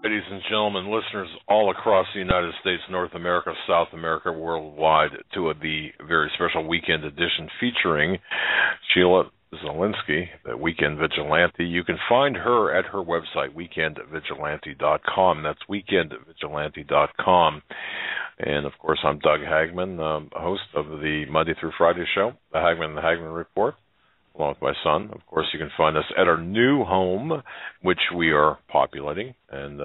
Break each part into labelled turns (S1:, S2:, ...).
S1: Ladies and gentlemen, listeners all across the United States, North America, South America, worldwide, to the very special weekend edition featuring Sheila Zilinsky, the Weekend Vigilante. You can find her at her website, weekendvigilante.com. That's weekendvigilante.com. And, of course, I'm Doug Hagmann, host of the Monday through Friday show, the Hagmann Hagmann Report, along with my son. Of course, you can find us at our new home, which we are populating and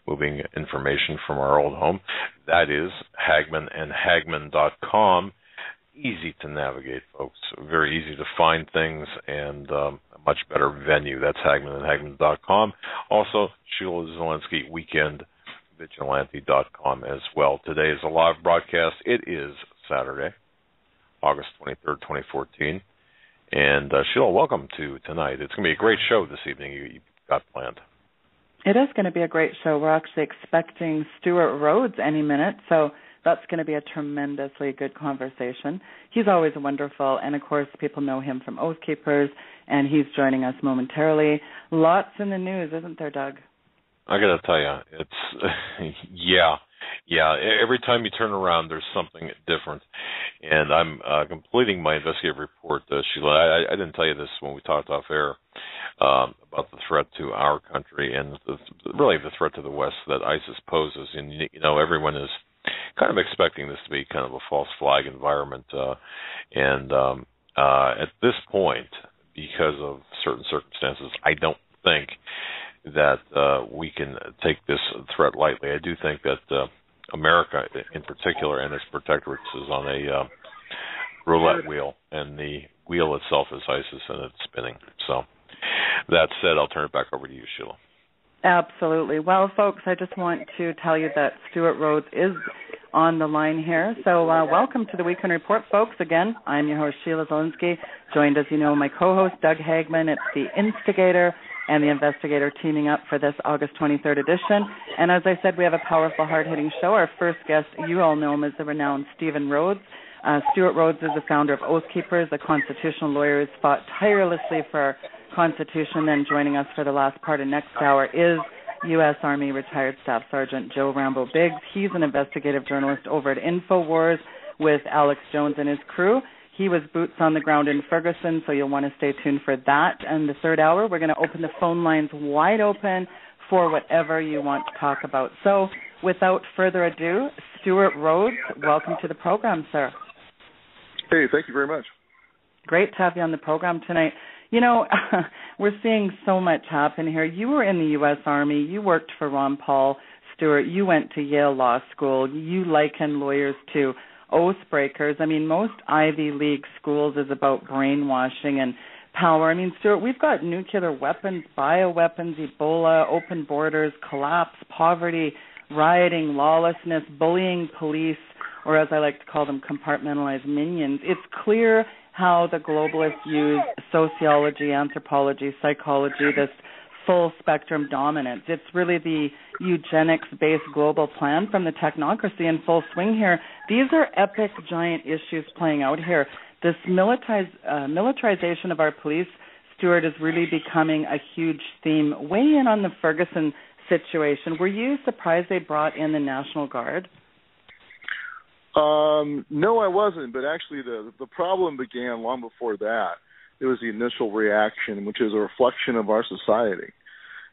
S1: moving information from our old home. That is hagmannandhagmann.com. Easy to navigate, folks. Very easy to find things and a much better venue. That's hagmannandhagmann.com. Also, Sheila Zilinsky, weekendvigilante.com as well. Today is a live broadcast. It is Saturday, August 23rd, 2014. And Sheila, welcome to tonight. It's going to be a great show this evening you've got planned.
S2: It is going to be a great show. We're actually expecting Stewart Rhodes any minute, so that's going to be a tremendously good conversation. He's always wonderful, and, of course, people know him from Oathkeepers, and he's joining us momentarily. Lots in the news, isn't there, Doug?
S1: I got to tell you, it's, yeah. Every time you turn around, there's something different. And I'm completing my investigative report, Sheila. I didn't tell you this when we talked off air about the threat to our country and really the threat to the West that ISIS poses. And, you know, everyone is kind of expecting this to be kind of a false flag environment. At this point, because of certain circumstances, I don't think that we can take this threat lightly. I do think that America, in particular, and its protectorates is on a roulette wheel, and the wheel itself is ISIS, and it's spinning. So, that said, I'll turn it back over to you, Sheila.
S2: Absolutely. Well, folks, I just want to tell you that Stewart Rhodes is on the line here. So welcome to the Weekend Report, folks. Again, I'm your host, Sheila Zilinsky, joined, as you know, my co-host, Doug Hagmann. It's the instigator and the investigator teaming up for this August 23rd edition. And as I said, we have a powerful, hard-hitting show. Our first guest, you all know him as the renowned Stephen Rhodes. Stewart Rhodes is the founder of Oathkeepers, a constitutional lawyer who's fought tirelessly for our Constitution. And joining us for the last part of next hour is U.S. Army retired Staff Sergeant Joe Rambo Biggs. He's an investigative journalist over at InfoWars with Alex Jones and his crew. He was boots on the ground in Ferguson, so you'll want to stay tuned for that. And the third hour, we're going to open the phone lines wide open for whatever you want to talk about. So without further ado, Stewart Rhodes, welcome to the program, sir.
S3: Hey, thank you very much.
S2: Great to have you on the program tonight. You know, we're seeing so much happen here. You were in the U.S. Army. You worked for Ron Paul. Stewart, you went to Yale Law School. You liken lawyers to oath breakers. I mean, most Ivy League schools is about brainwashing and power. I mean, Stewart, we've got nuclear weapons, bioweapons, Ebola, open borders, collapse, poverty, rioting, lawlessness, bullying police, or as I like to call them, compartmentalized minions. It's clear how the globalists use sociology, anthropology, psychology, this full spectrum dominance. It's really the eugenics-based global plan from the technocracy in full swing here. These are epic, giant issues playing out here. This militarization of our police, Stewart, is really becoming a huge theme. Weigh in on the Ferguson situation. Were you surprised they brought in the National Guard?
S3: No, I wasn't, but actually the problem began long before that. It was the initial reaction, which is a reflection of our society.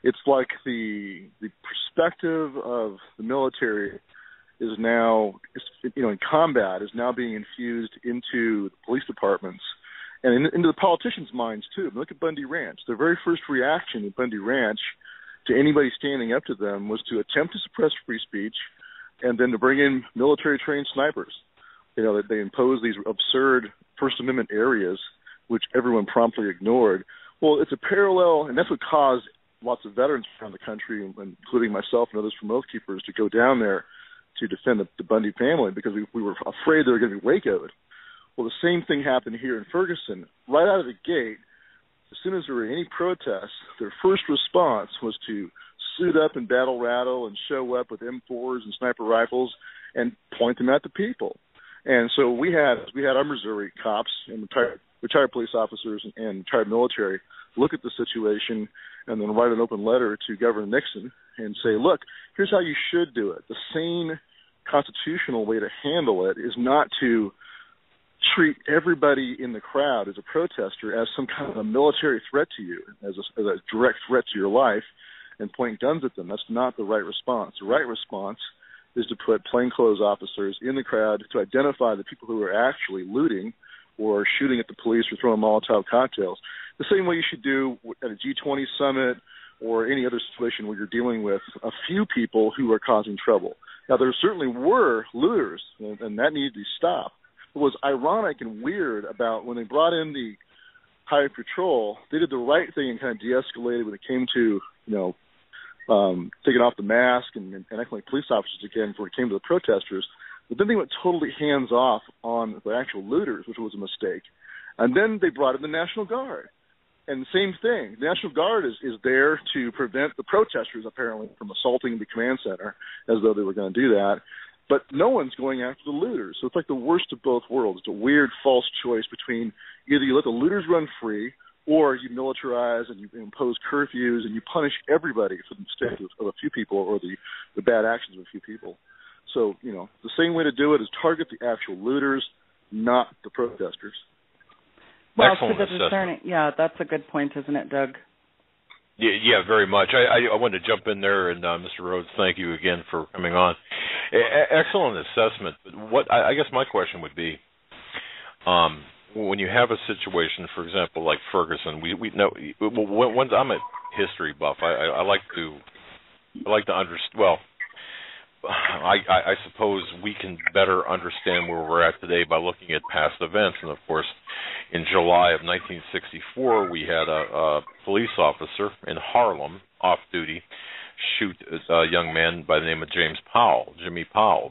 S3: It's like the perspective of the military is now, in combat, is now being infused into the police departments and into the politicians' minds, too. Look at Bundy Ranch. Their very first reaction at Bundy Ranch to anybody standing up to them was to attempt to suppress free speech and then to bring in military-trained snipers. That they imposed these absurd First Amendment areas, which everyone promptly ignored. Well, it's a parallel, and that's what caused lots of veterans around the country, including myself and others from Oathkeepers, to go down there to defend the Bundy family because we were afraid they were going to be Waco'd. Well, the same thing happened here in Ferguson. Right out of the gate, as soon as there were any protests, their first response was to suit up and battle rattle and show up with M4s and sniper rifles and point them at the people. And so we had our Missouri cops and retired police officers and retired military look at the situation, and then write an open letter to Governor Nixon and say, look, here's how you should do it. The sane constitutional way to handle it is not to treat everybody in the crowd as a protester as some kind of a military threat to you, as a direct threat to your life, and point guns at them. That's not the right response. The right response is to put plainclothes officers in the crowd to identify the people who are actually looting or shooting at the police or throwing Molotov cocktails. The same way you should do at a G20 summit or any other situation where you're dealing with a few people who are causing trouble. Now, there certainly were looters, and that needed to stop. What was ironic and weird about when they brought in the Highway Patrol, they did the right thing and kind of de-escalated when it came to, taking off the mask and acting like police officers again when it came to the protesters. But then they went totally hands-off on the actual looters, which was a mistake. And then they brought in the National Guard. And the same thing. The National Guard is there to prevent the protesters, apparently, from assaulting the command center, as though they were going to do that. But no one's going after the looters. So it's like the worst of both worlds. It's a weird, false choice between either you let the looters run free or you militarize and you impose curfews and you punish everybody for the mistakes of a few people or the bad actions of a few people. So, the same way to do it is target the actual looters, not the protesters.
S2: Well,
S1: Excellent
S2: to the discerning, that's a good point, isn't it, Doug?
S1: Yeah, very much. I wanted to jump in there, and Mr. Rhodes, thank you again for coming on. Excellent assessment. But I guess my question would be, when you have a situation, for example, like Ferguson, we know. When I'm a history buff, I like to understand. Well, I suppose we can better understand where we're at today by looking at past events. And, of course, in July of 1964, we had a police officer in Harlem, off-duty, shoot a young man by the name of Jimmy Powell.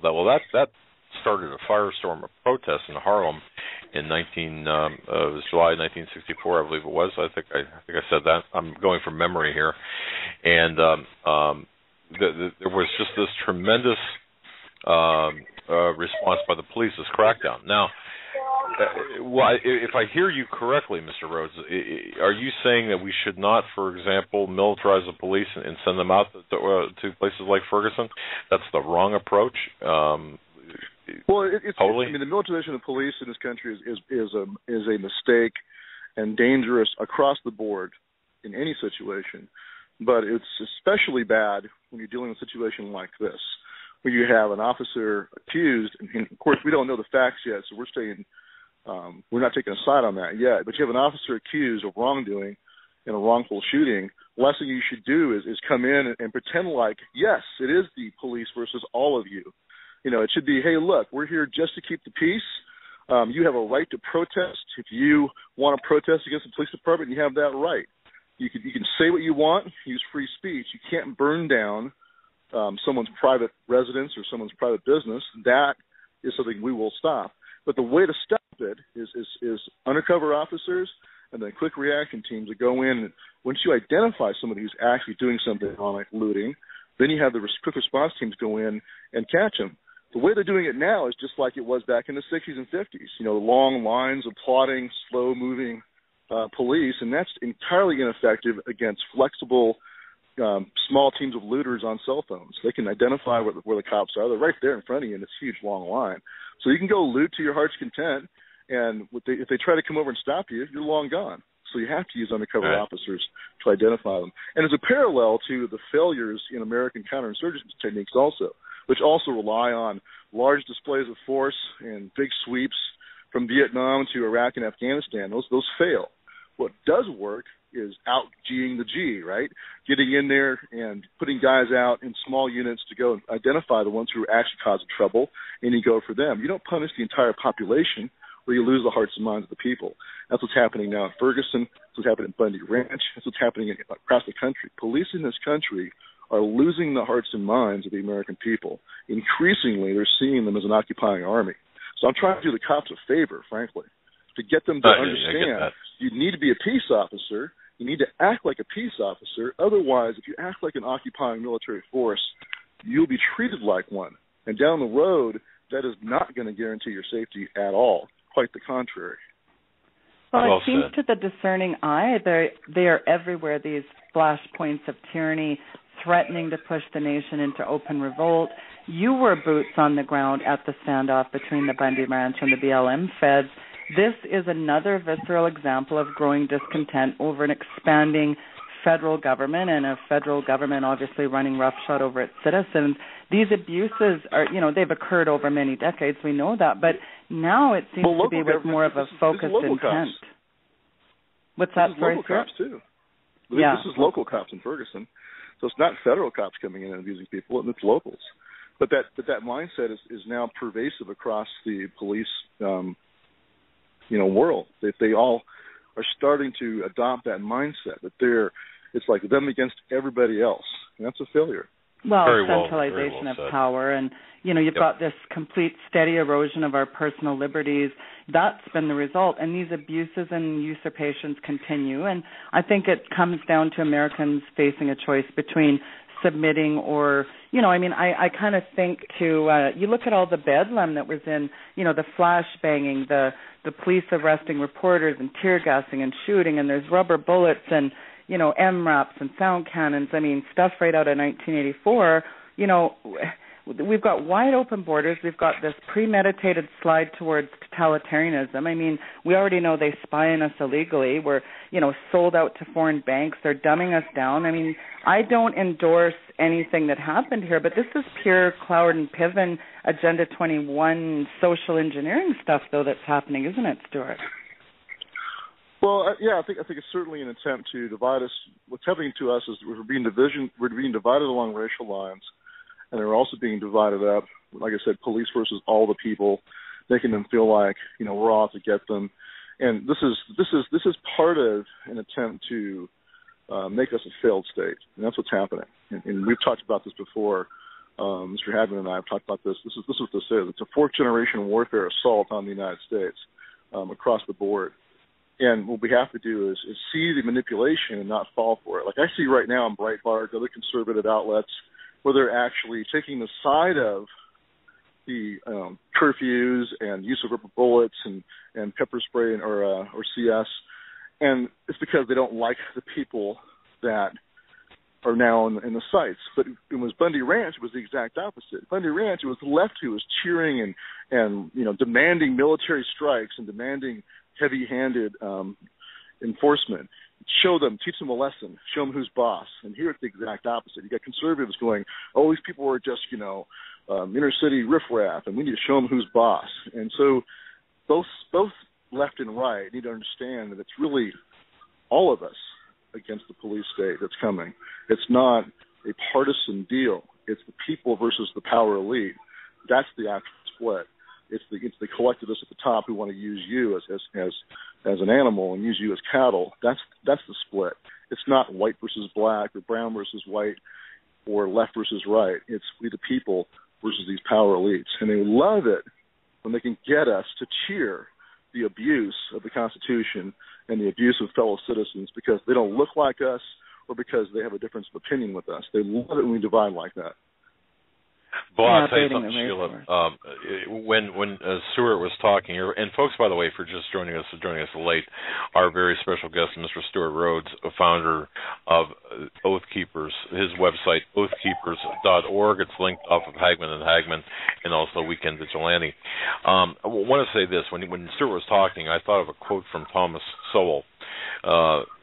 S1: That started a firestorm of protests in Harlem in it was July 1964, I believe it was. I think I said that. I'm going from memory here. And there was just this tremendous response by the police, this crackdown. Now, if I hear you correctly, Mr. Rhodes, are you saying that we should not, for example, militarize the police and send them out to places like Ferguson? That's the wrong approach? Totally?
S3: The militarization of police in this country is a mistake and dangerous across the board in any situation. But it's especially bad when you're dealing with a situation like this, where you have an officer accused, and of course we don't know the facts yet, so we're not taking a side on that yet, but you have an officer accused of wrongdoing in a wrongful shooting. The last thing you should do is come in and pretend like, yes, it is the police versus all of you. It should be, hey, look, we're here just to keep the peace. You have a right to protest. If you want to protest against the police department, you have that right. You can say what you want, use free speech. You can't burn down someone's private residence or someone's private business. That is something we will stop. But the way to stop it is undercover officers and then quick reaction teams that go in. And once you identify somebody who's actually doing something wrong, like looting, then you have the quick response teams go in and catch them. The way they're doing it now is just like it was back in the 60s and 50s. Long lines of plodding, slow-moving police, and that's entirely ineffective against flexible, small teams of looters on cell phones. They can identify where the cops are. They're right there in front of you in this huge, long line. So you can go loot to your heart's content, and if they try to come over and stop you, you're long gone. So you have to use undercover officers to identify them. And as a parallel to the failures in American counterinsurgency techniques also, which also rely on large displays of force and big sweeps from Vietnam to Iraq and Afghanistan, those fail. What does work is out-G'ing the G, right? Getting in there and putting guys out in small units to go and identify the ones who are actually causing trouble, and you go for them. You don't punish the entire population where you lose the hearts and minds of the people. That's what's happening now in Ferguson. That's what's happening in Bundy Ranch. That's what's happening across the country. Police in this country are losing the hearts and minds of the American people. Increasingly, they're seeing them as an occupying army. So I'm trying to do the cops a favor, frankly, to get them to understand you need to be a peace officer. You need to act like a peace officer. Otherwise, if you act like an occupying military force, you'll be treated like one. And down the road, that is not going to guarantee your safety at all. Quite the contrary.
S2: Well, it seems to the discerning eye, they are everywhere, these flashpoints of tyranny, threatening to push the nation into open revolt. You were boots on the ground at the standoff between the Bundy Ranch and the BLM feds. This is another visceral example of growing discontent over an expanding federal government, and a federal government obviously running roughshod over its citizens. These abuses are, they've occurred over many decades. We know that, but now it seems to be with more of a focused intent.
S3: Cops.
S2: What's that?
S3: This is local cops too. This is local cops in Ferguson, so it's not federal cops coming in and abusing people, and it's locals. But that mindset is now pervasive across the police, world. They all are starting to adopt that mindset that it's like them against everybody else, and that's a failure.
S2: Well, centralization of power, and you've got this complete steady erosion of our personal liberties. That's been the result, and these abuses and usurpations continue. And I think it comes down to Americans facing a choice between submitting or, I kind of think you look at all the bedlam that was in, the flash banging, the police arresting reporters and tear gassing and shooting, and there's rubber bullets and, MRAPs and sound cannons. Stuff right out of 1984. We've got wide open borders. We've got this premeditated slide towards totalitarianism. We already know they spy on us illegally. We're, sold out to foreign banks. They're dumbing us down. I don't endorse anything that happened here, but this is pure Cloward and Piven Agenda 21 social engineering stuff, though, that's happening, isn't it, Stewart?
S3: Well, I think it's certainly an attempt to divide us. What's happening to us is we're being divided along racial lines, and they're also being divided up. Like I said, police versus all the people, making them feel like we're all out to get them. And this is part of an attempt to make us a failed state, and that's what's happening. And we've talked about this before. Mr. Hagmann and I have talked about this. This is what this is. It's a fourth-generation warfare assault on the United States across the board. And what we have to do is see the manipulation and not fall for it. Like I see right now in Breitbart, other conservative outlets, where they're actually taking the side of the curfews and use of rubber bullets and pepper spray or CS, and it's because they don't like the people that are now in the sites. But it was Bundy Ranch, it was the exact opposite. Bundy Ranch, it was the left who was cheering and demanding military strikes and demanding heavy-handed enforcement. Teach them a lesson, show them who's boss. And here it's the exact opposite. You got conservatives going, these people are just, inner-city riffraff, and we need to show them who's boss. And so both left and right need to understand that it's really all of us against the police state that's coming. It's not a partisan deal. It's the people versus the power elite. That's the actual split. It's the collectivists at the top who want to use you as an animal and use you as cattle. That's the split. It's not white versus black or brown versus white or left versus right. It's we the people versus these power elites. And they love it when they can get us to cheer the abuse of the Constitution and the abuse of fellow citizens because they don't look like us or because they have a difference of opinion with us. They love it when we divide like that.
S1: Well, I'll tell you something, Sheila. When Stewart was talking, and folks, by the way, for just joining us late, our very special guest, Mr. Stewart Rhodes, a founder of Oathkeepers. His website, oathkeepers.org. It's linked off of Hagmann and Hagmann, and also Weekend Vigilante. I want to say this: when Stewart was talking, I thought of a quote from Thomas Sowell.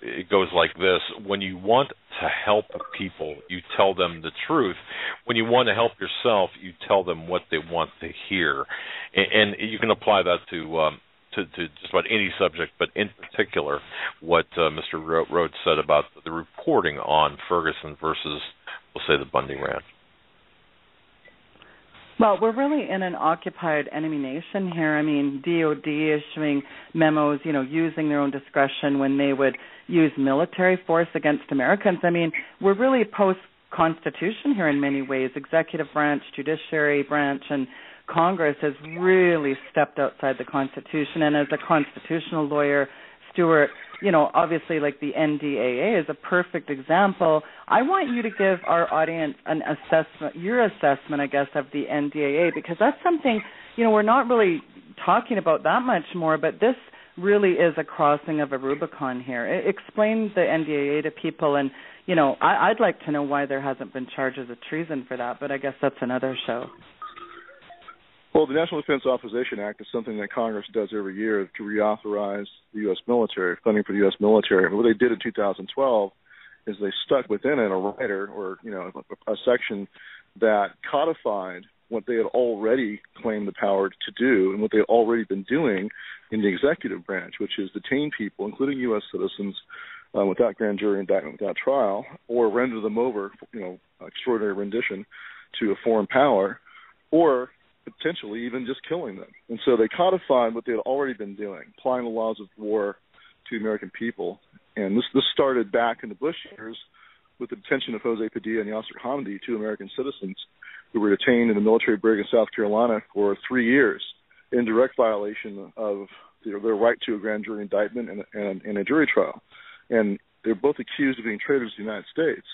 S1: It goes like this: when you want to help people, you tell them the truth. When you want to help yourself, you tell them what they want to hear. And you can apply that to just about any subject, but in particular what Mr. Rhodes said about the reporting on Ferguson versus, we'll say, the Bundy Ranch.
S2: Well, we're really in an occupied enemy nation here. DOD issuing memos, using their own discretion when they would use military force against Americans. We're really post-Constitution here in many ways. Executive branch, judiciary branch, and Congress has really stepped outside the Constitution. And as a constitutional lawyer, Stewart, obviously like the NDAA is a perfect example. I want you to give our audience an assessment, your assessment, I guess, of the NDAA, because that's something, we're not really talking about that much more, but this really is a crossing of a Rubicon here. Explain the NDAA to people, and, you know, I'd like to know why there hasn't been charges of treason for that, but I guess that's another show.
S3: Well, the National Defense Authorization Act is something that Congress does every year to reauthorize the U.S. military, funding for the U.S. military. And what they did in 2012 is they stuck within it a rider, or, you know, a section that codified what they had already claimed the power to do and what they had already been doing in the executive branch, which is detain people, including U.S. citizens, without grand jury indictment, without trial, or render them over, you know, extraordinary rendition to a foreign power, or potentially even just killing them. And so they codified what they had already been doing, applying the laws of war to the American people. And this started back in the Bush years with the detention of Jose Padilla and Yasser Hamdi, 2 American citizens who were detained in a military brig in South Carolina for 3 years in direct violation of their right to a grand jury indictment and a jury trial. And they're both accused of being traitors to the United States.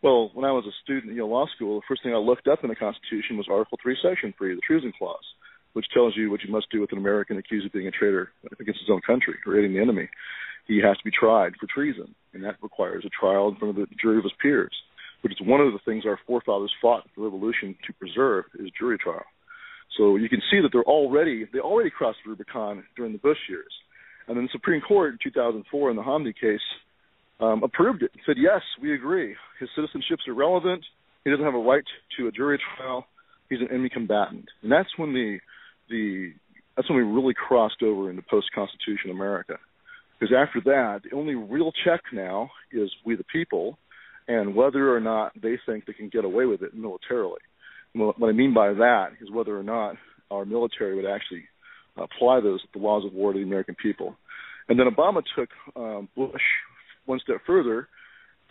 S3: Well, when I was a student at Yale Law School, the first thing I looked up in the Constitution was Article 3, Section 3, the Treason Clause, which tells you what you must do with an American accused of being a traitor against his own country or aiding the enemy. He has to be tried for treason, and that requires a trial in front of the jury of his peers, which is one of the things our forefathers fought the Revolution to preserve, is jury trial. So you can see that they already crossed the Rubicon during the Bush years. And then the Supreme Court in 2004 in the Hamdi case approved it and said, yes, we agree. His citizenship's irrelevant. He doesn't have a right to a jury trial. He's an enemy combatant. And that's when we really crossed over into post-Constitution America. Because after that, the only real check now is we the people and whether or not they think they can get away with it militarily. And what I mean by that is whether or not our military would actually apply the laws of war to the American people. And then Obama took Bush one step further.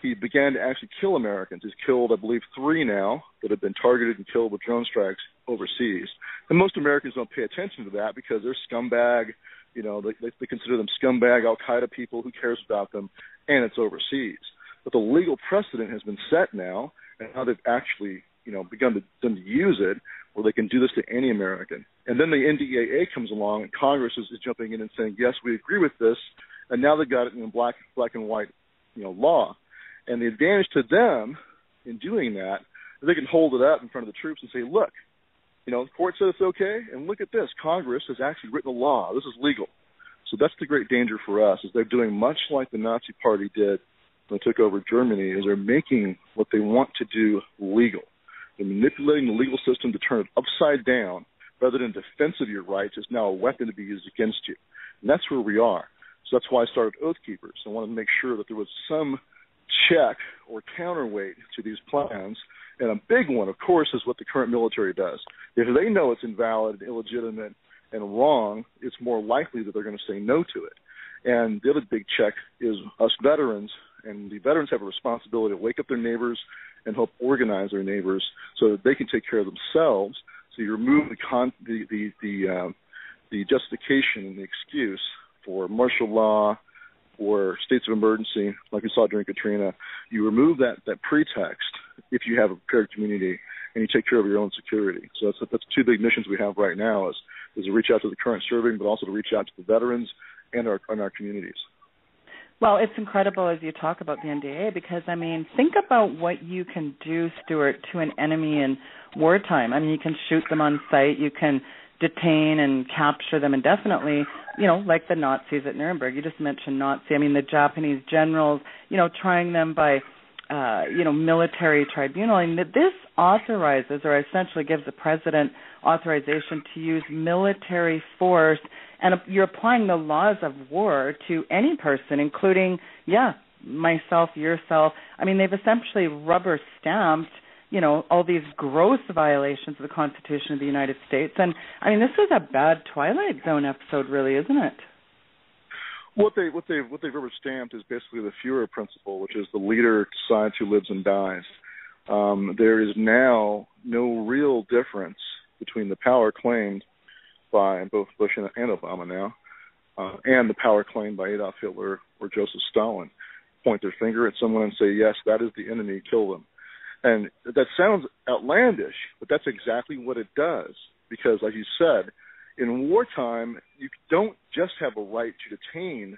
S3: He began to actually kill Americans. He's killed, I believe, 3 now that have been targeted and killed with drone strikes overseas. And most Americans don't pay attention to that because they're scumbag. You know, they consider them scumbag Al-Qaeda people. Who cares about them? And it's overseas. But the legal precedent has been set now, and now they've actually, you know, begun to use it where they can do this to any American. And then the NDAA comes along, and Congress is jumping in and saying, yes, we agree with this, and now they've got it in black and white, you know, law. And the advantage to them in doing that is they can hold it up in front of the troops and say, look, you know, the court said it's okay, and look at this. Congress has actually written a law. This is legal. So that's the great danger for us, is they're doing much like the Nazi Party did when they took over Germany, is they're making what they want to do legal. They're manipulating the legal system to turn it upside down rather than defense of your rights. It's now a weapon to be used against you. And that's where we are. So that's why I started Oathkeepers. I wanted to make sure that there was some check or counterweight to these plans. And a big one, of course, is what the current military does. If they know it's invalid, illegitimate, and wrong, it's more likely that they're going to say no to it. And the other big check is us veterans, and the veterans have a responsibility to wake up their neighbors and help organize their neighbors so that they can take care of themselves. So you remove the justification and the excuse for martial law or states of emergency, like we saw during Katrina. You remove that pretext if you have a prepared community and you take care of your own security. So that's 2 big missions we have right now, is to reach out to the current serving, but also to reach out to the veterans and our communities.
S2: Well, it's incredible as you talk about the NDAA because, I mean, think about what you can do, Stewart, to an enemy in wartime. I mean, you can shoot them on sight, you can detain and capture them indefinitely, you know, like the Nazis at Nuremberg. You just mentioned Nazi. I mean, the Japanese generals, you know, trying them by, military tribunal. And this authorizes or essentially gives the president authorization to use military force, and you're applying the laws of war to any person, including, myself, yourself. I mean, they've essentially rubber stamped, you know, all these gross violations of the Constitution of the United States. And, I mean, this is a bad Twilight Zone episode, really, isn't it?
S3: What they've rubber stamped is basically the Führer principle, which is the leader decides who lives and dies. There is now no real difference between the power claimed by both Bush and Obama now, and the power claimed by Adolf Hitler or Joseph Stalin. Point their finger at someone and say, yes, that is the enemy, kill them. And that sounds outlandish, but that's exactly what it does. Because, like you said, in wartime, you don't just have a right to detain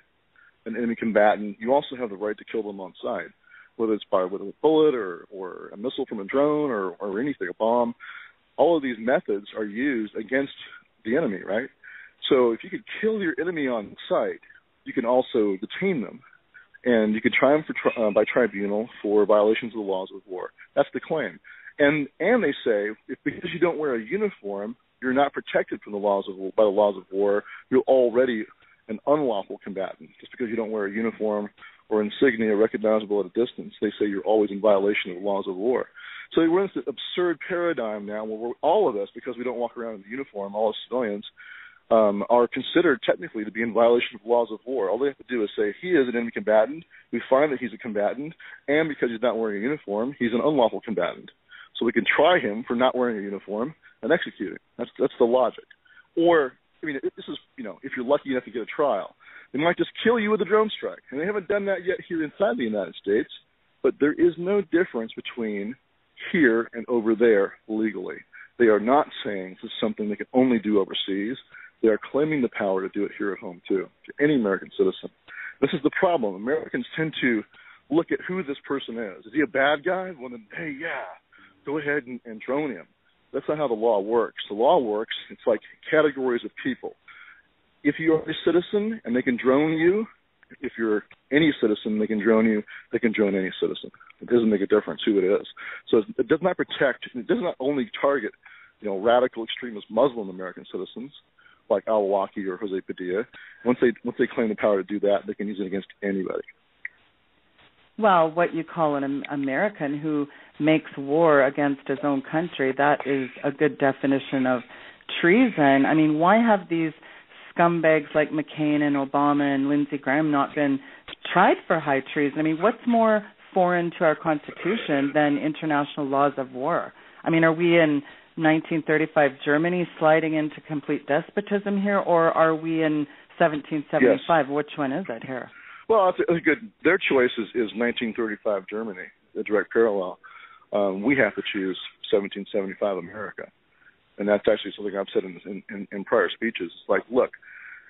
S3: an enemy combatant. You also have the right to kill them on sight, whether it's with a bullet or a missile from a drone or anything, a bomb. All of these methods are used against the enemy, right? So if you could kill your enemy on sight, you can also detain them. And you could try them by tribunal for violations of the laws of war. That's the claim. And they say, because you don't wear a uniform, you're not protected from by the laws of war. You're already an unlawful combatant. Just because you don't wear a uniform or insignia recognizable at a distance, they say you're always in violation of the laws of war. So we're in this absurd paradigm now where all of us, because we don't walk around in the uniform, all as civilians, are considered technically to be in violation of the laws of war. All they have to do is say he is an enemy combatant, we find that he's a combatant, and because he's not wearing a uniform, he's an unlawful combatant. So we can try him for not wearing a uniform and execute him. That's the logic. Or, this is, if you're lucky enough to get a trial, they might just kill you with a drone strike. And they haven't done that yet here inside the United States, but there is no difference between here and over there legally. They are not saying this is something they can only do overseas. They are claiming the power to do it here at home, too, to any American citizen. This is the problem. Americans tend to look at who this person is. Is he a bad guy? Well, then, hey, yeah, go ahead and drone him. That's not how the law works. The law works, it's like categories of people. If you are a citizen and they can drone you, if you're any citizen, they can drone you, they can drone any citizen. It doesn't make a difference who it is. So it does not protect, it does not only target, radical extremist Muslim American citizens, like al-Awlaki or Jose Padilla. Once they claim the power to do that, they can use it against anybody.
S2: Well, what you call an American who makes war against his own country, that is a good definition of treason. I mean, why have these scumbags like McCain and Obama and Lindsey Graham not been tried for high treason? I mean, what's more foreign to our Constitution than international laws of war? I mean, are we in 1935 Germany sliding into complete despotism here, or are we in 1775? Yes. Which one is it here?
S3: Well, it's a good. Their choice is 1935 Germany, the direct parallel. We have to choose 1775 America, and that's actually something I've said in prior speeches. It's like, look,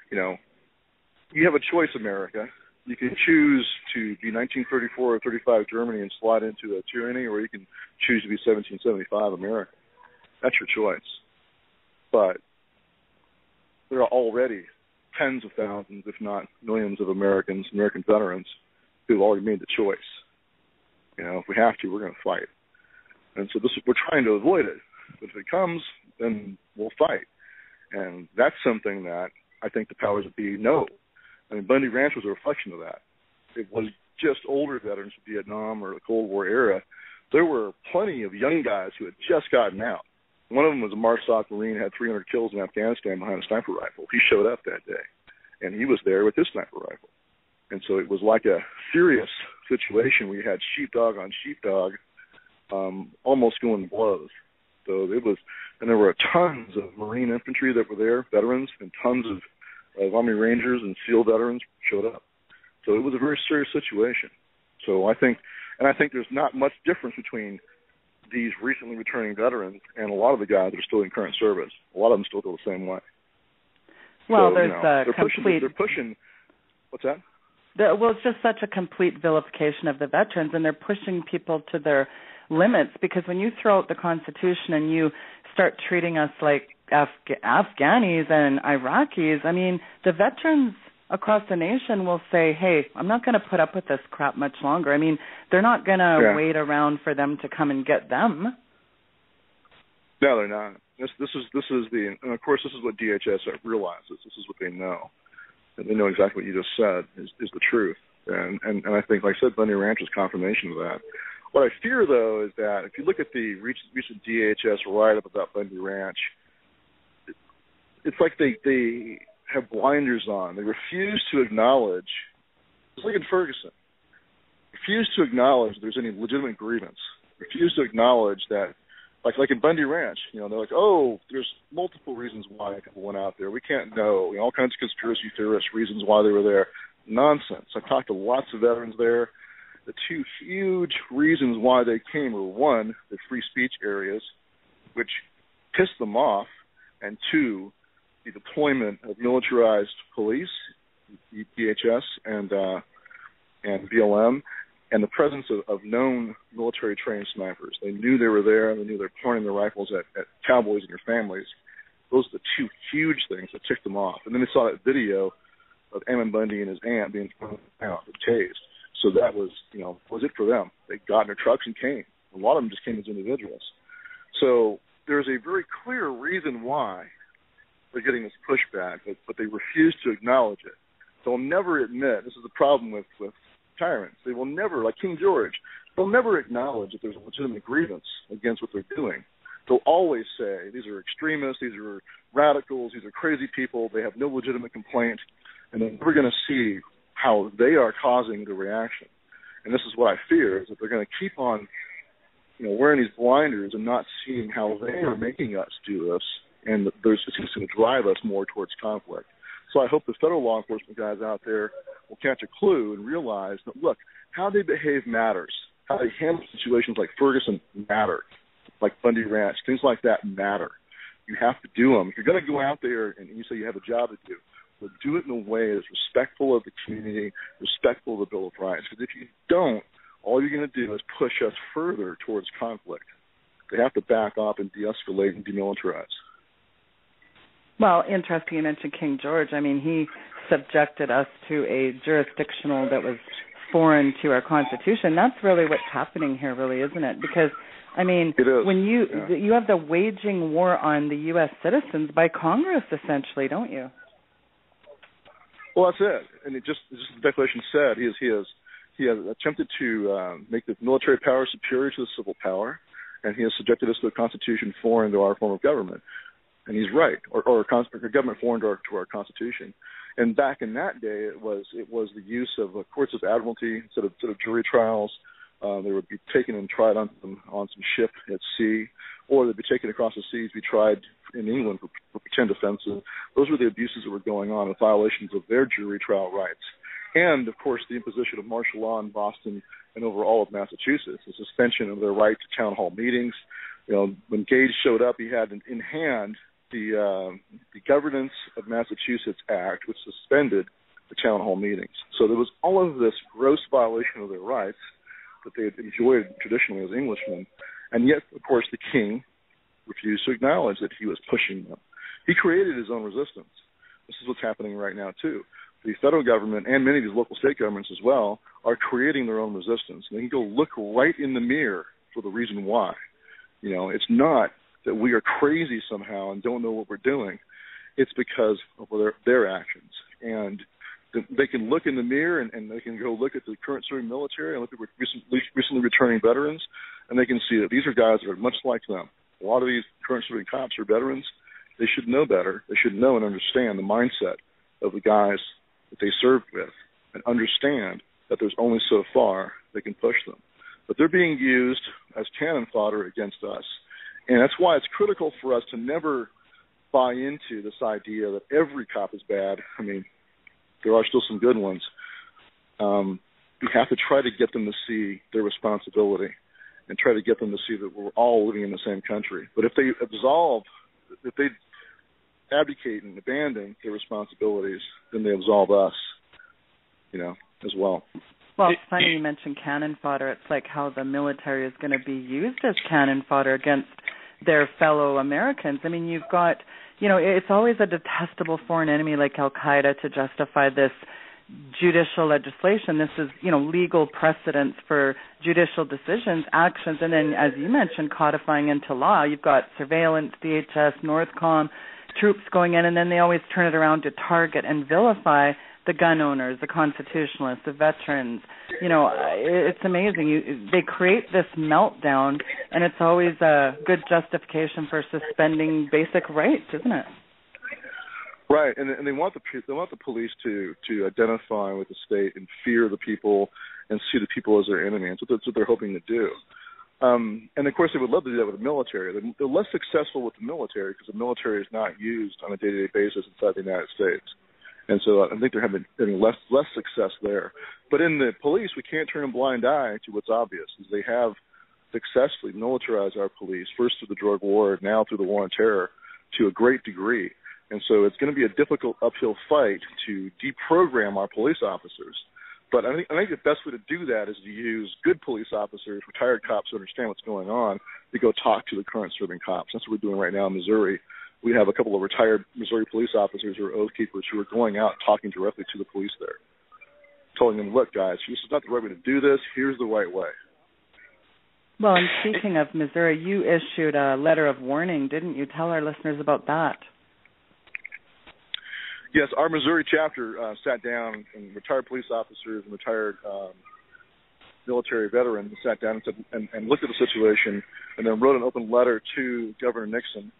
S3: you have a choice, America. You can choose to be 1934 or 35 Germany and slide into a tyranny, or you can choose to be 1775 America. That's your choice. But there are already tens of thousands, if not millions of American veterans who have already made the choice. If we have to, we're going to fight. And so we're trying to avoid it. But if it comes, then we'll fight. And that's something that I think the powers that be know. I mean, Bundy Ranch was a reflection of that. It was just older veterans of Vietnam or the Cold War era. There were plenty of young guys who had just gotten out. One of them was a MARSOC Marine, had 300 kills in Afghanistan behind a sniper rifle. He showed up that day, and he was there with his sniper rifle. And so it was like a serious situation where you had sheepdog on sheepdog, almost going blows. So it was, and there were tons of Marine infantry that were there, veterans, and tons of Army Rangers and SEAL veterans showed up. So it was a very serious situation. So I think there's not much difference between these recently returning veterans and a lot of the guys that are still in current service. A lot of them still feel the same way.
S2: Well,
S3: so, they're pushing. What's that?
S2: Well, it's just such a complete vilification of the veterans, and they're pushing people to their limits, because when you throw out the Constitution and you start treating us like Afghanis and Iraqis, I mean, the veterans across the nation will say, hey, I'm not going to put up with this crap much longer. I mean, they're not going to wait around for them to come and get them.
S3: No, they're not. This is and of course, this is what DHS realizes. This is what they know. And they know exactly what you just said is the truth. And I think, like I said, Bundy Ranch is confirmation of that. What I fear, though, is that if you look at the recent DHS write-up about Bundy Ranch, it's like they have blinders on. They refuse to acknowledge, it's like in Ferguson, refuse to acknowledge there's any legitimate grievance, refuse to acknowledge that, like in Bundy Ranch, they're like, oh, there's multiple reasons why people went out there. We can't know. All kinds of conspiracy theorists, reasons why they were there. Nonsense. I've talked to lots of veterans there. The two huge reasons why they came were, one, the free speech areas, which pissed them off, and two, the deployment of militarized police, DHS, and BLM, and the presence of known military trained snipers. They knew they were there, and they knew they were pointing their rifles at cowboys and your families. Those are the two huge things that ticked them off. And then they saw that video of Ammon Bundy and his aunt being thrown out and tased. So that was, was it for them. They got in their trucks and came. A lot of them just came as individuals. So there's a very clear reason why they're getting this pushback, but they refuse to acknowledge it. They'll never admit, this is the problem with tyrants. They will never, like King George, they'll never acknowledge that there's a legitimate grievance against what they're doing. They'll always say, these are extremists, these are radicals, these are crazy people, they have no legitimate complaint, and they're never going to see how they are causing the reaction. And this is what I fear, is that they're going to keep on wearing these blinders and not seeing how they are making us do this, and it's going to drive us more towards conflict. So I hope the federal law enforcement guys out there will catch a clue and realize that, look, how they behave matters. How they handle situations like Ferguson matter, like Bundy Ranch, things like that matter. You have to do them. If you're going to go out there and you say you have a job to do, but do it in a way that's respectful of the community, respectful of the Bill of Rights. Because if you don't, all you're going to do is push us further towards conflict. They have to back off and de-escalate and demilitarize.
S2: Well, interesting you mentioned King George. I mean, he subjected us to a jurisdictional that was foreign to our Constitution. That's really what's happening here, really, isn't it? Because, I mean, when you have the waging war on the U.S. citizens by Congress, essentially, don't you?
S3: Well, that's it. And just as the Declaration said, he has attempted to make the military power superior to the civil power, and he has subjected us to a constitution foreign to our form of government. And he's right, or a government foreign to our Constitution. And back in that day, it was the use of courts of admiralty instead of jury trials. They would be taken and tried on some ship at sea, or they'd be taken across the seas, be tried in England for pretend offenses. Those were the abuses that were going on, and violations of their jury trial rights. And, of course, the imposition of martial law in Boston and over all of Massachusetts, the suspension of their right to town hall meetings. When Gage showed up, he had in hand the Governance of Massachusetts Act, which suspended the town hall meetings. So there was all of this gross violation of their rights that they had enjoyed traditionally as Englishmen, and yet, of course, the king refused to acknowledge that he was pushing them. He created his own resistance. This is what's happening right now, too. The federal government and many of these local state governments as well are creating their own resistance. And they can go look right in the mirror for the reason why. It's not that we are crazy somehow and don't know what we're doing. It's because of their actions. And they can look in the mirror and they can go look at the current serving military and look at recently returning veterans, and they can see that these are guys that are much like them. A lot of these current serving cops are veterans. They should know better. They should know and understand the mindset of the guys that they served with and understand that there's only so far they can push them. But they're being used as cannon fodder against us. And that's why it's critical for us to never buy into this idea that every cop is bad. I mean, there are still some good ones. We have to try to get them to see their responsibility and try to get them to see that we're all living in the same country. But if they abdicate and abandon their responsibilities, then they absolve us, as well.
S2: Well, it's funny you mentioned cannon fodder. It's like how the military is going to be used as cannon fodder against their fellow Americans. I mean, you've got, it's always a detestable foreign enemy like Al-Qaeda to justify this judicial legislation. This is, legal precedents for judicial decisions, actions, and then, as you mentioned, codifying into law. You've got surveillance, DHS, Northcom, troops going in, and then they always turn it around to target and vilify the gun owners, the constitutionalists, the veterans. It's amazing. They create this meltdown, and it's always a good justification for suspending basic rights, isn't it?
S3: Right, and they want the police to identify with the state and fear the people and see the people as their enemy. That's what they're hoping to do. And, of course, they would love to do that with the military. They're less successful with the military because the military is not used on a day-to-day basis inside the United States. And so I think they're having less success there. But in the police, we can't turn a blind eye to what's obvious. Is they have successfully militarized our police, first through the drug war, now through the war on terror, to a great degree. And so it's going to be a difficult uphill fight to deprogram our police officers. But I think the best way to do that is to use good police officers, retired cops who understand what's going on, to go talk to the current serving cops. That's what we're doing right now in Missouri. We have a couple of retired Missouri police officers who are Oathkeepers who are going out talking directly to the police there, telling them, look, guys, this is not the right way to do this. Here's the right way.
S2: Well, and speaking of Missouri, you issued a letter of warning, didn't you? Tell our listeners about that.
S3: Yes, our Missouri chapter sat down, and retired police officers and retired military veterans sat down and looked at the situation, and then wrote an open letter to Governor Nixon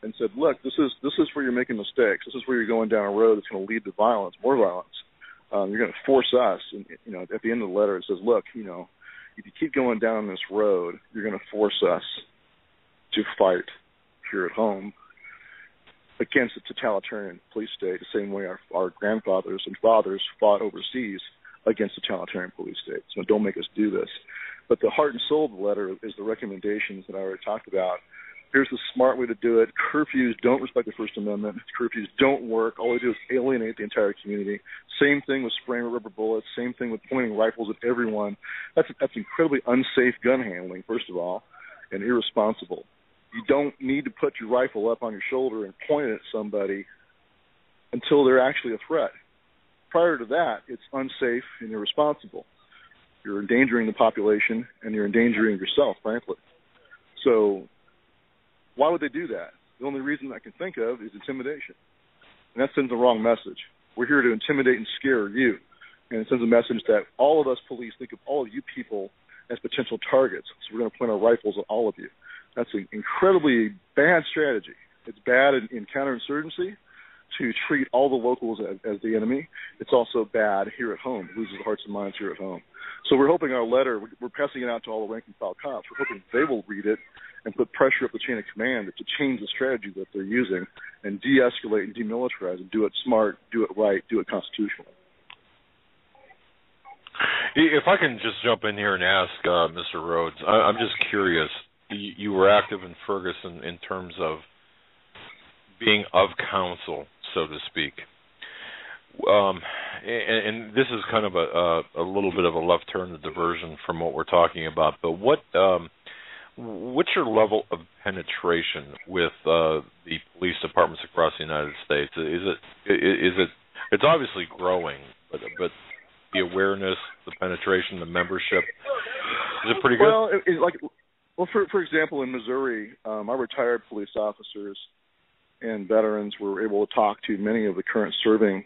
S3: and said, look, this is where you're making mistakes. This is where you're going down a road that's going to lead to violence, more violence. You're going to force us. And, at the end of the letter, it says, look, if you keep going down this road, you're going to force us to fight here at home against a totalitarian police state, the same way our grandfathers and fathers fought overseas against a totalitarian police state. So don't make us do this. But the heart and soul of the letter is the recommendations that I already talked about. Here's the smart way to do it. Curfews don't respect the First Amendment. Curfews don't work. All they do is alienate the entire community. Same thing with spraying rubber bullets. Same thing with pointing rifles at everyone. That's incredibly unsafe gun handling, first of all, and irresponsible. You don't need to put your rifle up on your shoulder and point it at somebody until they're actually a threat. Prior to that, it's unsafe and irresponsible. You're endangering the population, and you're endangering yourself, frankly. So why would they do that? The only reason I can think of is intimidation. And that sends the wrong message. We're here to intimidate and scare you. And it sends a message that all of us police think of all of you people as potential targets. So we're going to point our rifles at all of you. That's an incredibly bad strategy. It's bad in counterinsurgency to treat all the locals as the enemy. It's also bad here at home. It loses the hearts and minds here at home. So we're hoping our letter, we're passing it out to all the rank and file cops. We're hoping they will read it and put pressure up the chain of command to change the strategy that they're using and de-escalate and demilitarize and do it smart, do it right, do it constitutionally.
S1: If I can just jump in here and ask Mr. Rhodes, I'm just curious. You were active in Ferguson in terms of being of counsel, so to speak. And this is kind of a little bit of a left turn, a diversion from what we're talking about. But what's your level of penetration with the police departments across the United States? Is it? It's obviously growing, but the awareness, the penetration, the membership, is it pretty good?
S3: Well, for example, in Missouri, our retired police officers and veterans were able to talk to many of the current serving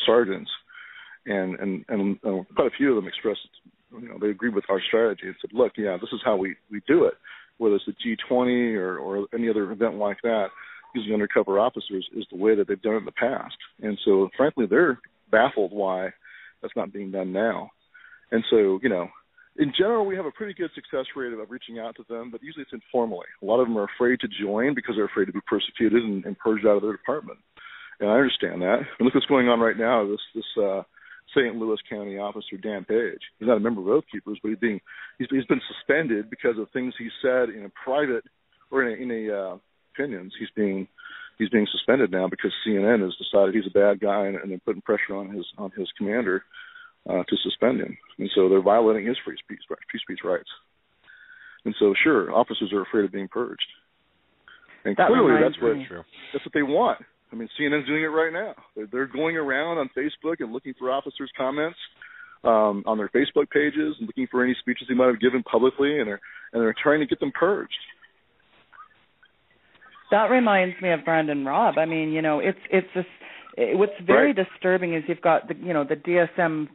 S3: sergeants, and quite a few of them expressed, they agreed with our strategy and said, look, this is how we do it, whether it's the G20 or any other event like that, using undercover officers is the way that they've done it in the past. And so, frankly, they're baffled why that's not being done now. And so, in general, we have a pretty good success rate of reaching out to them, but usually it's informally. A lot of them are afraid to join because they're afraid to be persecuted and purged out of their department. And I understand that. And look what's going on right now. This St. Louis County officer, Dan Page. He's not a member of Oathkeepers, but he's been suspended because of things he said in a private or in a opinions. He's being suspended now because CNN has decided he's a bad guy and they're putting pressure on his commander to suspend him. And so they're violating his free speech rights. And so, sure, officers are afraid of being purged. And clearly that's what they want. I mean, CNN's doing it right now. They're going around on Facebook and looking for officers' comments on their Facebook pages and looking for any speeches they might have given publicly, and they're trying to get them purged.
S2: That reminds me of Brandon Robb. I mean, it's just what's very disturbing is you've got the DSM-5,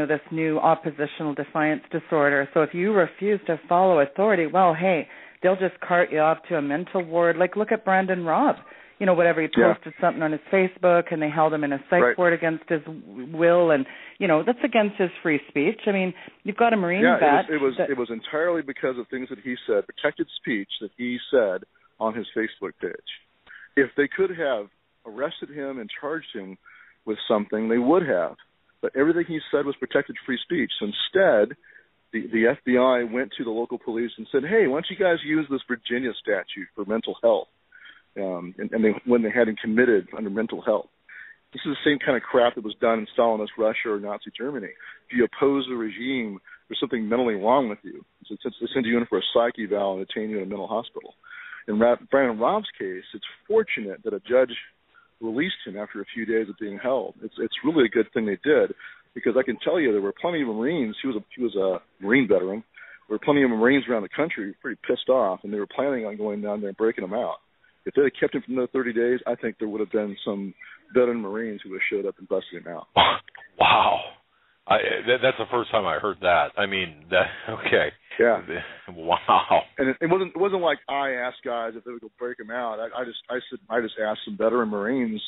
S2: this new oppositional defiance disorder. So if you refuse to follow authority, well, hey, they'll just cart you off to a mental ward. Like, look at Brandon Robb. Whatever, he posted something on his Facebook and they held him in a psych ward against his will, and that's against his free speech. I mean, you've got a Marine vet.
S3: It was entirely because of things that he said, protected speech that he said on his Facebook page. If they could have arrested him and charged him with something, they would have. But everything he said was protected free speech. So instead, the FBI went to the local police and said, hey, why don't you guys use this Virginia statute for mental health? when they had him committed under mental health. This is the same kind of crap that was done in Stalinist Russia or Nazi Germany. If you oppose the regime, there's something mentally wrong with you. So they send you in for a psych eval and detain you in a mental hospital. In Brandon Rob's case, it's fortunate that a judge released him after a few days of being held. It's really a good thing they did, because I can tell you there were plenty of Marines. He was a Marine veteran. There were plenty of Marines around the country pretty pissed off, and they were planning on going down there and breaking him out. If they had kept him for another 30 days, I think there would have been some veteran Marines who would have showed up and busted him out.
S1: Wow. That's the first time I heard that. I mean, okay.
S3: Yeah.
S1: Wow.
S3: And it wasn't like I asked guys if they would go break him out. I just asked some veteran Marines,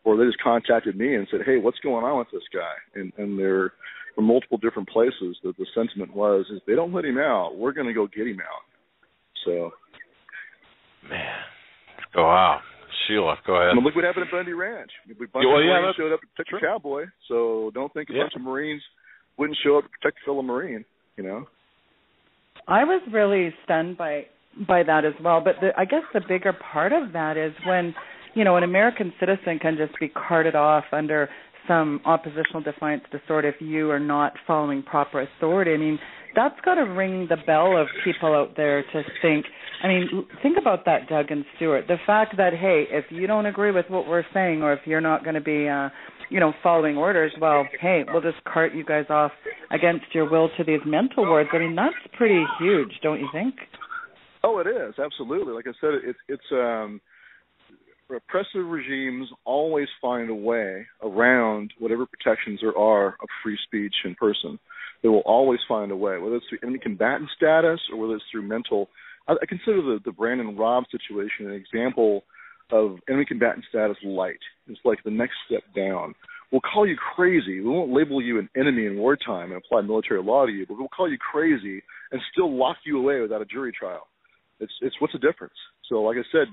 S3: or they just contacted me and said, hey, what's going on with this guy? And there were multiple different places that the sentiment was, if they don't let him out, we're going to go get him out. So.
S1: Man. Oh, wow. Sheila, go ahead.
S3: Look what happened at Bundy Ranch. A bunch of Marines showed up to protect the cowboy, so don't think a bunch of Marines wouldn't show up to protect a fellow Marine, you know.
S2: I was really stunned by that as well, but I guess the bigger part of that is when, you know, an American citizen can just be carted off under some oppositional defiance disorder if you are not following proper authority. I mean, that's got to ring the bell of people out there to think. I mean, think about that, Doug and Stewart. The fact that, hey, if you don't agree with what we're saying, or if you're not going to be, following orders, well, hey, we'll just cart you guys off against your will to these mental wards. I mean, that's pretty huge, don't you think?
S3: Oh, it is, absolutely. Like I said, it's repressive regimes always find a way around whatever protections there are of free speech in person. They will always find a way, whether it's through enemy combatant status or whether it's through mental. I consider the Brandon Robb situation an example of enemy combatant status light. It's like the next step down. We'll call you crazy. We won't label you an enemy in wartime and apply military law to you, but we'll call you crazy and still lock you away without a jury trial. It's what's the difference? So, like I said,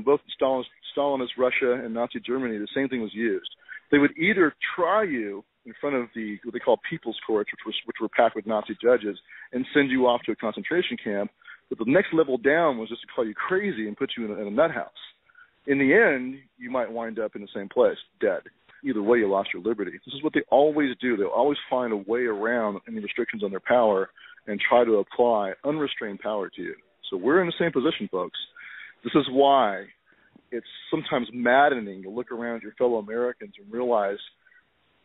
S3: both Stalinist Russia and Nazi Germany, the same thing was used. They would either try you in front of what they call people's courts, which were packed with Nazi judges, and send you off to a concentration camp. But the next level down was just to call you crazy and put you in a nut house. In the end, you might wind up in the same place, dead. Either way, you lost your liberty. This is what they always do. They'll always find a way around any restrictions on their power and try to apply unrestrained power to you. So we're in the same position, folks. This is why it's sometimes maddening to look around your fellow Americans and realize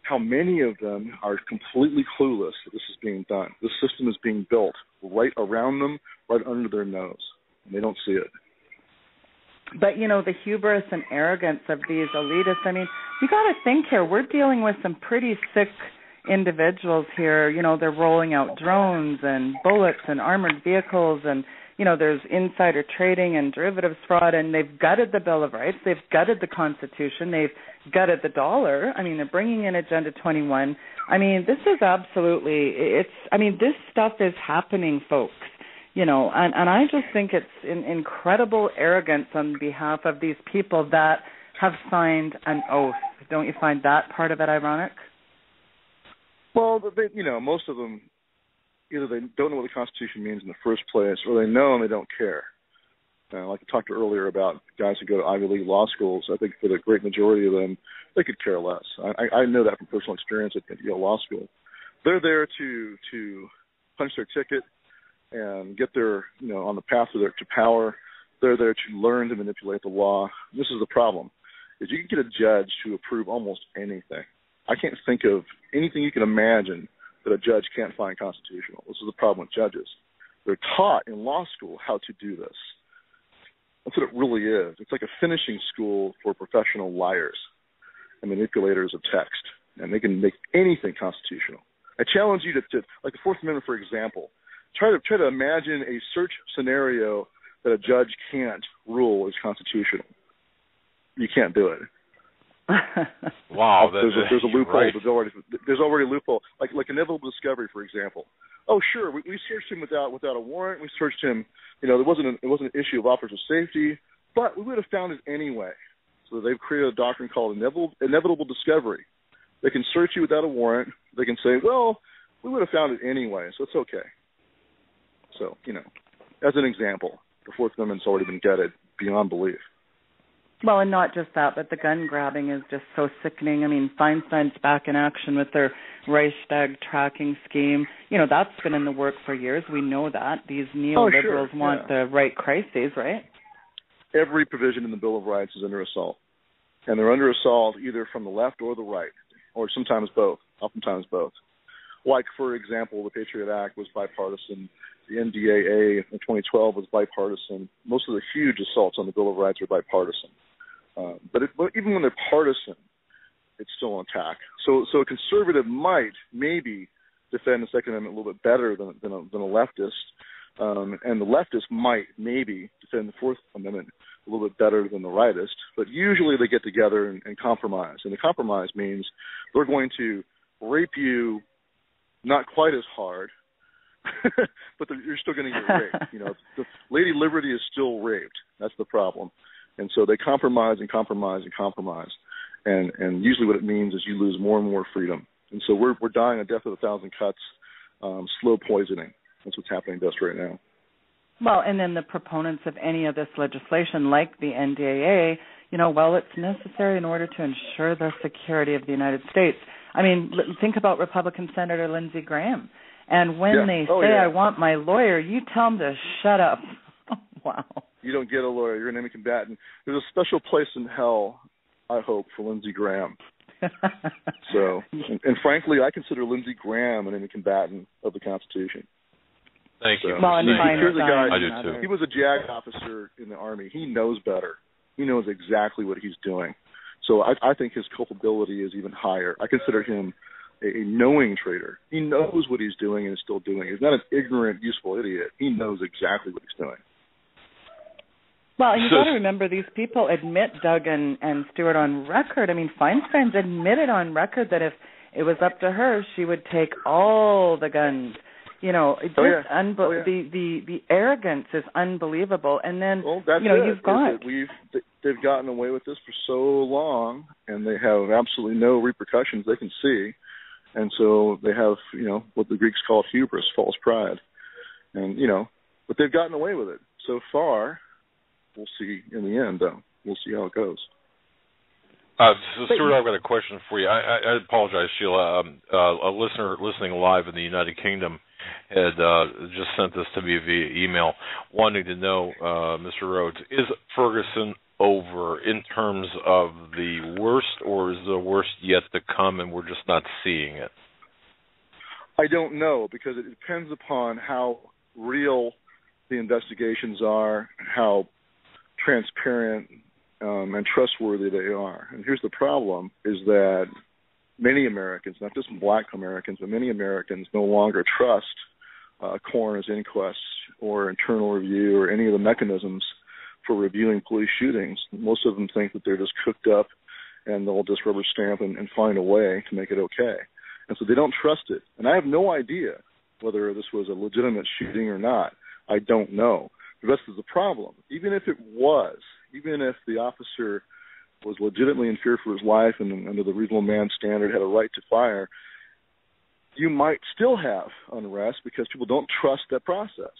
S3: how many of them are completely clueless that this is being done. This system is being built right around them, right under their nose, and they don't see it.
S2: But, the hubris and arrogance of these elitists, I mean, you got to think here, we're dealing with some pretty sick individuals here. They're rolling out drones and bullets and armored vehicles, and there's insider trading and derivatives fraud, and they've gutted the Bill of Rights. They've gutted the Constitution. They've gutted the dollar. I mean, they're bringing in Agenda 21. I mean, this is absolutely, this stuff is happening, folks. And I just think it's incredible arrogance on behalf of these people that have signed an oath. Don't you find that part of it ironic?
S3: Well, most of them, either they don't know what the Constitution means in the first place, or they know and they don't care. Like I talked earlier about guys who go to Ivy League law schools, I think for the great majority of them, they could care less. I know that from personal experience at Yale Law School. They're there to punch their ticket and get their, on the path to power. They're there to learn to manipulate the law. This is the problem, is you can get a judge to approve almost anything. I can't think of anything you can imagine that a judge can't find constitutional. This is the problem with judges. They're taught in law school how to do this. That's what it really is. It's like a finishing school for professional liars and manipulators of text, and they can make anything constitutional. I challenge you to like the Fourth Amendment, for example, try to imagine a search scenario that a judge can't rule is constitutional. You can't do it.
S1: Wow,
S3: there's a loophole.
S1: Right.
S3: There's already a loophole. Like inevitable discovery, for example. Oh, sure, we searched him without a warrant. We searched him. It wasn't an issue of officer safety, but we would have found it anyway. So they've created a doctrine called inevitable discovery. They can search you without a warrant. They can say, well, we would have found it anyway, so it's okay. So as an example, the Fourth Amendment's already been gutted beyond belief.
S2: Well, and not just that, but the gun grabbing is just so sickening. I mean, Feinstein's back in action with their Reichstag tracking scheme. You know, that's been in the work for years. We know that. These neoliberals want the right crises, right?
S3: Every provision in the Bill of Rights is under assault. And they're under assault either from the left or the right, or sometimes both, oftentimes both. Like, for example, the Patriot Act was bipartisan. The NDAA in 2012 was bipartisan. Most of the huge assaults on the Bill of Rights are bipartisan. But even when they're partisan, it's still an attack. So a conservative might maybe defend the Second Amendment a little bit better than a leftist, and the leftist might maybe defend the Fourth Amendment a little bit better than the rightist. But usually they get together and compromise. And the compromise means they're going to rape you not quite as hard, but you're still going to get raped. You know, the Lady Liberty is still raped. That's the problem. And so they compromise and compromise and compromise. And usually what it means is you lose more and more freedom. And so we're dying a death of 1,000 cuts, slow poisoning. That's what's happening to us right now.
S2: Well, and then the proponents of any of this legislation, like the NDAA, you know, well, it's necessary in order to ensure the security of the United States. I mean, think about Republican Senator Lindsey Graham. And when they say, I want my lawyer, you tell them to shut up. Wow. You
S3: don't get a lawyer. You're an enemy combatant. There's a special place in hell, I hope, for Lindsey Graham. So, and frankly, I consider Lindsey Graham an enemy combatant of the Constitution.
S1: Thank you.
S2: Well,
S3: here's a guy,
S1: I do too.
S3: He was a JAG officer in the Army. He knows better. He knows exactly what he's doing. So I think his culpability is even higher. I consider him a knowing traitor. He knows what he's doing and is still doing. He's not an ignorant, useful idiot. He knows exactly what he's doing.
S2: Well, you got to remember, these people admit, Doug and Stewart, on record. I mean, Feinstein's admitted on record that if it was up to her, she would take all the guns. You know, the arrogance is unbelievable. And then, you've got... They've gotten away with this for so long, and they have absolutely no repercussions they can see. And so they have, what the Greeks call hubris, false pride. And, but they've gotten away with it so far. We'll see in the end, though. We'll see how it goes.
S1: So, Stewart, I've got a question for you. I apologize, Sheila. A listener listening live in the United Kingdom had just sent this to me via email, wanting to know, Mr. Rhodes, is Ferguson over in terms of the worst, or is the worst yet to come and we're just not seeing it?
S3: I don't know, because it depends upon how real the investigations are, how transparent and trustworthy they are. And here's the problem, is that many Americans, not just black Americans, but many Americans no longer trust coroner's inquests or internal review or any of the mechanisms for reviewing police shootings. Most of them think that they're just cooked up and they'll just rubber stamp and find a way to make it okay. And so they don't trust it. And I have no idea whether this was a legitimate shooting or not. I don't know. The rest is the problem. Even if it was, even if the officer was legitimately in fear for his life and under the reasonable man standard had a right to fire, you might still have unrest because people don't trust that process.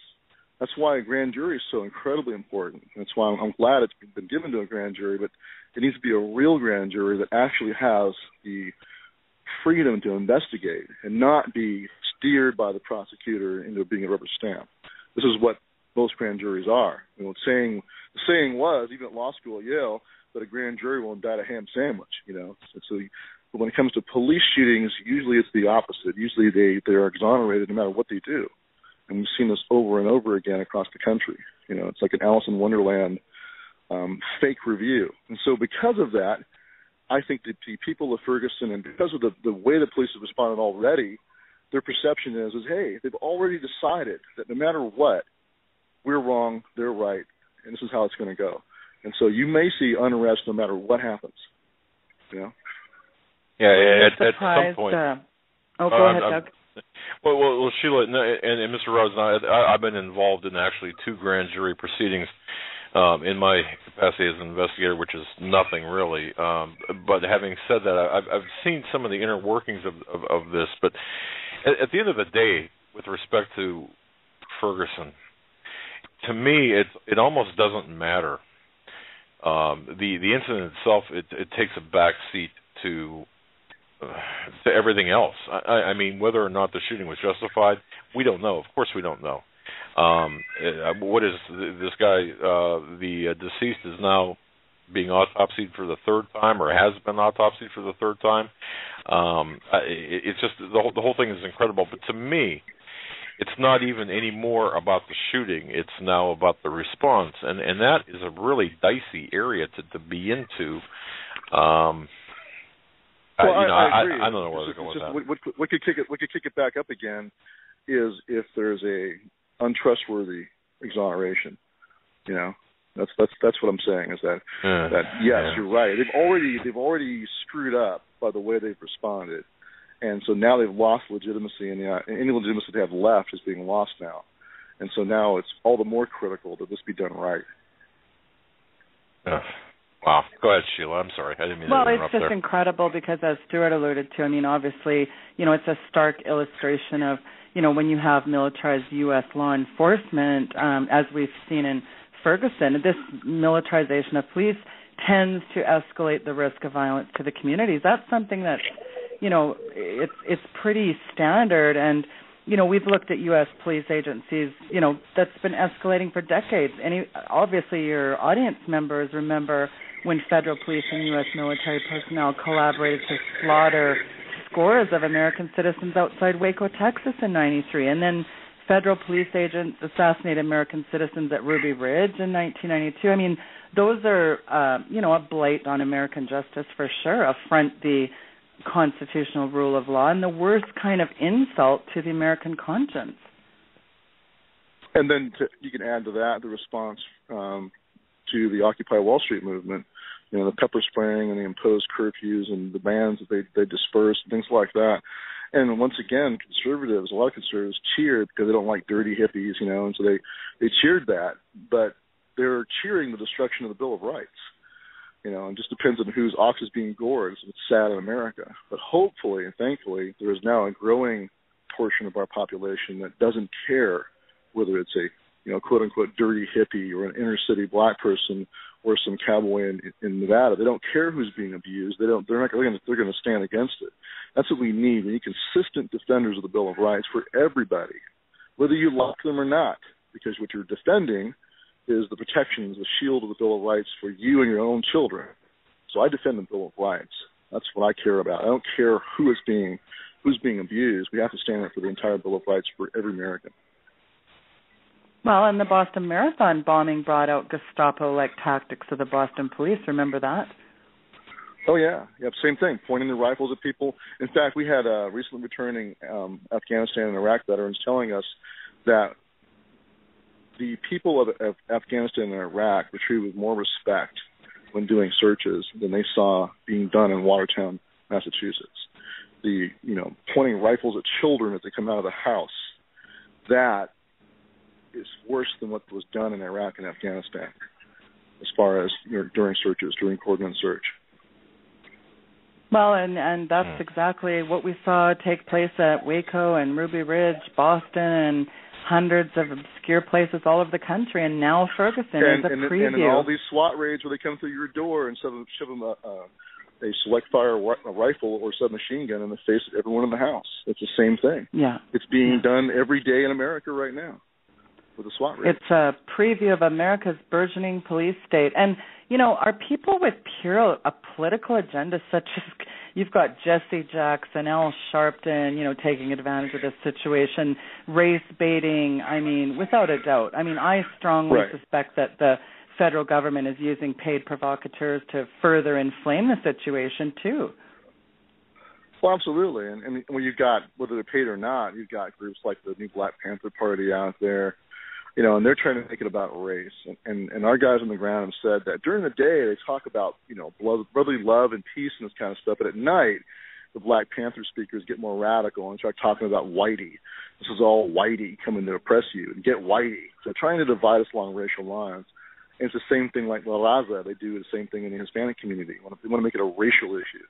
S3: That's why a grand jury is so incredibly important. That's why I'm glad it's been given to a grand jury, but it needs to be a real grand jury that actually has the freedom to investigate and not be steered by the prosecutor into being a rubber stamp. This is what most grand juries are. The saying was, even at law school at Yale, that a grand jury will indict a ham sandwich. So but when it comes to police shootings, usually it's the opposite. Usually they're exonerated no matter what they do. And we've seen this over and over again across the country. It's like an Alice in Wonderland fake review. And so because of that, I think that the people of Ferguson, and because of the way the police have responded already, their perception is, hey, they've already decided that no matter what, we're wrong, they're right, and this is how it's going to go. And so you may see unrest no matter what happens.
S1: Yeah, at some point.
S2: Go ahead, Doug.
S1: Well, Sheila and Mr. Rhodes, I've been involved in actually 2 grand jury proceedings in my capacity as an investigator, which is nothing really. But having said that, I've seen some of the inner workings of this. But at the end of the day, with respect to Ferguson, to me, it almost doesn't matter the incident itself, it takes a back seat to everything else. I mean, whether or not the shooting was justified, we don't know. Of course, we don't know. What is this guy? The deceased is now being autopsied for the third time, or has been autopsied for the third time. It's just the whole thing is incredible. But to me, it's not even any more about the shooting. It's now about the response, and that is a really dicey area to be into.
S3: I agree.
S1: I don't know where they're going with that.
S3: What could kick it back up again is if there's a untrustworthy exoneration. You know, that's what I'm saying is that you're right. They've already screwed up by the way they've responded. And so now they've lost legitimacy, and any legitimacy they have left is being lost now. And so now it's all the more critical that this be done right.
S1: Wow. Go ahead, Sheila. I'm sorry. I didn't mean to interrupt there.
S2: Well, it's just incredible because, as Stewart alluded to, I mean, obviously, it's a stark illustration of, when you have militarized U.S. law enforcement, as we've seen in Ferguson, this militarization of police tends to escalate the risk of violence to the communities. That's something that it's pretty standard, and we've looked at U.S. police agencies, that's been escalating for decades. And obviously, your audience members remember when federal police and U.S. military personnel collaborated to slaughter scores of American citizens outside Waco, Texas, in '93, and then federal police agents assassinated American citizens at Ruby Ridge in 1992. I mean, those are, a blight on American justice for sure, affront the constitutional rule of law, and the worst kind of insult to the American conscience.
S3: And then you can add to that the response to the Occupy Wall Street movement, the pepper spraying and the imposed curfews and the bans that they dispersed, things like that. And once again, a lot of conservatives cheered because they don't like dirty hippies, and so they cheered that, but they're cheering the destruction of the Bill of Rights. It just depends on whose ox is being gored. It's sad in America. But hopefully and thankfully, there is now a growing portion of our population that doesn't care whether it's a, quote-unquote dirty hippie or an inner-city black person or some cowboy in Nevada. They don't care who's being abused. They're going to stand against it. That's what we need. We need consistent defenders of the Bill of Rights for everybody, whether you like them or not, because what you're defending is the protections, the shield of the Bill of Rights for you and your own children. So I defend the Bill of Rights. That's what I care about. I don't care who's being abused. We have to stand up for the entire Bill of Rights for every American.
S2: Well, and the Boston Marathon bombing brought out Gestapo-like tactics of the Boston police. Remember that?
S3: Oh, yeah. Same thing, pointing their rifles at people. In fact, we had recently returning Afghanistan and Iraq veterans telling us that the people of Afghanistan and Iraq were treated with more respect when doing searches than they saw being done in Watertown, Massachusetts. The, pointing rifles at children as they come out of the house, that is worse than what was done in Iraq and Afghanistan as far as during searches, during coordinated search.
S2: Well, and that's exactly what we saw take place at Waco and Ruby Ridge, Boston, and hundreds of obscure places all over the country, and now Ferguson is a preview.
S3: And in all these SWAT raids where they come through your door and shove them a select fire rifle or submachine gun in the face of everyone in the house. It's the same thing. Yeah. It's being done every day in America right now with the SWAT raid.
S2: It's a preview of America's burgeoning police state. And, are people with a political agenda such as you've got Jesse Jackson, Al Sharpton, taking advantage of this situation, race baiting, without a doubt. I strongly suspect that the federal government is using paid provocateurs to further inflame the situation, too.
S3: Well, absolutely. And when you've got, whether they're paid or not, you've got groups like the new Black Panther Party out there, and they're trying to make it about race. And our guys on the ground have said that during the day they talk about, brotherly love and peace and this kind of stuff, but at night the Black Panther speakers get more radical and start talking about whitey. This is all whitey coming to oppress you, and get whitey. So they're trying to divide us along racial lines. And it's the same thing like La Raza. They do the same thing in the Hispanic community. They want to make it a racial issue.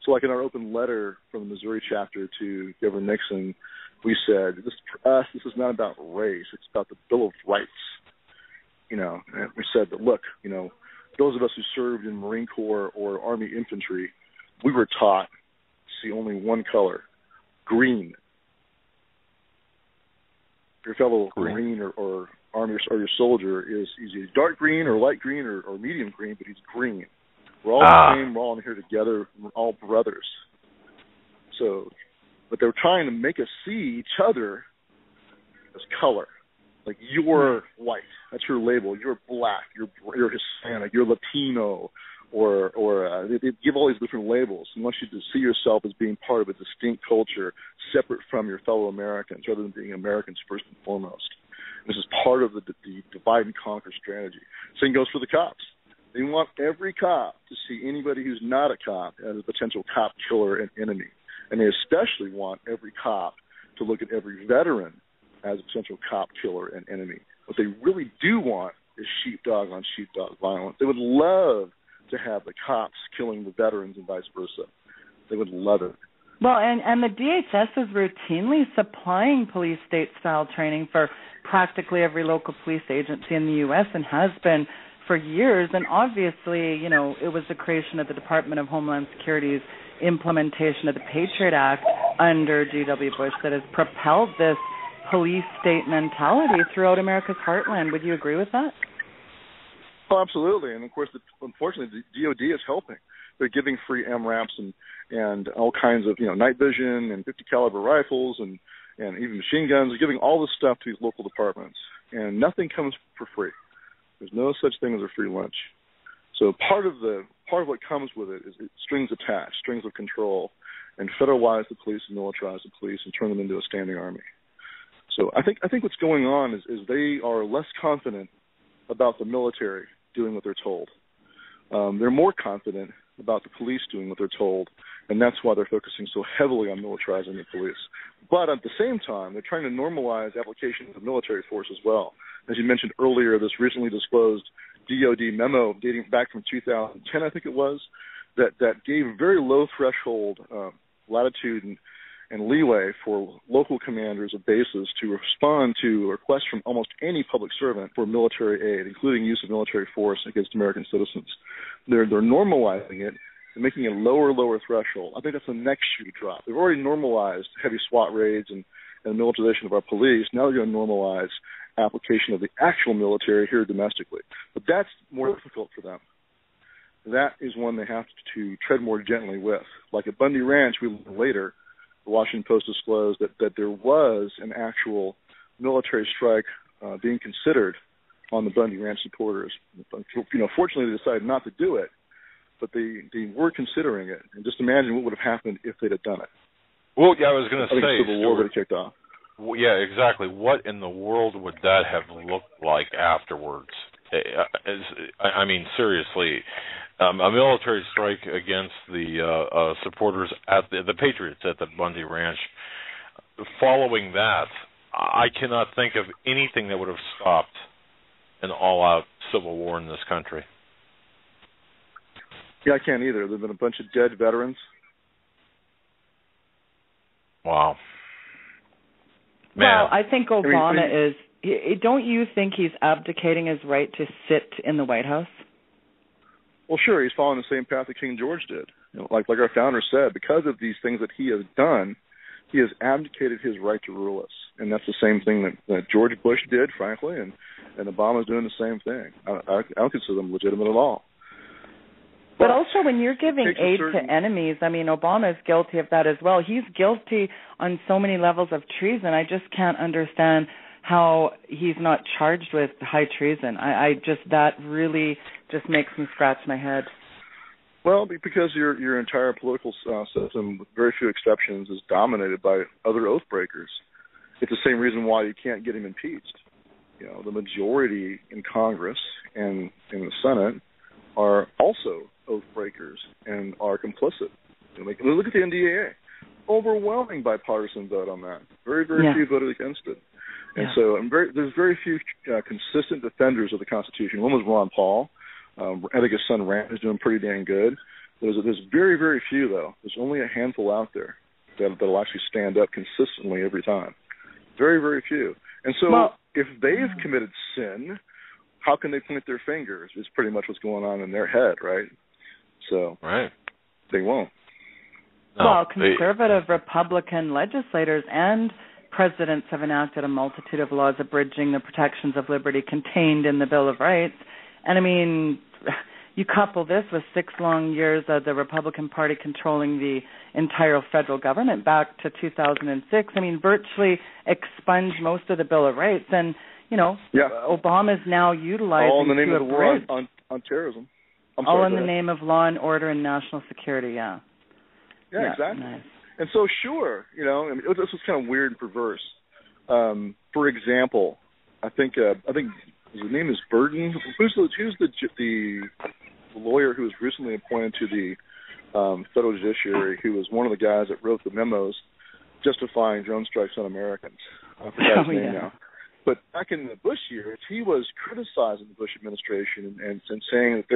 S3: So like in our open letter from the Missouri chapter to Governor Nixon, we said, for us, this is not about race. It's about the Bill of Rights. And we said that, look, those of us who served in Marine Corps or Army infantry, we were taught to see only one color, green. Your fellow Marine or Army or your soldier is either dark green or light green or medium green, but he's green. We're all the same. We're all in here together. We're all brothers. So, but they're trying to make us see each other as color. Like, you're white. That's your label. You're black. You're Hispanic. You're Latino. Or they give all these different labels and want you to see yourself as being part of a distinct culture, separate from your fellow Americans, rather than being Americans first and foremost. This is part of the divide and conquer strategy. Same goes for the cops. They want every cop to see anybody who's not a cop as a potential cop killer and enemy. And they especially want every cop to look at every veteran as a potential cop killer and enemy. What they really do want is sheepdog on sheepdog violence. They would love to have the cops killing the veterans and vice versa. They would love it.
S2: Well, and the DHS is routinely supplying police state-style training for practically every local police agency in the U.S. and has been for years. And obviously, you know, it was the creation of the Department of Homeland Security's implementation of the Patriot Act under G.W. Bush that has propelled this police state mentality throughout America's heartland. Would you agree with that?
S3: Oh, absolutely. And, of course, unfortunately, the DOD is helping. They're giving free MRAPs and all kinds of, night vision and 50 caliber rifles and even machine guns. They're giving all this stuff to these local departments. And nothing comes for free. There's no such thing as a free lunch. So part of what comes with it is strings attached, strings of control, and federalize the police and militarize the police and turn them into a standing army. So I think what's going on is they are less confident about the military doing what they're told. They're more confident about the police doing what they're told, and that's why they're focusing so heavily on militarizing the police. But at the same time, they're trying to normalize application of military force as well. As you mentioned earlier, this recently disclosed DOD memo dating back from 2010, I think it was, that gave very low threshold latitude and leeway for local commanders of bases to respond to requests from almost any public servant for military aid, including use of military force against American citizens. They're normalizing it and making it a lower threshold. I think that's the next shoe to drop. They've already normalized heavy SWAT raids and militarization of our police. Now they're going to normalize application of the actual military here domestically. But that's more difficult for them. That is one they have to tread more gently with. Like at Bundy Ranch, we learned later, the Washington Post disclosed that there was an actual military strike being considered on the Bundy Ranch supporters. Fortunately, they decided not to do it, but they were considering it. And just imagine what would have happened if they'd have done it.
S1: Well, yeah, I was going to say,
S3: the Civil War would have kicked off.
S1: Well, yeah, exactly. What in the world would that have looked like afterwards? I mean, seriously. A military strike against the supporters at the Patriots at the Bundy Ranch. Following that, I cannot think of anything that would have stopped an all-out civil war in this country.
S3: Yeah, I can't either. There have been a bunch of dead veterans.
S1: Wow. Man.
S2: Well, I think Obama is... Don't you think he's abdicating his right to sit in the White House?
S3: Well, sure, he's following the same path that King George did. Like our founder said, because of these things that he has done, he has abdicated his right to rule us. And that's the same thing that George Bush did, frankly, and Obama's doing the same thing. I don't consider them legitimate at all.
S2: But also, when you're giving aid to enemies, I mean, Obama is guilty of that as well. He's guilty on so many levels of treason. I just can't understand how he's not charged with high treason. That really just makes me scratch my head.
S3: Well, because your entire political system, with very few exceptions, is dominated by other oath breakers. It's the same reason why you can't get him impeached. The majority in Congress and in the Senate are also oath breakers and are complicit. Look at the NDAA. Overwhelming bipartisan vote on that. Very few voted against it. And so there's very few consistent defenders of the Constitution. One was Ron Paul. I think his son Rand is doing pretty dang good. There's very, very few, though. There's only a handful out there that'll actually stand up consistently every time. Very, very few. And so if they've committed sin, how can they point their fingers? Is pretty much what's going on in their head, right? So they won't.
S2: No, well, conservative Republican legislators and presidents have enacted a multitude of laws abridging the protections of liberty contained in the Bill of Rights. And, I mean, you couple this with 6 long years of the Republican Party controlling the entire federal government back to 2006. I mean, virtually expunged most of the Bill of Rights. And, you know, Obama's now utilizing
S3: all in the name
S2: to
S3: of the war on terrorism.
S2: All in the name of law and order and national security, Yeah,
S3: exactly.
S2: Nice.
S3: And so, sure, you know, I mean, this was kind of weird and perverse. For example, I think his name is Burton. Who's the lawyer who was recently appointed to the federal judiciary, who was one of the guys that wrote the memos justifying drone strikes on Americans? I forgot his name now. But back in the Bush years, he was criticizing the Bush administration and saying that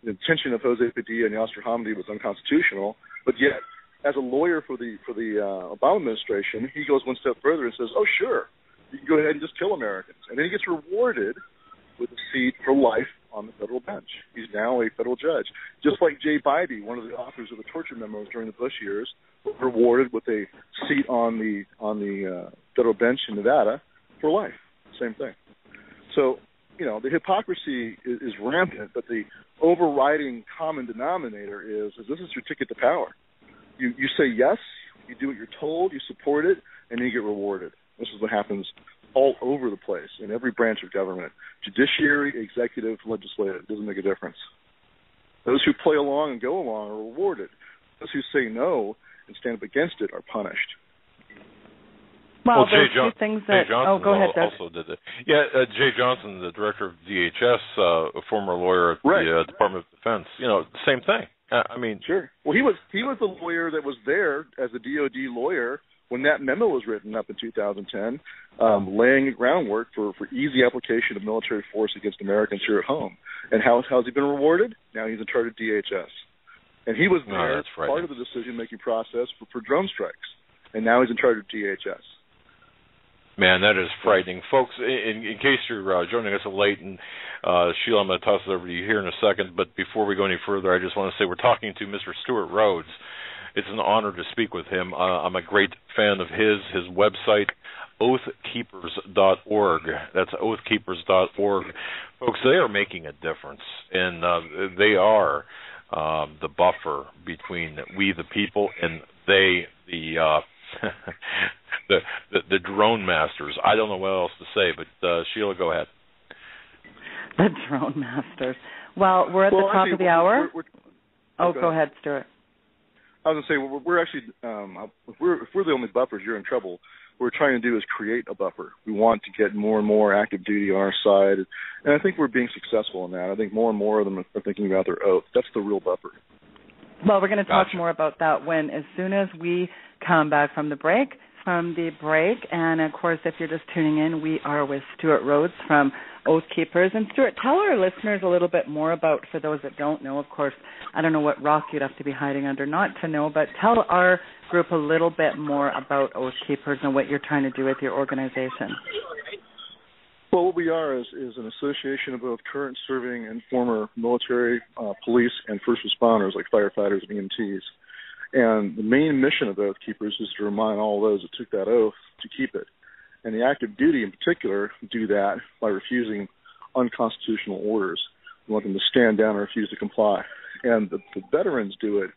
S3: the intention of Jose Padilla and Yasser Hamdi was unconstitutional. But yet, as a lawyer for the Obama administration, he goes one step further and says, "Oh, sure, you can go ahead and just kill Americans," and then he gets rewarded with a seat for life on the federal bench. He's now a federal judge, just like Jay Bybee, one of the authors of the torture memos during the Bush years, was rewarded with a seat on the federal bench in Nevada for life. Same thing. So, you know, the hypocrisy is rampant, but the overriding common denominator is this is your ticket to power. You say yes, you do what you're told, you support it, and then you get rewarded. This is what happens all over the place in every branch of government. Judiciary, executive, legislative, it doesn't make a difference. Those who play along and go along are rewarded. Those who say no and stand up against it are punished.
S2: Well, Jay Johnson go ahead, Doug.
S1: Also did it. Yeah, Jay Johnson, the director of DHS, a former lawyer at the Department of Defense. You know, same thing. I mean,
S3: sure. Well, he was the lawyer that was there as a DOD lawyer when that memo was written up in 2010, laying the groundwork for easy application of military force against Americans here at home. And how's he been rewarded? Now he's in charge of DHS, and he was there part of the decision-making process for drone strikes, and now he's in charge of DHS.
S1: Man, that is frightening. Folks, in case you're joining us late, and Sheila, I'm going to toss it over to you here in a second, but before we go any further, I just want to say we're talking to Mr. Stewart Rhodes. It's an honor to speak with him. I'm a great fan of his website, oathkeepers.org. That's oathkeepers.org. Folks, they are making a difference, and they are the buffer between we, the people, and they, the drone masters. I don't know what else to say, but Sheila, go ahead.
S2: The drone masters. Well, we're at the top of the hour. Go ahead, Stewart.
S3: I was going to say, we're actually, if we're the only buffers, you're in trouble. What we're trying to do is create a buffer. We want to get more and more active duty on our side, and I think we're being successful in that. I think more and more of them are thinking about their oath. That's the real buffer.
S2: Well, we're going to talk more about that as soon as we come back from the break. And, of course, if you're just tuning in, we are with Stewart Rhodes from Oathkeepers. And, Stewart, tell our listeners a little bit more about, for those that don't know, of course, I don't know what rock you'd have to be hiding under not to know, but tell our group a little bit more about Oathkeepers and what you're trying to do with your organization.
S3: Well, what we are is an association of both current serving and former military, police, and first responders like firefighters and EMTs. And the main mission of Oathkeepers is to remind all those that took that oath to keep it. And the active duty in particular do that by refusing unconstitutional orders. We want them to stand down and refuse to comply. And the veterans do it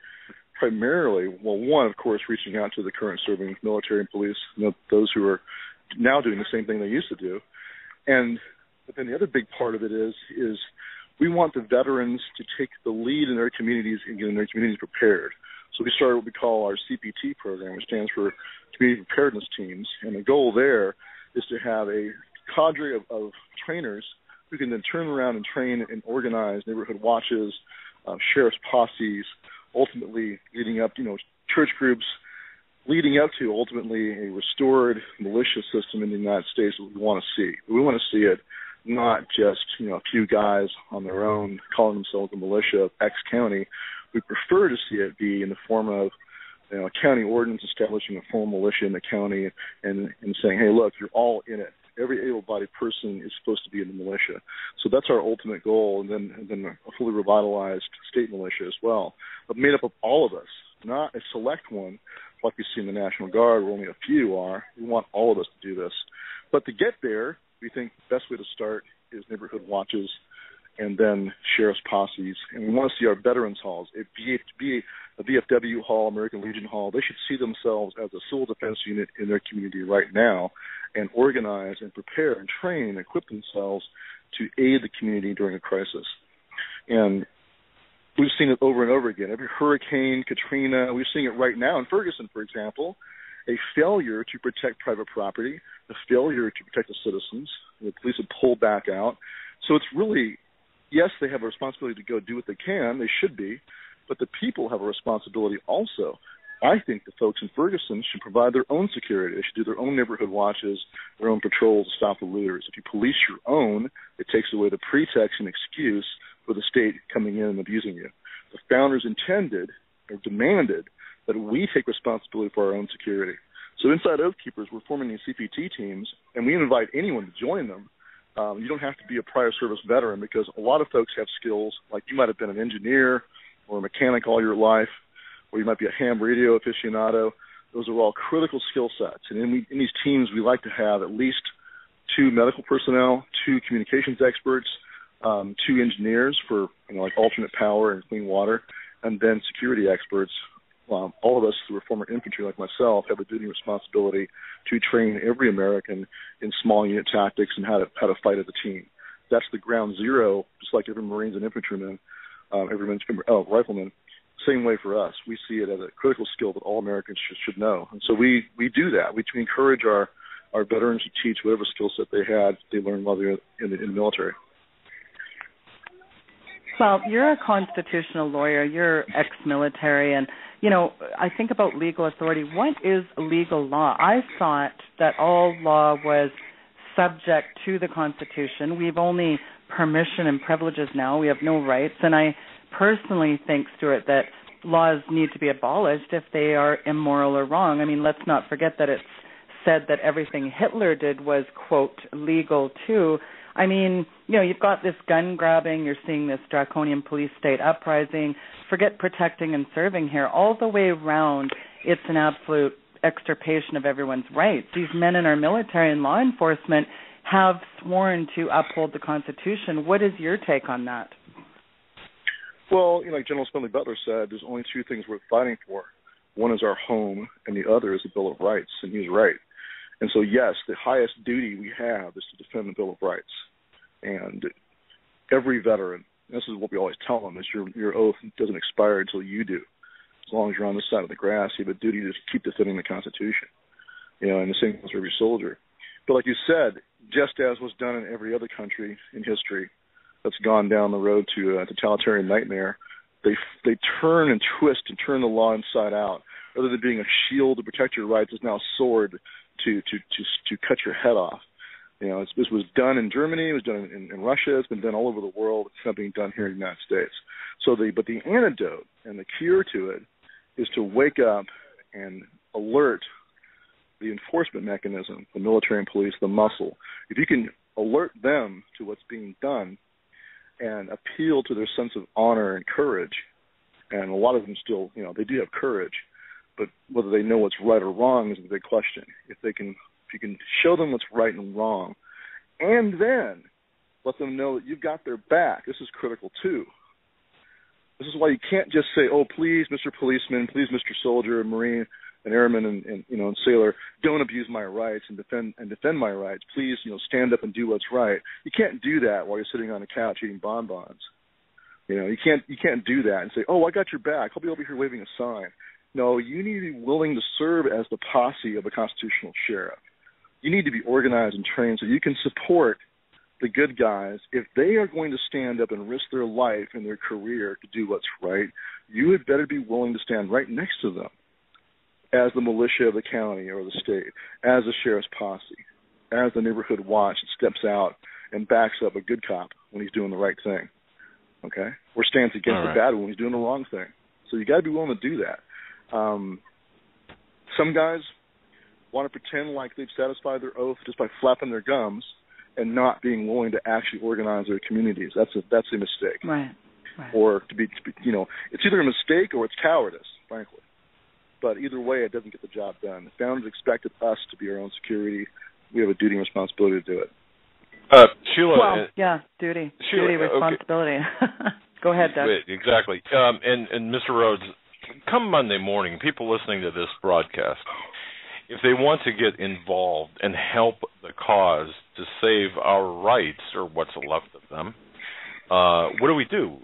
S3: primarily, well, one, of course, reaching out to the current serving military and police, those who are now doing the same thing they used to do. But then the other big part of it is we want the veterans to take the lead in their communities and getting their communities prepared. So we started what we call our CPT program, which stands for Community Preparedness Teams. And the goal there is to have a cadre of trainers who can then turn around and train and organize neighborhood watches, sheriff's posses, ultimately leading up, church groups, leading up to ultimately a restored militia system in the United States that we want to see. We want to see it not just, a few guys on their own calling themselves a militia of X county. We prefer to see it be in the form of a county ordinance establishing a formal militia in the county and saying, hey, look, you're all in it. every able-bodied person is supposed to be in the militia. So that's our ultimate goal, and then a fully revitalized state militia as well, but made up of all of us, not a select one like we see in the National Guard where only a few are. We want all of us to do this. But to get there, we think the best way to start is neighborhood watches and then sheriff's posses. And we want to see our veterans halls, be a VFW hall, American Legion hall. They should see themselves as a civil defense unit in their community right now and organize and prepare and train and equip themselves to aid the community during a crisis. And we've seen it over and over again. Every hurricane, Katrina, we're seeing it right now in Ferguson, for example, a failure to protect private property, a failure to protect the citizens. The police have pulled back out. So it's really, yes, they have a responsibility to go do what they can. They should be. But the people have a responsibility also. I think the folks in Ferguson should provide their own security. They should do their own neighborhood watches, their own patrols to stop the looters. If you police your own, it takes away the pretext and excuse for the state coming in and abusing you. The founders intended or demanded that we take responsibility for our own security. So inside Oathkeepers, we're forming these CPT teams, and we invite anyone to join them. You don't have to be a prior service veteran because a lot of folks have skills, like you might have been an engineer or a mechanic all your life, or you might be a ham radio aficionado. Those are all critical skill sets. And in these teams, we like to have at least 2 medical personnel, 2 communications experts, 2 engineers for like alternate power and clean water, and then security experts. All of us who are former infantry like myself have a duty and responsibility to train every American in small unit tactics and how to fight as a team. That's the ground zero, just like every Marines and infantryman, rifleman. Same way for us. We see it as a critical skill that all Americans should know. And so we do that. We encourage our veterans to teach whatever skill set they learned while they're in the military.
S2: Well, you're a constitutional lawyer. You're ex-military, and I think about legal authority. What is legal law? I thought that all law was subject to the Constitution. We've only permission and privileges now. We have no rights. And I personally think, Stewart, that laws need to be abolished if they are immoral or wrong. I mean, let's not forget that it's said that everything Hitler did was, quote, legal too. I mean, you've got this gun grabbing, you're seeing this draconian police state uprising. Forget protecting and serving here. All the way around, it's an absolute extirpation of everyone's rights. These men in our military and law enforcement have sworn to uphold the Constitution. What is your take on that?
S3: Well, like General Smedley Butler said, there's only 2 things worth fighting for. One is our home, and the other is the Bill of Rights, and he's right. And so, yes, the highest duty we have is to defend the Bill of Rights. And every veteran, this is what we always tell them, is your oath doesn't expire until you do. As long as you're on this side of the grass, you have a duty to keep defending the Constitution. And the same goes for every soldier. But like you said, just as was done in every other country in history that's gone down the road to a totalitarian nightmare, they turn and twist and turn the law inside out. Rather than being a shield to protect your rights, it's now a sword to cut your head off. This was done in Germany, it was done in Russia, it's been done all over the world. It's not being done here in the United States. But the antidote and the cure to it is to wake up and alert the enforcement mechanism, the military and police, the muscle. If you can alert them to what's being done and appeal to their sense of honor and courage, and a lot of them still, they do have courage, but whether they know what's right or wrong is a big question. If you can show them what's right and wrong, and then let them know that you've got their back, this is critical too. This is why you can't just say, "Oh, please, Mr. Policeman, please, Mr. Soldier, Marine, and Airman, and Sailor, don't abuse my rights and defend my rights. Please, stand up and do what's right." You can't do that while you're sitting on a couch eating bonbons. You can't do that and say, "Oh, I got your back. I'll be over here waving a sign." No, you need to be willing to serve as the posse of a constitutional sheriff. You need to be organized and trained so you can support the good guys. If they are going to stand up and risk their life and their career to do what's right, you had better be willing to stand right next to them as the militia of the county or the state, as the sheriff's posse, as the neighborhood watch that steps out and backs up a good cop when he's doing the right thing, okay? Or stands against the bad one when he's doing the wrong thing. So you got to be willing to do that. Some guys, want to pretend like they've satisfied their oath just by flapping their gums and not being willing to actually organize their communities. That's a mistake.
S2: Right.
S3: Or to be, it's either a mistake or it's cowardice, frankly. But either way, it doesn't get the job done. The founders expected us to be our own security. We have a duty and responsibility to do it.
S1: Sheila.
S2: Well, yeah, duty, responsibility. Okay. Go ahead, Doug.
S1: Exactly. And Mr. Rhodes, come Monday morning, people listening to this broadcast, if they want to get involved and help the cause to save our rights or what's left of them, what do we do?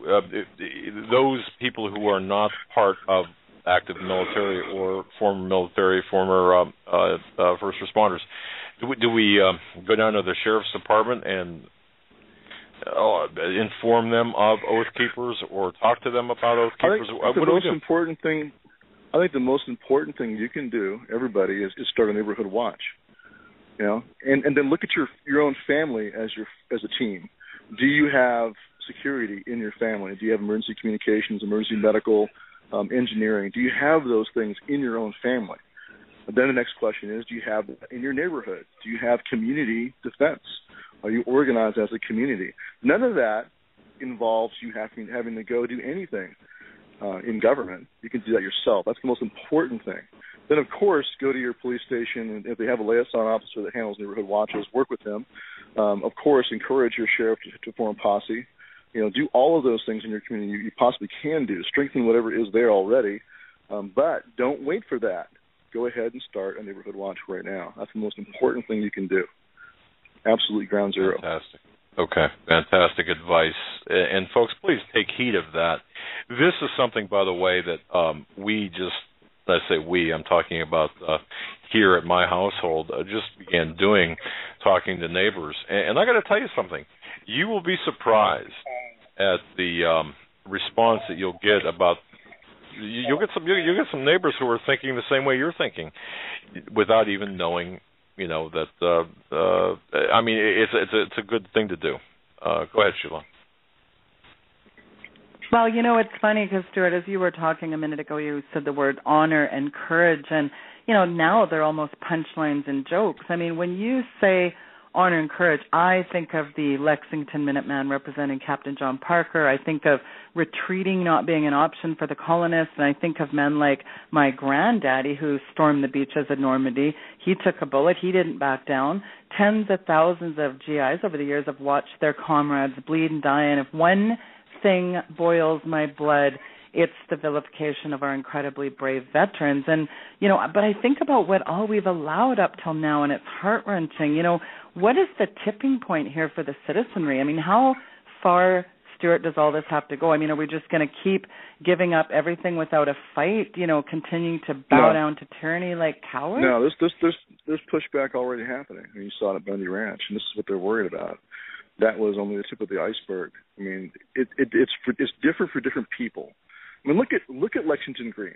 S1: Those people who are not part of active military or former first responders, do we go down to the sheriff's department and inform them of Oathkeepers or talk to them about Oathkeepers?
S3: I think the most important thing you can do, everybody, is start a neighborhood watch. And then look at your own family as a team. Do you have security in your family? Do you have emergency communications, emergency medical, engineering? Do you have those things in your own family? And then the next question is, do you have that in your neighborhood? Do you have community defense? Are you organized as a community? None of that involves you having to go do anything in government. You can do that yourself. That's the most important thing. Then, of course, go to your police station, and if they have a liaison officer that handles neighborhood watches, work with them. Of course, encourage your sheriff to form a posse. Do all of those things in your community you possibly can do. Strengthen whatever is there already, but don't wait for that. Go ahead and start a neighborhood watch right now. That's the most important thing you can do. Absolutely ground zero.
S1: Fantastic. Okay, fantastic advice. And folks, please take heed of that. This is something, by the way, that I'm talking about here at my household, just began doing, talking to neighbors. And I got to tell you something. You will be surprised at the response that you'll get about. You'll get some neighbors who are thinking the same way you're thinking, without even knowing. That. It's a good thing to do. Go ahead, Sheila.
S2: Well, it's funny because, Stewart, as you were talking a minute ago, you said the word honor and courage, and now they're almost punchlines and jokes. I mean, when you say honor and courage, I think of the Lexington Minuteman representing Captain John Parker. I think of retreating not being an option for the colonists, and I think of men like my granddaddy who stormed the beaches of Normandy. He took a bullet. He didn't back down. Tens of thousands of GIs over the years have watched their comrades bleed and die, and if one thing boils my blood, it's the vilification of our incredibly brave veterans. And, but I think about what all we've allowed up till now, and it's heart-wrenching. What is the tipping point here for the citizenry? I mean, how far, Stewart, does all this have to go? I mean, are we just going to keep giving up everything without a fight, continuing to bow down to tyranny like cowards?
S3: No, there's pushback already happening. I mean, you saw it at Bundy Ranch, and this is what they're worried about. That was only the tip of the iceberg. I mean, it's different for different people. I mean, look at Lexington Green.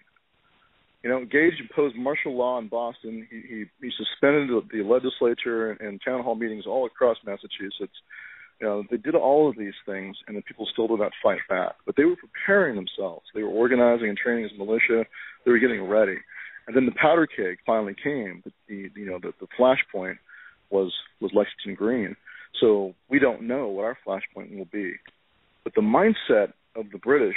S3: Gage imposed martial law in Boston. He suspended the legislature and town hall meetings all across Massachusetts. They did all of these things, and the people still did not fight back. But they were preparing themselves. They were organizing and training as militia. They were getting ready. And then the powder keg finally came. The flashpoint was Lexington Green. So we don't know what our flashpoint will be. But the mindset of the British,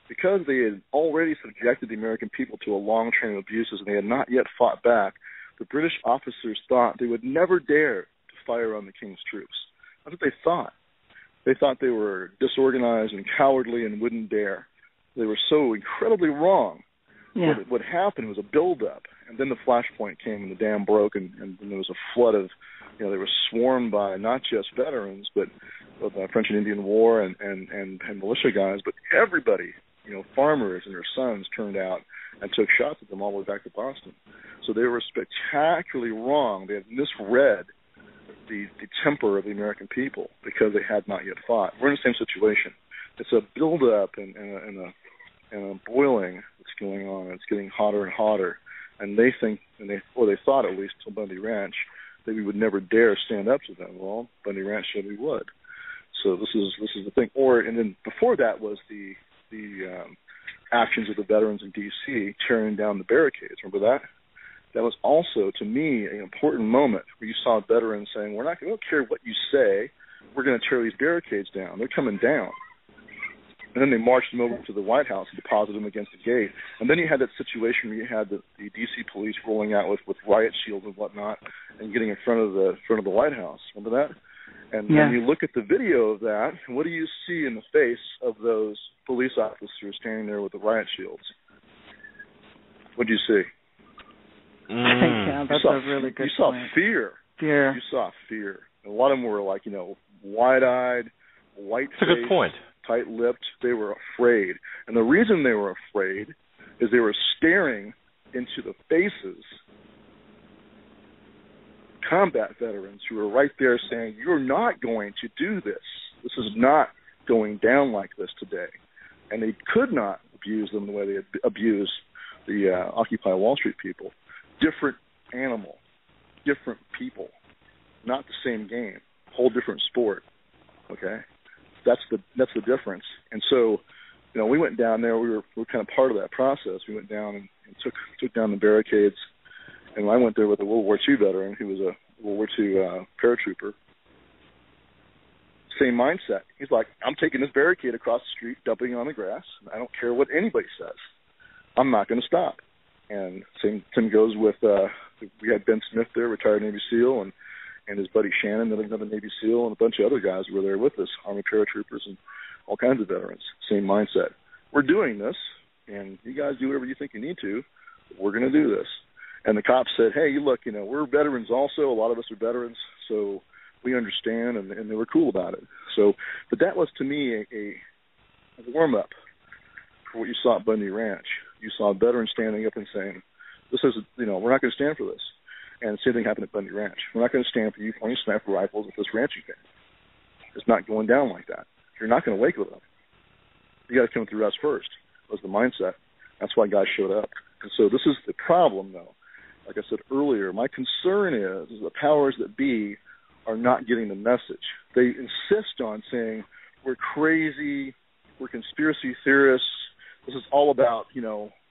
S3: because they had already subjected the American people to a long train of abuses and they had not yet fought back, the British officers thought they would never dare to fire on the King's troops. That's what they thought. They thought they were disorganized and cowardly and wouldn't dare. They were so incredibly wrong. Yeah. What happened was a buildup, and then the flashpoint came and the dam broke, and there was a flood of, they were swarmed by not just veterans, but the French and Indian War and militia guys, but everybody, farmers and their sons turned out and took shots at them all the way back to Boston. So they were spectacularly wrong. They had misread the temper of the American people because they had not yet fought. We're in the same situation. It's a buildup and a boiling that's going on. It's getting hotter and hotter. And they think, they thought at least till Bundy Ranch, that we would never dare stand up to them. Well, Bundy Ranch said we would. So this is the thing. And then before that was the actions of the veterans in D.C. tearing down the barricades. Remember that? that was also, to me, an important moment where you saw veterans saying, we don't care what you say, we're going to tear these barricades down. They're coming down. And then they marched them over to the White House and deposited them against the gate. And then you had that situation where you had the D.C. police rolling out with riot shields and whatnot and getting in front of the White House. Remember that? And when you look at the video of that, what do you see in the face of those police officers standing there with the riot shields? What do you see?
S2: Yeah, that's a really good point.
S3: You saw fear.
S2: Fear.
S3: You saw fear. And a lot of them were like, wide-eyed, white-faced.
S1: That's a good point.
S3: Tight-lipped. They were afraid. And the reason they were afraid is they were staring into the faces of combat veterans who were right there saying, you're not going to do this. This is not going down like this today. And they could not abuse them the way they had abused the Occupy Wall Street people. Different animal, different people, not the same game, whole different sport, okay? That's the difference. And so, we went down there. We were kind of part of that process. We went down and took down the barricades. And I went there with a World War II veteran who was a World War II paratrooper. Same mindset. He's like, I'm taking this barricade across the street, dumping it on the grass. I don't care what anybody says. I'm not going to stop. And same goes with, we had Ben Smith there, retired Navy SEAL, and his buddy Shannon, another Navy SEAL, and a bunch of other guys who were there with us, Army paratroopers and all kinds of veterans. Same mindset. We're doing this, and you guys do whatever you think you need to. But we're going to do this. And the cops said, hey, look, we're veterans also. A lot of us are veterans, so we understand, and they were cool about it. So, but that was, to me, a warm-up for what you saw at Bundy Ranch. You saw veterans standing up and saying, this is, we're not going to stand for this. And the same thing happened at Bundy Ranch. We're not going to stand for you pointing sniper rifles at this ranching thing. It's not going down like that. You're not going to wake with them. You got to come through us first, was the mindset. That's why guys showed up. And so this is the problem, though. Like I said earlier, my concern is the powers that be are not getting the message. They insist on saying, we're crazy, we're conspiracy theorists, this is all about,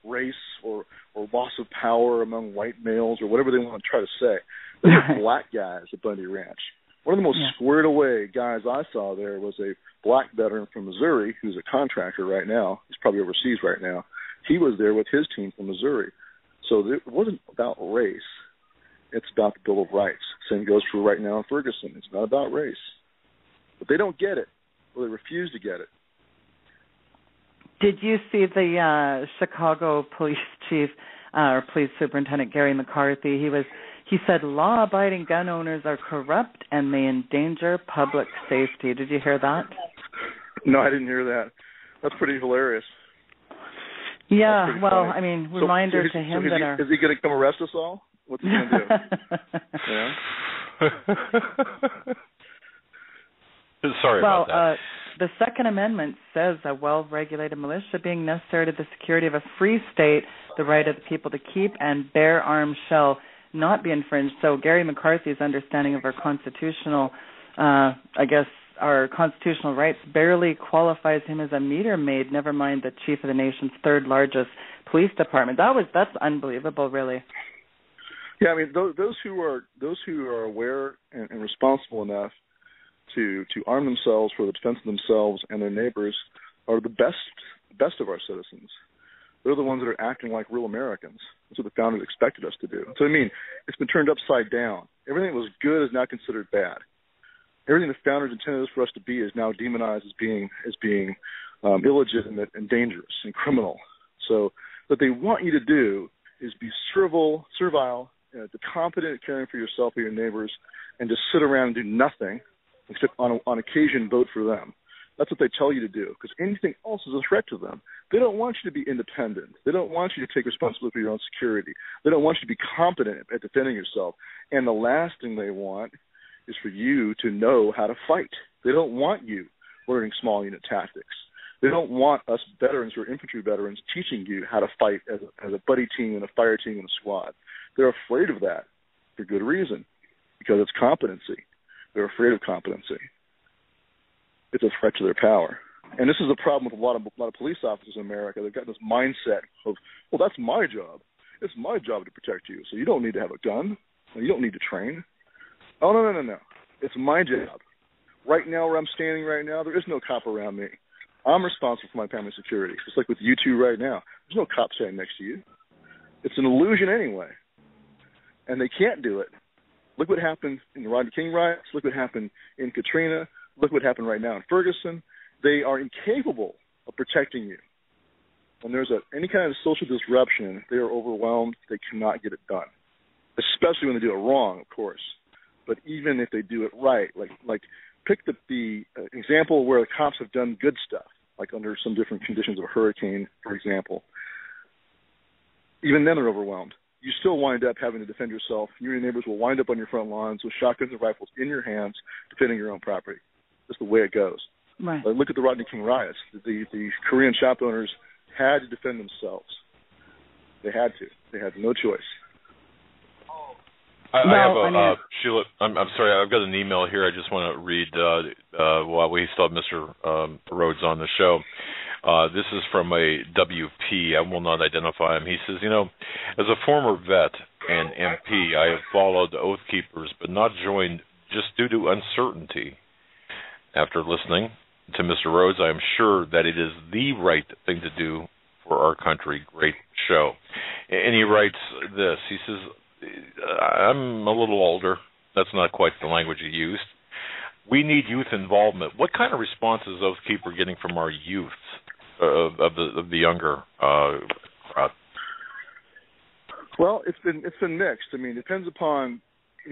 S3: race or loss of power among white males or whatever they want to try to say. Those are black guys at Bundy Ranch. One of the most squared away guys I saw there was a black veteran from Missouri who's a contractor right now. He's probably overseas right now. He was there with his team from Missouri. So it wasn't about race. It's about the Bill of Rights. Same goes for right now in Ferguson. It's not about race. But they don't get it, or they refuse to get it.
S2: Did you see the Chicago police chief or police superintendent Gary McCarthy? He said law-abiding gun owners are corrupt and may endanger public safety. Did you hear that?
S3: No, I didn't hear that. That's pretty hilarious.
S2: Yeah,
S3: pretty
S2: well,
S3: funny.
S2: Reminder to him that
S3: is he going to come arrest us all? What's he going to do?
S1: Sorry about that.
S2: The Second Amendment says a well-regulated militia being necessary to the security of a free state, the right of the people to keep and bear arms shall not be infringed. So Gary McCarthy's understanding of our constitutional, our constitutional rights barely qualifies him as a meter maid, never mind the chief of the nation's third largest police department. That's unbelievable, really.
S3: Yeah, those who are aware and responsible enough to arm themselves for the defense of themselves and their neighbors are the best of our citizens. They're the ones that are acting like real Americans. That's what the founders expected us to do. So it's been turned upside down. Everything that was good is now considered bad. Everything the founders intended for us to be is now demonized as being illegitimate and dangerous and criminal. So what they want you to do is be servile, competent at caring for yourself or your neighbors, and just sit around and do nothing except on occasion vote for them. That's what they tell you to do, because anything else is a threat to them. They don't want you to be independent. They don't want you to take responsibility for your own security. They don't want you to be competent at defending yourself. And the last thing they want is for you to know how to fight. They don't want you learning small unit tactics. They don't want us veterans or infantry veterans teaching you how to fight as a buddy team and a fire team and a squad. They're afraid of that for good reason, because it's competency. They're afraid of competency. It's a threat to their power. And this is a problem with a lot of police officers in America. They've got this mindset of, well, that's my job. It's my job to protect you, so you don't need to have a gun. You don't need to train. Oh, no. It's my job. Right now, where I'm standing right now, there is no cop around me. I'm responsible for my family's security, just like with you two right now. There's no cop standing next to you. It's an illusion anyway. And they can't do it. Look what happened in the Rodney King riots. Look what happened in Katrina. Look what happened right now in Ferguson. They are incapable of protecting you. When there's any kind of social disruption, they are overwhelmed. They cannot get it done, especially when they do it wrong, of course. But even if they do it right, like pick the example where the cops have done good stuff, like under some different conditions of a hurricane, for example. Even then they're overwhelmed. You still wind up having to defend yourself. You and your neighbors will wind up on your front lawns with shotguns and rifles in your hands, defending your own property. That's the way it goes.
S2: Right.
S3: Look at the Rodney King riots. The Korean shop owners had to defend themselves. They had to. They had no choice.
S1: Sheila, I'm sorry, I've got an email here I just want to read while we still have Mr. Rhodes on the show. This is from a WP. I will not identify him. He says, as a former vet and MP, I have followed the Oathkeepers, but not joined just due to uncertainty. After listening to Mr. Rhodes, I am sure that it is the right thing to do for our country. Great show. And he writes this. He says, I'm a little older. That's not quite the language he used. We need youth involvement. What kind of response is Oathkeeper getting from our youth, of the younger crowd?
S3: Well, it's been mixed. I mean, it depends upon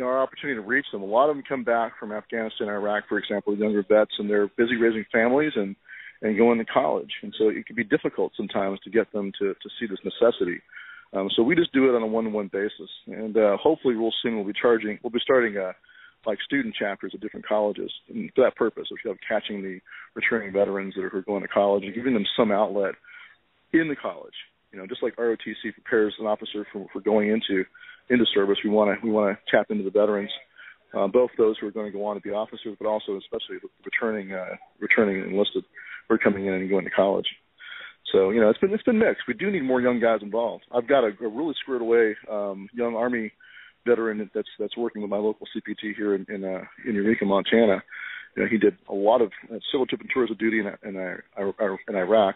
S3: our opportunity to reach them. A lot of them come back from Afghanistan, Iraq, for example, younger vets, and they're busy raising families and going to college. And so it can be difficult sometimes to get them to see this necessity. So we just do it on a one-to-one basis. And hopefully we'll be starting like student chapters at different colleges for that purpose, which is catching the returning veterans that are going to college and giving them some outlet in the college. Just like ROTC prepares an officer for going into service, we want to tap into the veterans, both those who are going to go on to be officers, but also especially the returning enlisted who are coming in and going to college. So it's been mixed. We do need more young guys involved. I've got a really squared away young Army veteran that's working with my local CPT here in Eureka, Montana. He did a lot of civil trip and tours of duty in Iraq.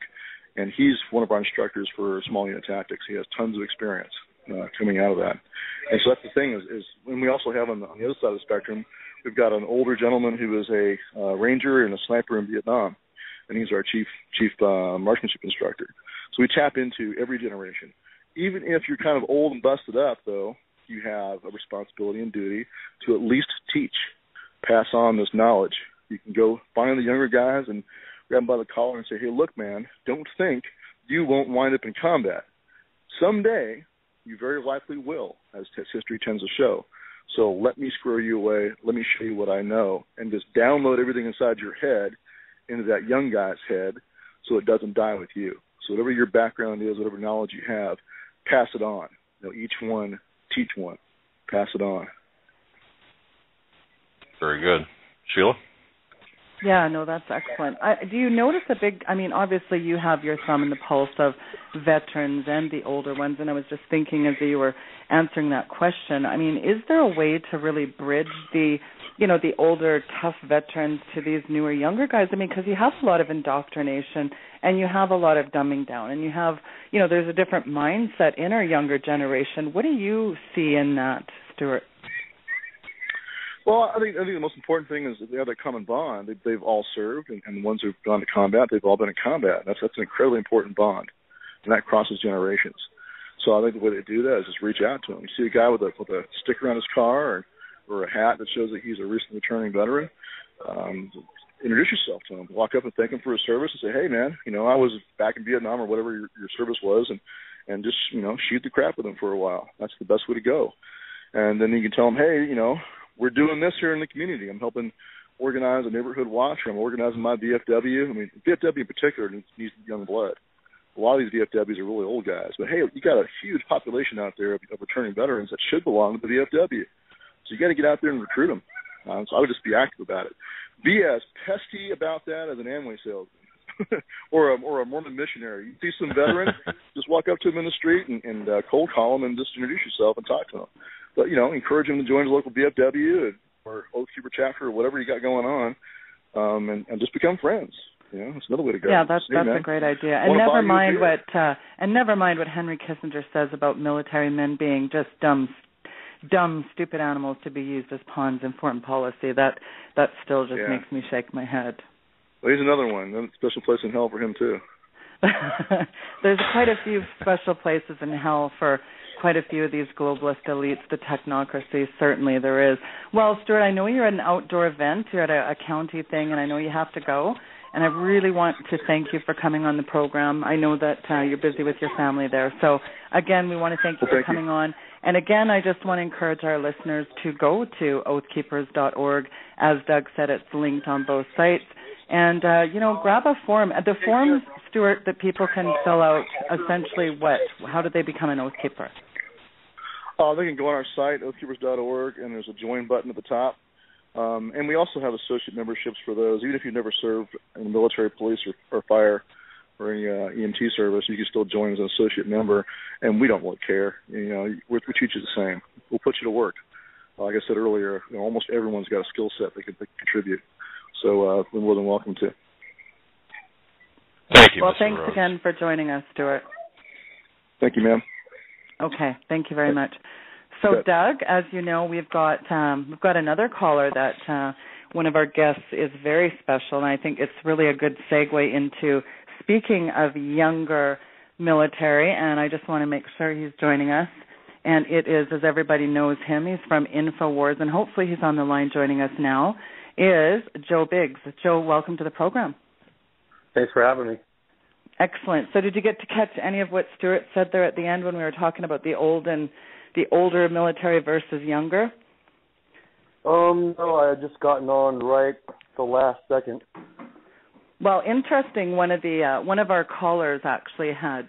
S3: And he's one of our instructors for small unit tactics. He has tons of experience coming out of that. And so that's the thing is when we also have on the other side of the spectrum, we've got an older gentleman who is a ranger and a sniper in Vietnam, and he's our chief marksmanship instructor. So we tap into every generation. Even if you're kind of old and busted up, though, you have a responsibility and duty to at least teach, pass on this knowledge. You can go find the younger guys and grab them by the collar and say, hey, look, man, don't think you won't wind up in combat. Someday, you very likely will, as history tends to show. So let me square you away. Let me show you what I know, and just download everything inside your head into that young guy's head so it doesn't die with you. So whatever your background is, whatever knowledge you have, pass it on. Each one, teach one. Pass it on.
S1: Very good. Sheila?
S2: Yeah, no, that's excellent. Do you notice obviously you have your thumb in the pulse of veterans and the older ones, and I was just thinking as you were answering that question, is there a way to really bridge the older, tough veterans to these newer, younger guys? Because you have a lot of indoctrination and you have a lot of dumbing down, and you have, there's a different mindset in our younger generation. What do you see in that, Stewart?
S3: Well, I think the most important thing is that they have that common bond. They've all served, and the ones who've gone to combat, they've all been in combat. That's an incredibly important bond, and that crosses generations. So I think the way they do that is just reach out to them. You see a guy with a sticker on his car or a hat that shows that he's a recent returning veteran, introduce yourself to him. Walk up and thank him for his service and say, hey, man, I was back in Vietnam or whatever your service was, and just, shoot the crap with him for a while. That's the best way to go. And then you can tell him, hey, we're doing this here in the community. I'm helping organize a neighborhood watch, or I'm organizing my VFW. VFW in particular needs young blood. A lot of these VFWs are really old guys. But, hey, you got a huge population out there of returning veterans that should belong to the VFW. So you got to get out there and recruit them. So I would just be active about it. Be as pesky about that as an Amway salesman. or a Mormon missionary. You see some veteran, just walk up to him in the street and cold call him and just introduce yourself and talk to him. But, encourage him to join his local BFW or Oathkeeper chapter or whatever you got going on, and just become friends. It's another way to go.
S2: Yeah, that's a great idea. And never mind what Henry Kissinger says about military men being just dumb, stupid animals to be used as pawns in foreign policy. That still just makes me shake my head.
S3: Well, he's another one. There's a special place in hell for him too.
S2: There's quite a few special places in hell for quite a few of these globalist elites, the technocracy. Certainly there is. Well, Stewart, I know you're at an outdoor event. You're at a county thing, and I know you have to go. And I really want to thank you for coming on the program. I know that you're busy with your family there. So, again, we want to thank you for coming on. And, again, I just want to encourage our listeners to go to oathkeepers.org. As Doug said, it's linked on both sites. And, grab a form. The forms, Stewart, that people can fill out, essentially what? How do they become an Oathkeeper?
S3: They can go on our site, oathkeepers.org, and there's a join button at the top. And we also have associate memberships for those. Even if you've never served in the military, police, or fire, or any EMT service, you can still join as an associate member, and we don't really care. We treat you the same. We'll put you to work. Like I said earlier, almost everyone's got a skill set they can contribute. So we're more than welcome to.
S1: Thank you,
S2: Well,
S1: Mr.
S2: thanks
S1: Rhodes.
S2: again for joining us, Stewart.
S3: Thank you, ma'am.
S2: Okay, thank you very much. So, Doug, as you know, we've got another caller that one of our guests is very special, and I think it's really a good segue into speaking of younger military, and I just want to make sure he's joining us. And it is, as everybody knows him, he's from InfoWars, and hopefully he's on the line joining us now, is Joe Biggs. Joe, welcome to the program.
S4: Thanks for having me.
S2: Excellent. So did you get to catch any of what Stewart said there at the end when we were talking about the older military versus younger?
S4: No, I had just gotten on right the last second.
S2: Well, interesting. One of our callers actually had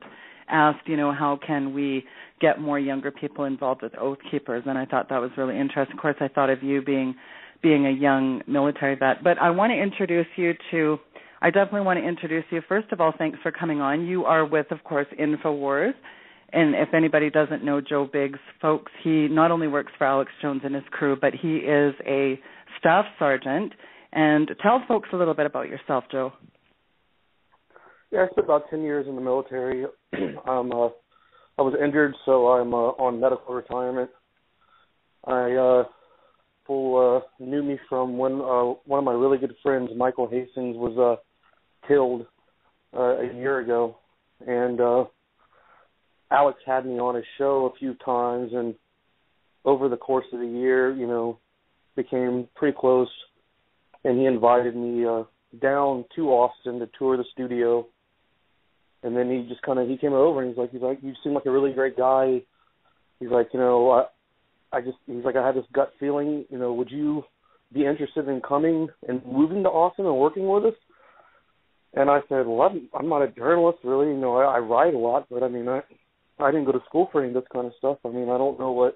S2: asked, how can we get more younger people involved with Oathkeepers, and I thought that was really interesting. Of course, I thought of you being a young military vet, but I definitely want to introduce you. First of all, thanks for coming on. You are with, of course, InfoWars. And if anybody doesn't know Joe Biggs, folks, he not only works for Alex Jones and his crew, but he is a staff sergeant. And tell folks a little bit about yourself, Joe.
S4: Yeah, I spent about 10 years in the military. I was injured, so I'm on medical retirement. People knew me from when one of my really good friends, Michael Hastings, was killed a year ago. And Alex had me on his show a few times, and over the course of the year, became pretty close. And he invited me down to Austin to tour the studio. And then he came over and he's like, you seem like a really great guy. He's like, I had this gut feeling, would you be interested in coming and moving to Austin and working with us? And I said, well, I'm not a journalist, really. I write a lot, but I didn't go to school for any of this kind of stuff. I don't know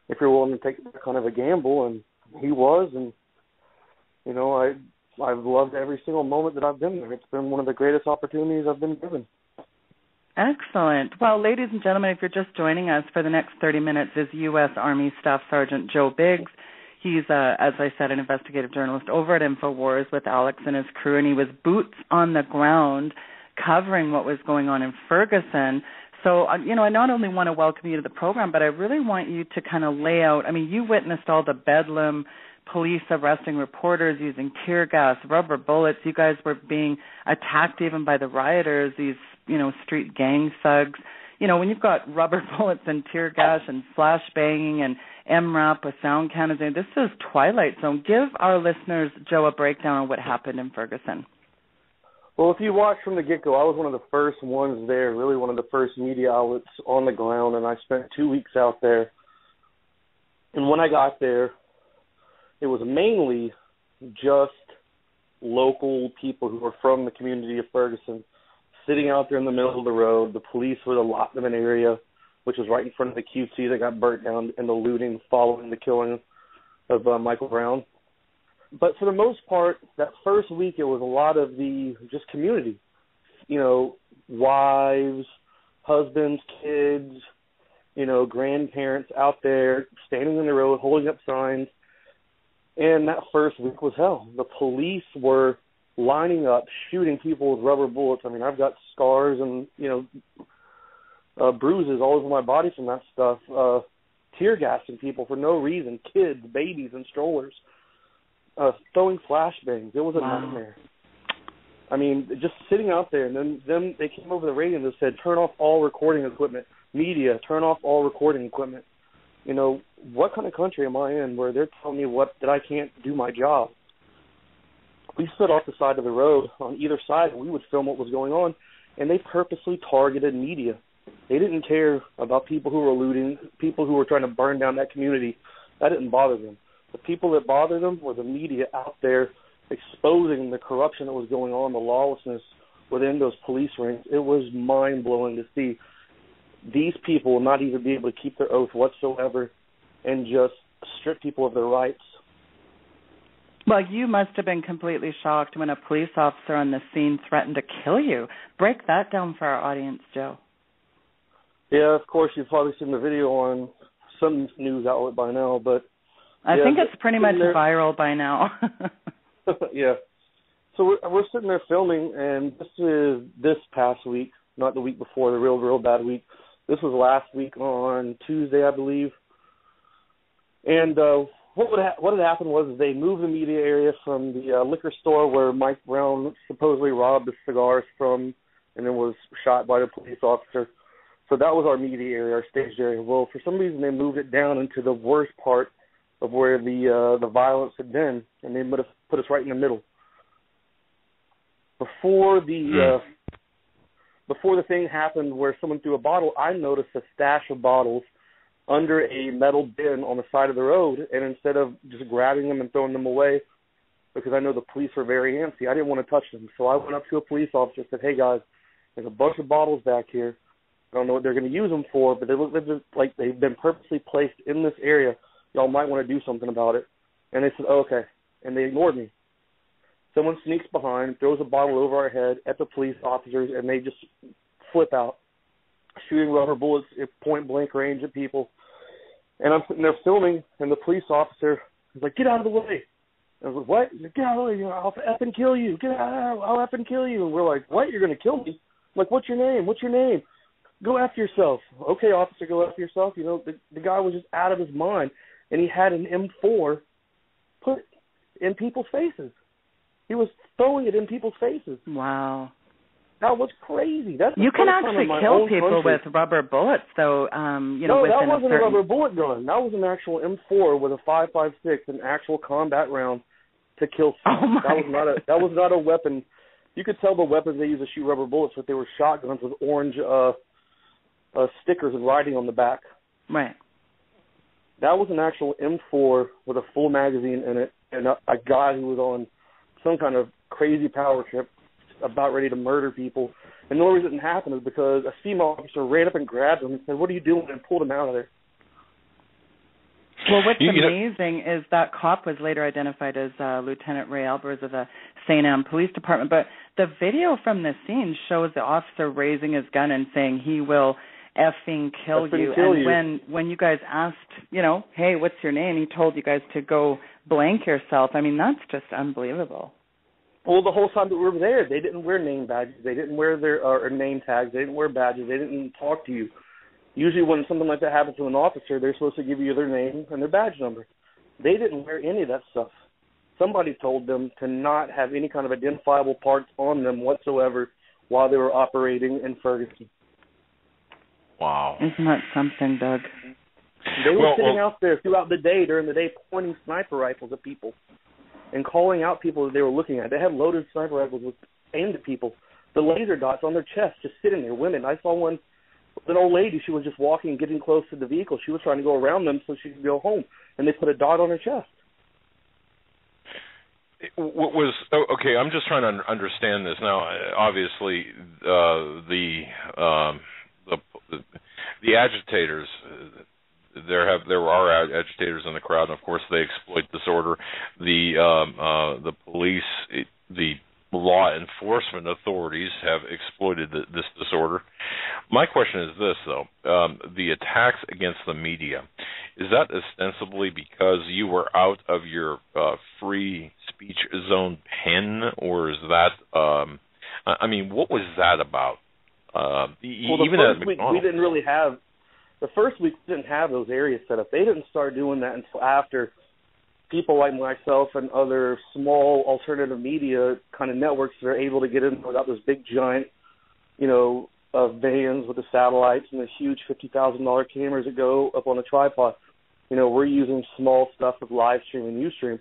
S4: if you're willing to take that kind of a gamble. And he was, and, I've loved every single moment that I've been there. It's been one of the greatest opportunities I've been given.
S2: Excellent. Well, ladies and gentlemen, if you're just joining us, for the next 30 minutes is U.S. Army Staff Sergeant Joe Biggs. He's, as I said, an investigative journalist over at InfoWars with Alex and his crew, and he was boots on the ground covering what was going on in Ferguson. So, I not only want to welcome you to the program, but I really want you to kind of lay out, you witnessed all the bedlam, police arresting reporters using tear gas, rubber bullets. You guys were being attacked even by the rioters, these, street gang thugs. When you've got rubber bullets and tear gas and flash banging and MRAP with sound cannons, this is Twilight Zone. Give our listeners, Joe, a breakdown on what happened in Ferguson.
S4: Well, if you watch from the get-go, I was one of the first ones there, really one of the first media outlets on the ground, and I spent 2 weeks out there. And when I got there, it was mainly just local people who were from the community of Ferguson sitting out there in the middle of the road. The police were the Lockman area, which was right in front of the QT that got burnt down in the looting following the killing of Michael Brown. But for the most part, that first week it was a lot of the just community, wives, husbands, kids, grandparents out there standing in the road, holding up signs. And that first week was hell. The police were lining up, shooting people with rubber bullets. I mean, I've got scars and, bruises all over my body from that stuff. Tear gassing people for no reason, kids, babies, and strollers. Throwing flashbangs. It was a nightmare. I mean, just sitting out there, and then they came over the radio and they said, turn off all recording equipment. Media, turn off all recording equipment. What kind of country am I in where they're telling me that I can't do my job? We stood off the side of the road on either side, and we would film what was going on, and they purposely targeted media. They didn't care about people who were looting, people who were trying to burn down that community. That didn't bother them. The people that bothered them were the media out there exposing the corruption that was going on, the lawlessness within those police rings. It was mind-blowing to see these people not even be able to keep their oath whatsoever and just strip people of their rights.
S2: Well, you must have been completely shocked when a police officer on the scene threatened to kill you. Break that down for our audience, Joe.
S4: Yeah, of course, you've probably seen the video on some news outlet by now, but
S2: I think it's pretty much viral by now.
S4: Yeah. So we're sitting there filming, and this is this past week, not the week before, the real bad week. This was last week on Tuesday, I believe. And what had happened was they moved the media area from the liquor store where Mike Brown supposedly robbed the cigars from and then was shot by the police officer. So that was our media area, our staged area. Well, for some reason, they moved it down into the worst part of where the violence had been, and they put us right in the middle. Before the thing happened where someone threw a bottle, I noticed a stash of bottles under a metal bin on the side of the road, and instead of just grabbing them and throwing them away, because I know the police were very antsy, I didn't want to touch them. So I went up to a police officer and said, hey, guys, there's a bunch of bottles back here. I don't know what they're going to use them for, but they look like they've been purposely placed in this area. Y'all might want to do something about it. And they said, oh, okay. And they ignored me. Someone sneaks behind, throws a bottle over our head at the police officers, and they just flip out, shooting rubber bullets at point-blank range at people. And I'm sitting there filming, and the police officer is like, get out of the way. And I was like, what? Get out of the way. I'll effing kill you. Get out. I'll effing kill you. And we're like, what? You're going to kill me? I'm like, what's your name? What's your name? Go after yourself. Okay, officer, go after yourself. The guy was just out of his mind, and he had an M4 put in people's faces. He was throwing it in people's faces.
S2: Wow.
S4: That was crazy.
S2: You can actually kill people with rubber bullets, though.
S4: No, that wasn't a rubber bullet gun. That was an actual M4 with a 5.56, an actual combat round to kill someone. That was not a weapon. You could tell the weapons they used to shoot rubber bullets, but they were shotguns with orange stickers and writing on the back.
S2: Right.
S4: That was an actual M4 with a full magazine in it, and a guy who was on some kind of crazy power trip about ready to murder people. And the only reason it didn't happen is because a female officer ran up and grabbed him and said, what are you doing? And pulled him out of there.
S2: Well, what's amazing is that cop was later identified as Lieutenant Ray Albers of the St. Anne Police Department. But the video from the scene shows the officer raising his gun and saying he will effing kill you. And when you guys asked, hey, what's your name, he told you guys to go blank yourself. I mean, that's just unbelievable.
S4: Well, the whole time that we were there, they didn't wear name badges. They didn't wear their name tags. They didn't wear badges. They didn't talk to you. Usually when something like that happens to an officer, they're supposed to give you their name and their badge number. They didn't wear any of that stuff. Somebody told them to not have any kind of identifiable parts on them whatsoever while they were operating in Ferguson.
S1: Wow.
S2: Isn't that something, Doug?
S4: They were sitting out there throughout the day, during the day, pointing sniper rifles at people and calling out people that they were looking at. They had loaded sniper rifles aimed at people. The laser dots on their chest just sitting there. Women. I saw one, an old lady, she was just walking, getting close to the vehicle. She was trying to go around them so she could go home, and they put a dot on her chest.
S1: Okay, I'm just trying to understand this. Now, obviously, the agitators, there are agitators in the crowd, and of course they exploit disorder. The police, the law enforcement authorities have exploited this disorder. My question is this, though. The attacks against the media, is that ostensibly because you were out of your free speech zone pen, or is that, what was that about?
S4: We didn't really have, the first week we didn't have those areas set up. They didn't start doing that until after people like myself and other small alternative media kind of networks that are able to get in without those big giant, vans with the satellites and the huge $50,000 cameras that go up on a tripod. We're using small stuff with live stream and Ustream.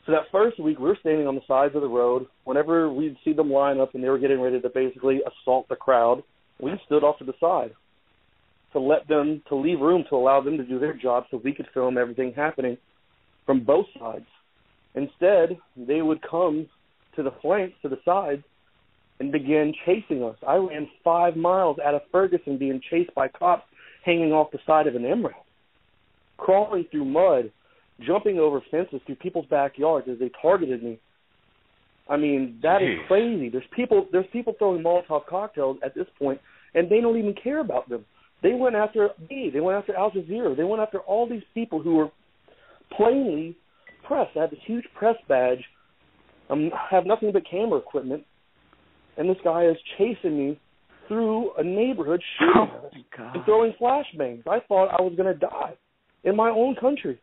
S4: So that first week, we were standing on the sides of the road. Whenever we'd see them line up and they were getting ready to basically assault the crowd, we stood off to the side to leave room to allow them to do their job so we could film everything happening from both sides. Instead, they would come to the flanks, to the sides, and begin chasing us. I ran 5 miles out of Ferguson being chased by cops hanging off the side of an emerald, crawling through mud, jumping over fences through people's backyards as they targeted me. That is crazy. There's people throwing Molotov cocktails at this point, and they don't even care about them. They went after me. They went after Al Jazeera. They went after all these people who were plainly press. I had this huge press badge. I have nothing but camera equipment, and this guy is chasing me through a neighborhood, shooting us and throwing flashbangs. I thought I was going to die in my own country.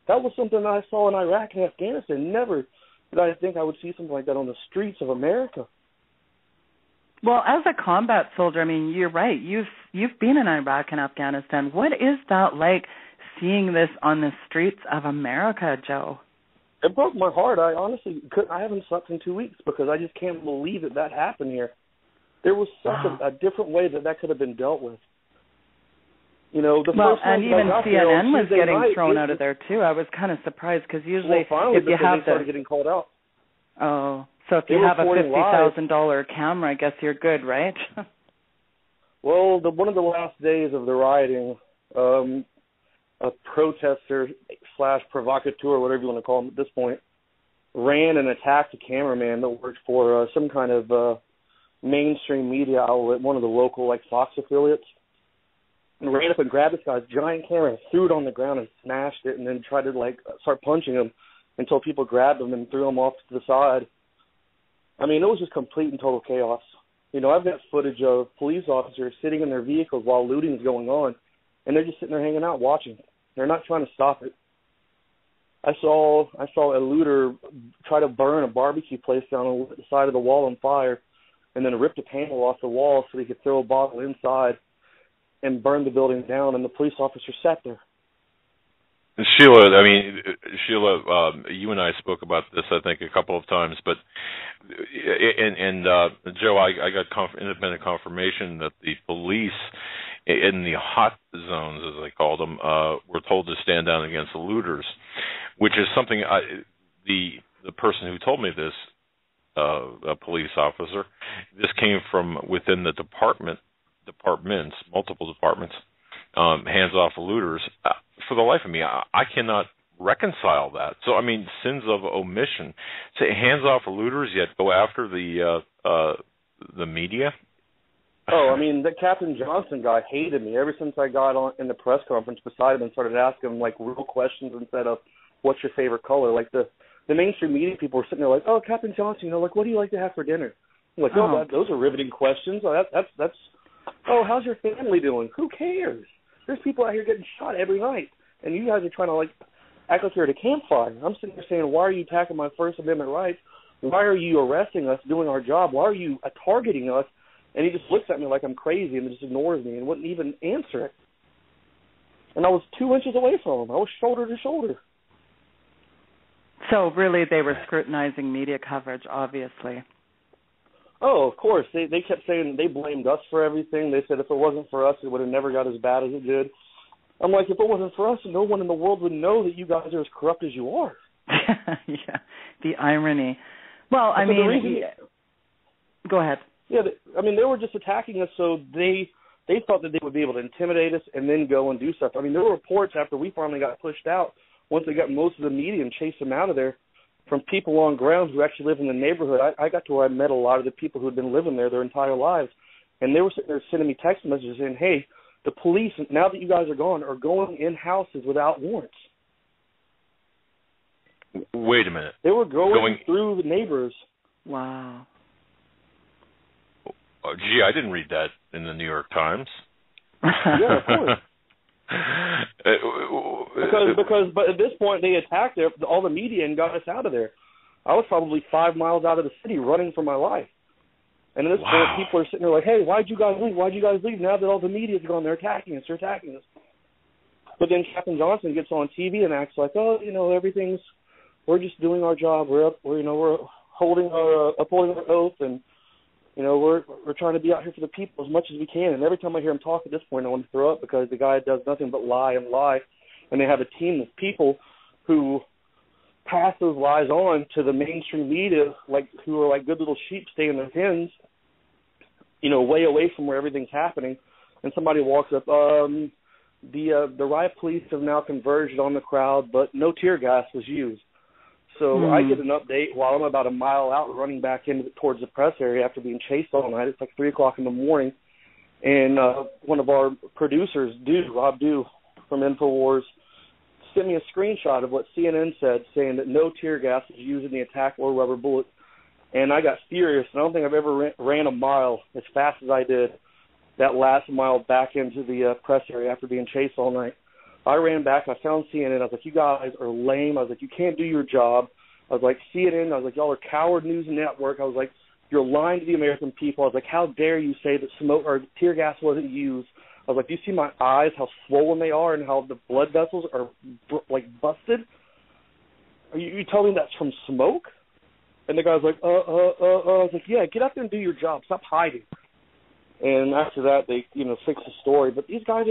S4: That was something that I saw in Iraq and Afghanistan. Never did I think I would see something like that on the streets of America.
S2: Well, as a combat soldier, you're right. You've been in Iraq and Afghanistan. What is that like, seeing this on the streets of America, Joe?
S4: It broke my heart. I honestly couldn't. I haven't slept in 2 weeks because I just can't believe that happened here. There was such a different way that could have been dealt with. The first
S2: and even CNN was getting thrown out of there too. I was kind of surprised because usually
S4: finally,
S2: if you have
S4: started getting called out.
S2: Oh, so if you have a $50,000 camera, I guess you're good, right?
S4: Well, one of the last days of the rioting, a protester / provocateur, whatever you want to call him at this point, ran and attacked a cameraman that worked for some kind of mainstream media outlet, one of the local Fox affiliates, and ran up and grabbed this guy's giant camera and threw it on the ground and smashed it, and then tried to start punching him until people grabbed him and threw him off to the side. It was just complete and total chaos. I've got footage of police officers sitting in their vehicles while looting is going on, and they're just sitting there hanging out watching. They're not trying to stop it. I saw a looter try to burn a barbecue place down on the side of the wall on fire, and then ripped a panel off the wall so he could throw a bottle inside and burn the building down, and the police officer sat there.
S1: Sheila, you and I spoke about this, I think, a couple of times, but Joe, I got independent confirmation that the police in the hot zones, as they called them, were told to stand down against the looters, which is something the person who told me this, a police officer, this came from within the departments, multiple departments, hands off the looters. For the life of me, I cannot reconcile that. So, sins of omission. Say hands off the looters, yet go after the media.
S4: Oh, the Captain Johnson guy hated me ever since I got on in the press conference beside him and started asking him real questions instead of what's your favorite color. The mainstream media people were sitting there oh, Captain Johnson, what do you like to have for dinner? I'm those are riveting questions. That's how's your family doing? Who cares? There's people out here getting shot every night, and you guys are trying to act like you're at a campfire. I'm sitting there saying, why are you attacking my First Amendment rights? Why are you arresting us, doing our job? Why are you targeting us? And he just looks at me like I'm crazy and just ignores me and wouldn't even answer it. And I was 2 inches away from him. I was shoulder to shoulder.
S2: So really they were scrutinizing media coverage, obviously.
S4: Oh, of course. They kept saying they blamed us for everything. They said if it wasn't for us, it would have never got as bad as it did. I'm like, if it wasn't for us, no one in the world would know that you guys are as corrupt as you are.
S2: Yeah, the irony. Well, go ahead.
S4: Yeah, they were just attacking us so they they thought that they would be able to intimidate us and then go and do stuff. I mean, there were reports after we finally got pushed out, once they got most of the media and chased them out of there, from people on ground who actually live in the neighborhood. I got to where I met a lot of the people who had been living there their entire lives, and they were sitting there sending me text messages saying, hey, the police, now that you guys are gone, are going in houses without warrants.
S1: Wait a minute.
S4: They were going through the neighbors.
S2: Wow.
S1: Gee, I didn't read that in the New York Times.
S4: Yeah, of course. But at this point they attacked all the media and got us out of there. I was probably 5 miles out of the city running for my life. And at this point people are sitting there like, hey, why'd you guys leave? Why'd you guys leave? Now that all the media's gone, they're attacking us. But then Captain Johnson gets on TV and acts like, oh, we're just doing our job. We're upholding our oath, and we're trying to be out here for the people as much as we can. And every time I hear him talk at this point, I want to throw up, because the guy does nothing but lie and lie. And they have a team of people who pass those lies on to the mainstream media, who are like good little sheep staying in their pens, way away from where everything's happening. And somebody walks up, the riot police have now converged on the crowd, but no tear gas was used. So I get an update while I'm about a mile out running back towards the press area after being chased all night. It's like 3 o'clock in the morning. And one of our producers, Rob Dew from InfoWars, sent me a screenshot of what CNN said, saying that no tear gas was used in the attack or rubber bullets. And I got furious. I don't think I've ever ran a mile as fast as I did that last mile back into the press area after being chased all night. I ran back. I found CNN. I was like, you guys are lame. I was like, you can't do your job. I was like, CNN. I was like, y'all are coward news network. I was like, you're lying to the American people. I was like, how dare you say that smoke or tear gas wasn't used? I was like, do you see my eyes, how swollen they are and how the blood vessels are, busted? Are you telling me that's from smoke? And the guy's like, I was like, yeah, get out there and do your job. Stop hiding. And after that, they, fixed the story. But these guys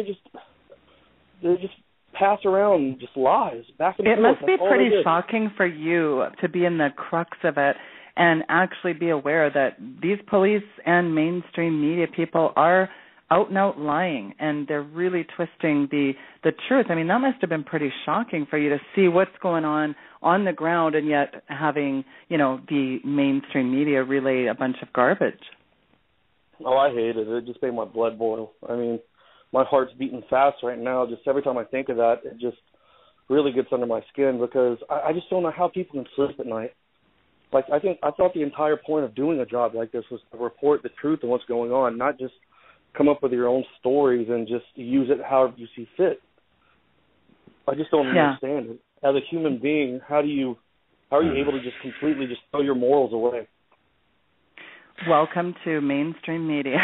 S4: they just pass around just lies back and forth.
S2: It must be pretty shocking for you to be in the crux of it and actually be aware that these police and mainstream media people are out and out lying, and they're really twisting the truth. I mean, that must have been pretty shocking for you to see what's going on the ground, and yet having, the mainstream media relay a bunch of garbage.
S4: Oh, I hate it. It just made my blood boil. I mean, my heart's beating fast right now. Just every time I think of that, it just really gets under my skin, because I just don't know how people can sleep at night. I thought the entire point of doing a job like this was to report the truth and what's going on, not just come up with your own stories and just use it however you see fit. I just don't understand it. As a human being, how are you able to just completely just throw your morals away?
S2: Welcome to mainstream media,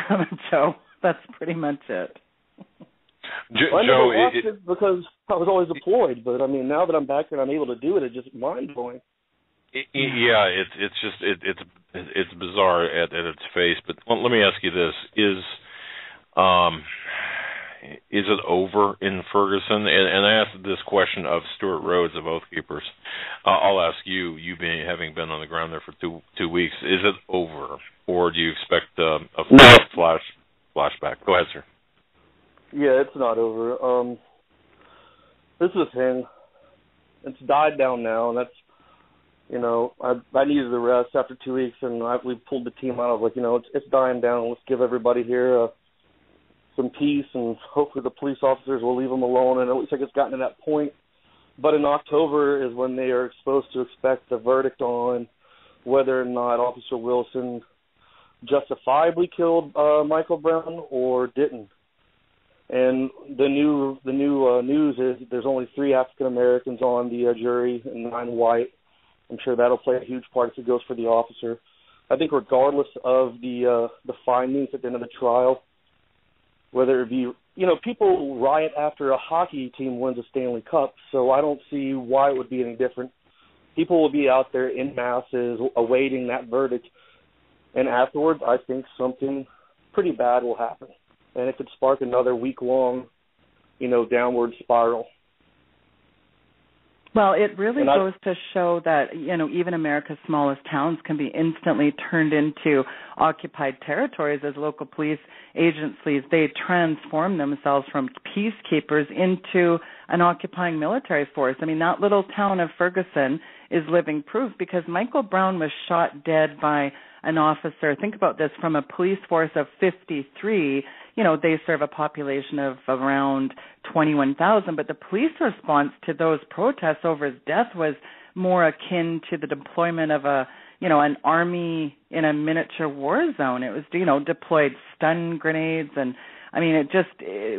S2: Joe. That's pretty much it.
S4: I never watched it because I was always deployed, but I mean, now that I'm back and I'm able to do it, it's just mind blowing.
S1: Yeah, it's bizarre at its face. But let me ask you this: is it over in Ferguson? And I asked this question of Stewart Rhodes of Oathkeepers. I'll ask you having been on the ground there for two weeks, is it over, or do you expect a flashback? Go ahead, sir.
S4: Yeah, it's not over. This is the thing. It's died down now, and that's, I needed the rest after 2 weeks, and we pulled the team out. I was like, it's dying down. Let's give everybody here some peace, and hopefully the police officers will leave them alone. And it looks like it's gotten to that point. But in October is when they are supposed to expect the verdict on whether or not Officer Wilson justifiably killed Michael Brown or didn't. And the new news is there's only 3 African Americans on the jury and 9 white. I'm sure that'll play a huge part if it goes for the officer. I think regardless of the findings at the end of the trial, whether it be, people riot after a hockey team wins a Stanley Cup, so I don't see why it would be any different. People will be out there in masses awaiting that verdict, and afterwards I think something pretty bad will happen, and it could spark another week-long, downward spiral.
S2: Well, it really goes to show that, even America's smallest towns can be instantly turned into occupied territories as local police agencies. They transform themselves from peacekeepers into an occupying military force. I mean, that little town of Ferguson is living proof because Michael Brown was shot dead by an officer. Think about this, from a police force of 53. They serve a population of around 21,000, but the police response to those protests over his death was more akin to the deployment of an army in a miniature war zone. It was, deployed stun grenades and,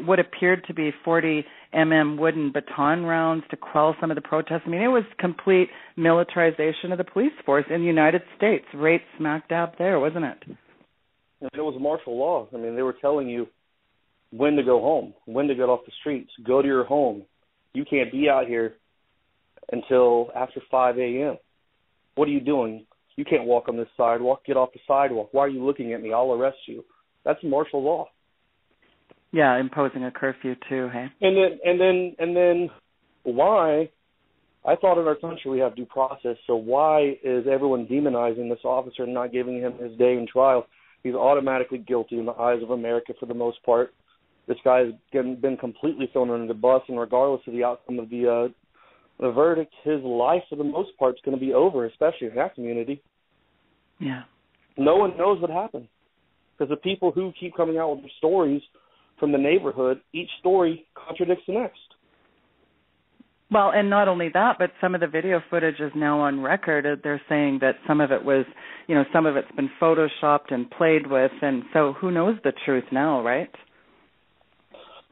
S2: what appeared to be 40 wooden baton rounds to quell some of the protests. It was complete militarization of the police force in the United States, right smack dab there, wasn't it?
S4: It was martial law. They were telling you when to go home, when to get off the streets, go to your home. You can't be out here until after 5 a.m. What are you doing? You can't walk on this sidewalk. Get off the sidewalk. Why are you looking at me? I'll arrest you. That's martial law.
S2: Yeah, imposing a curfew too, hey?
S4: And then why? I thought in our country we have due process, so why is everyone demonizing this officer and not giving him his day in trial? He's automatically guilty in the eyes of America for the most part. This guy has been completely thrown under the bus, and regardless of the outcome of the verdict, his life for the most part is going to be over, especially in that community.
S2: Yeah.
S4: No one knows what happened because the people who keep coming out with their stories from the neighborhood, each story contradicts the next.
S2: Well, and not only that, but some of the video footage is now on record. They're saying that some of it was, some of it's been photoshopped and played with, and so who knows the truth now, right?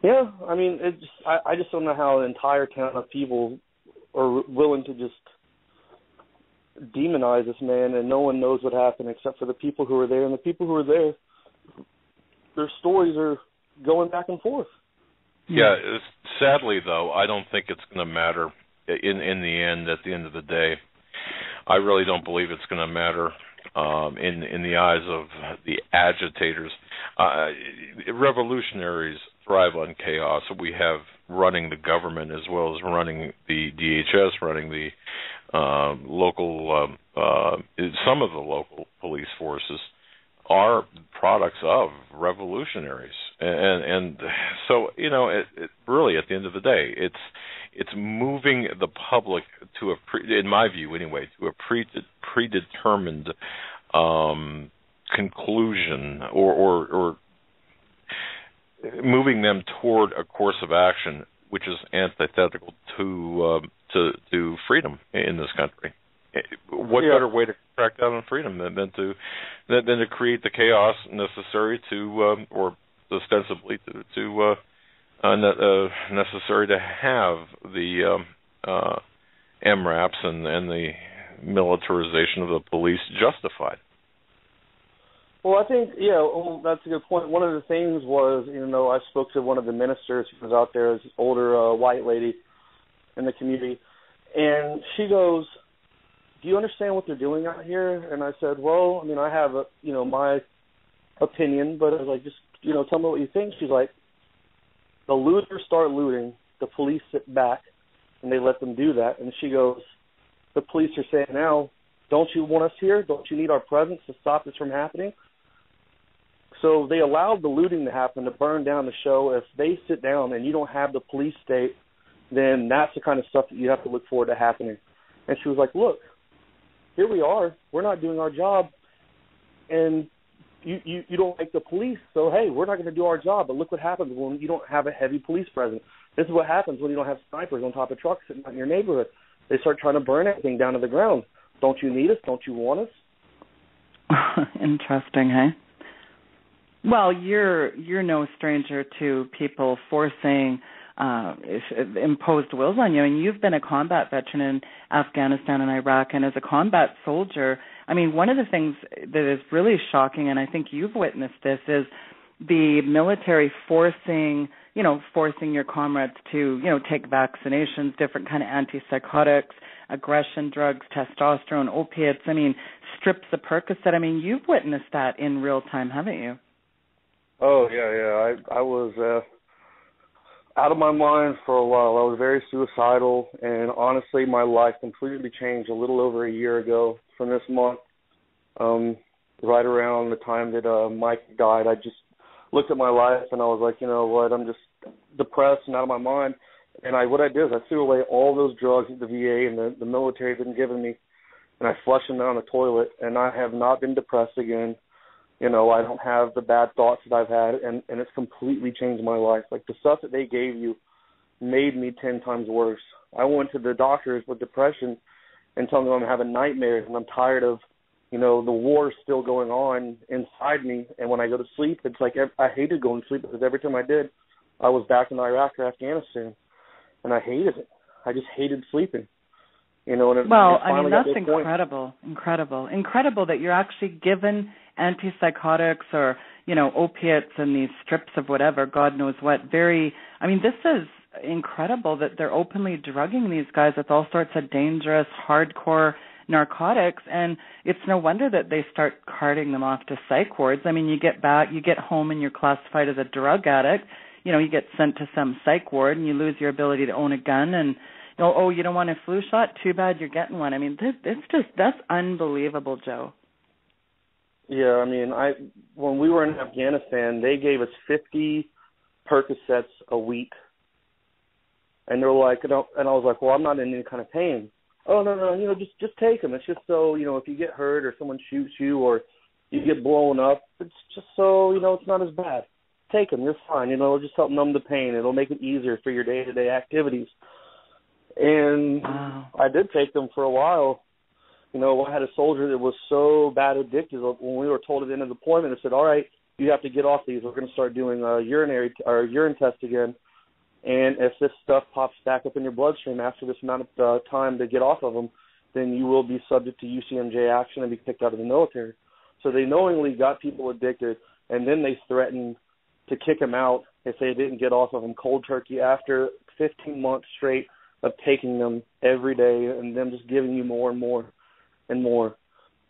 S4: Yeah, I just don't know how an entire town of people are willing to just demonize this man, and no one knows what happened except for the people who were there, and the people who were there, their stories are going back and forth.
S1: Yeah, sadly, though, I don't think it's going to matter in the end, at the end of the day. I really don't believe it's going to matter in the eyes of the agitators. Revolutionaries thrive on chaos. We have running the government as well as running the DHS, running the local, some of the local police forces are products of revolutionaries, and so it really, at the end of the day, it's moving the public to in my view anyway, to a predetermined conclusion, or moving them toward a course of action which is antithetical to freedom in this country. What better way to crack down on freedom than to create the chaos necessary to, or ostensibly to necessary to have the MRAPs and the militarization of the police justified?
S4: Well, I think, that's a good point. One of the things was, I spoke to one of the ministers who was out there, this older white lady in the community, and she goes, do you understand what they're doing out here? And I said, well, I have, my opinion, but I was like, just, tell me what you think. She's like, the looters start looting, the police sit back, and they let them do that. And she goes, the police are saying now, don't you want us here? Don't you need our presence to stop this from happening? So they allowed the looting to happen, to burn down the show. If they sit down and you don't have the police state, then that's the kind of stuff that you have to look forward to happening. And she was like, look, here we are. We're not doing our job, and you don't like the police. So, hey, we're not going to do our job. But look what happens when you don't have a heavy police presence. This is what happens when you don't have snipers on top of trucks sitting out in your neighborhood. They start trying to burn everything down to the ground. Don't you need us? Don't you want us?
S2: Interesting, hey? Well, you're no stranger to people forcing imposed wills on you, and you've been a combat veteran in Afghanistan and Iraq, and as a combat soldier, one of the things that is really shocking, and I think you've witnessed this, is the military forcing your comrades to, take vaccinations, different kind of antipsychotics, aggression drugs, testosterone, opiates, strips of Percocet. You've witnessed that in real time, haven't you?
S4: Oh, yeah. I was out of my mind for a while. I was very suicidal, and honestly, my life completely changed a little over a year ago from this month. Right around the time that Mike died, I just looked at my life, and I was like, you know what, I'm just depressed and out of my mind. And what I did is I threw away all those drugs that the VA and the military had been giving me, and I flushed them down the toilet, and I have not been depressed again. You know, I don't have the bad thoughts that I've had, and it's completely changed my life. Like, the stuff that they gave you made me 10 times worse. I went to the doctors with depression and told them I'm having nightmares, and I'm tired of, you know, the war still going on inside me. And when I go to sleep, it's like I hated going to sleep because every time I did, I was back in Iraq or Afghanistan, and I hated it. I just hated sleeping. You know, and
S2: that's incredible that you're actually given antipsychotics or, you know, opiates and these strips of whatever, God knows what. This is incredible that they're openly drugging these guys with all sorts of dangerous, hardcore narcotics, and it's no wonder that they start carting them off to psych wards. I mean, you get home and you're classified as a drug addict. You know, you get sent to some psych ward and you lose your ability to own a gun, and you don't want a flu shot? Too bad you're getting one. I mean, that's unbelievable, Joe.
S4: Yeah, I mean, when we were in Afghanistan, they gave us 50 Percocets a week. And they're like, and I was like, well, I'm not in any kind of pain. Oh, no, you know, just take them. It's just so, you know, if you get hurt or someone shoots you or you get blown up, it's just so, you know, it's not as bad. Take them. You're fine. You know, it'll just help numb the pain. It'll make it easier for your day-to-day activities. And I did take them for a while. You know, I had a soldier that was so bad addicted. When we were told at the end of deployment, they said, all right, you have to get off these. We're going to start doing a urine test again. And if this stuff pops back up in your bloodstream after this amount of time to get off of them, then you will be subject to UCMJ action and be kicked out of the military. So they knowingly got people addicted, and then they threatened to kick them out if they didn't get off of them cold turkey after 15 months straight of taking them every day and them just giving you more and more and more.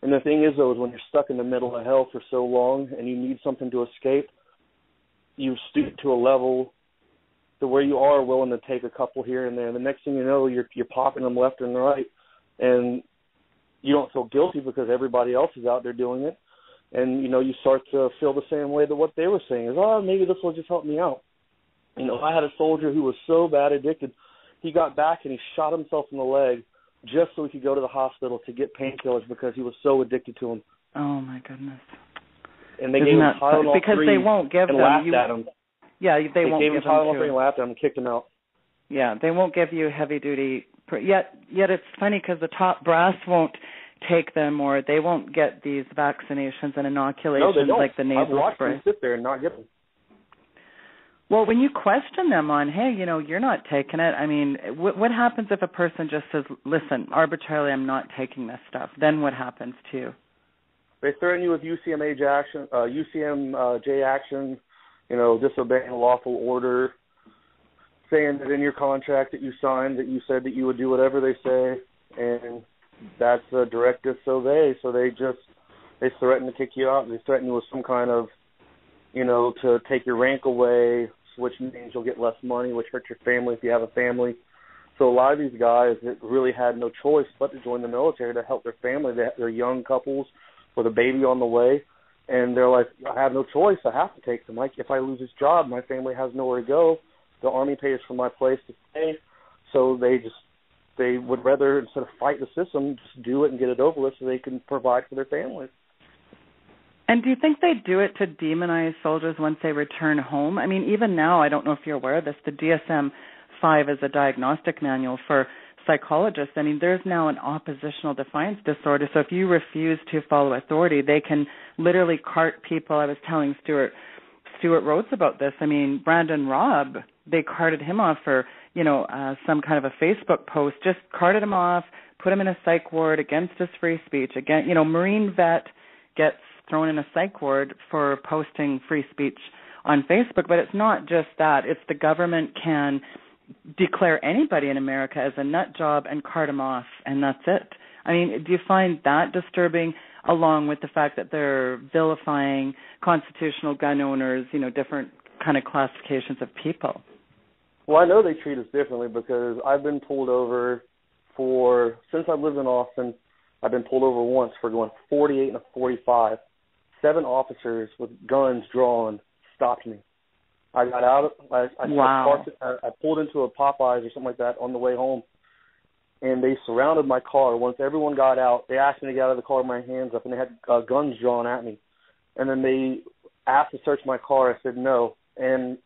S4: And the thing is, though, is when you're stuck in the middle of hell for so long and you need something to escape, you stoop to a level to where you are willing to take a couple here and there. The next thing you know, you're popping them left and right, and you don't feel guilty because everybody else is out there doing it. And, you know, you start to feel the same way that what they were saying is, oh, maybe this will just help me out. You know, I had a soldier who was so bad addicted, he got back and he shot himself in the leg just so he could go to the hospital to get painkillers because he was so addicted to them.
S2: Oh, my goodness.
S4: And they gave him Tylenol
S2: because they won't give
S4: and
S2: them.
S4: laughed at him.
S2: Yeah, they won't
S4: gave
S2: give
S4: him Tylenol 3 and laughed at him and kicked him out.
S2: Yeah, they won't give you heavy duty. Yet it's funny because the top brass won't take them, or they won't get these vaccinations and inoculations like the nasal spray.
S4: I've watched them sit there and not get them.
S2: Well, when you question them on, hey, you know, you're not taking it, I mean, what happens if a person just says, listen, arbitrarily I'm not taking this stuff? Then what happens to you?
S4: They threaten you with UCMJ action, you know, disobeying a lawful order, saying that in your contract that you signed that you said that you would do whatever they say, and that's a direct disobey. So they threaten to kick you out. They threaten you with some kind of, you know, to take your rank away, which means you'll get less money, which hurts your family if you have a family. So a lot of these guys that really had no choice but to join the military to help their family. They're young couples with a baby on the way, and they're like, I have no choice. I have to take them. Like, if I lose this job, my family has nowhere to go. The Army pays for my place to stay. So they would rather, instead of fight the system, just do it and get it over with so they can provide for their families.
S2: And do you think they do it to demonize soldiers once they return home? I mean, even now, I don't know if you're aware of this, the DSM-5 is a diagnostic manual for psychologists. I mean, there's now an oppositional defiance disorder. So if you refuse to follow authority, they can literally cart people. I was telling Stewart Rhodes about this. I mean, Brandon Robb, they carted him off for, you know, some kind of a Facebook post, just carted him off, put him in a psych ward against his free speech. Again, you know, Marine vet gets thrown in a psych ward for posting free speech on Facebook. But it's not just that. It's the government can declare anybody in America as a nut job and cart them off, and that's it. I mean, do you find that disturbing, along with the fact that they're vilifying constitutional gun owners, you know, different kind of classifications of people?
S4: Well, I know they treat us differently because I've been pulled over since I've lived in Austin, I've been pulled over once for going 48 and a 45. 7 officers with guns drawn stopped me. I got out.
S2: Wow.
S4: I pulled into a Popeyes or something like that on the way home, and they surrounded my car. Once everyone got out, they asked me to get out of the car with my hands up, and they had guns drawn at me. And then they asked to search my car. I said no. And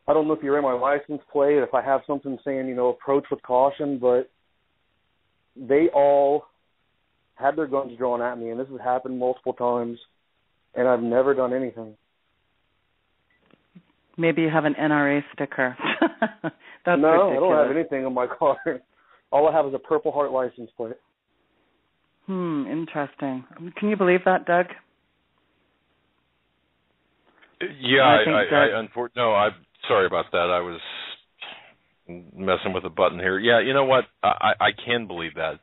S4: I don't know if you read my license plate, if I have something saying, approach with caution, but they all had their guns drawn at me, and this has happened multiple times, and I've never done anything.
S2: Maybe you have an NRA sticker. That's
S4: no,
S2: ridiculous.
S4: I don't have anything on my car. All I have is a Purple Heart license plate.
S2: Interesting. Can you believe that, Doug?
S1: Yeah, I'm sorry about that. I was messing with a button here. Yeah, you know what? I can believe that.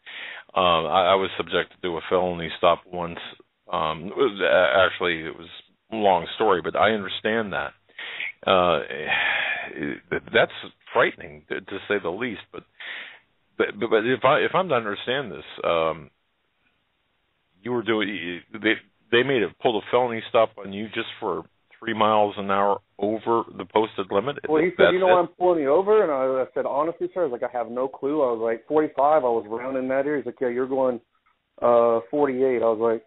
S1: I was subjected to a felony stop once. Actually, it was a long story, but I understand that. That's frightening to say the least. But if I'm to understand this, you were doing they pulled a felony stop on you just for 3 miles an hour over the posted limit.
S4: Well, he said, I'm pulling you over, and I said, honestly, sir, I was like, I have no clue. I was like 45. I was rounding that area. He's like, yeah, you're going 48. I was like,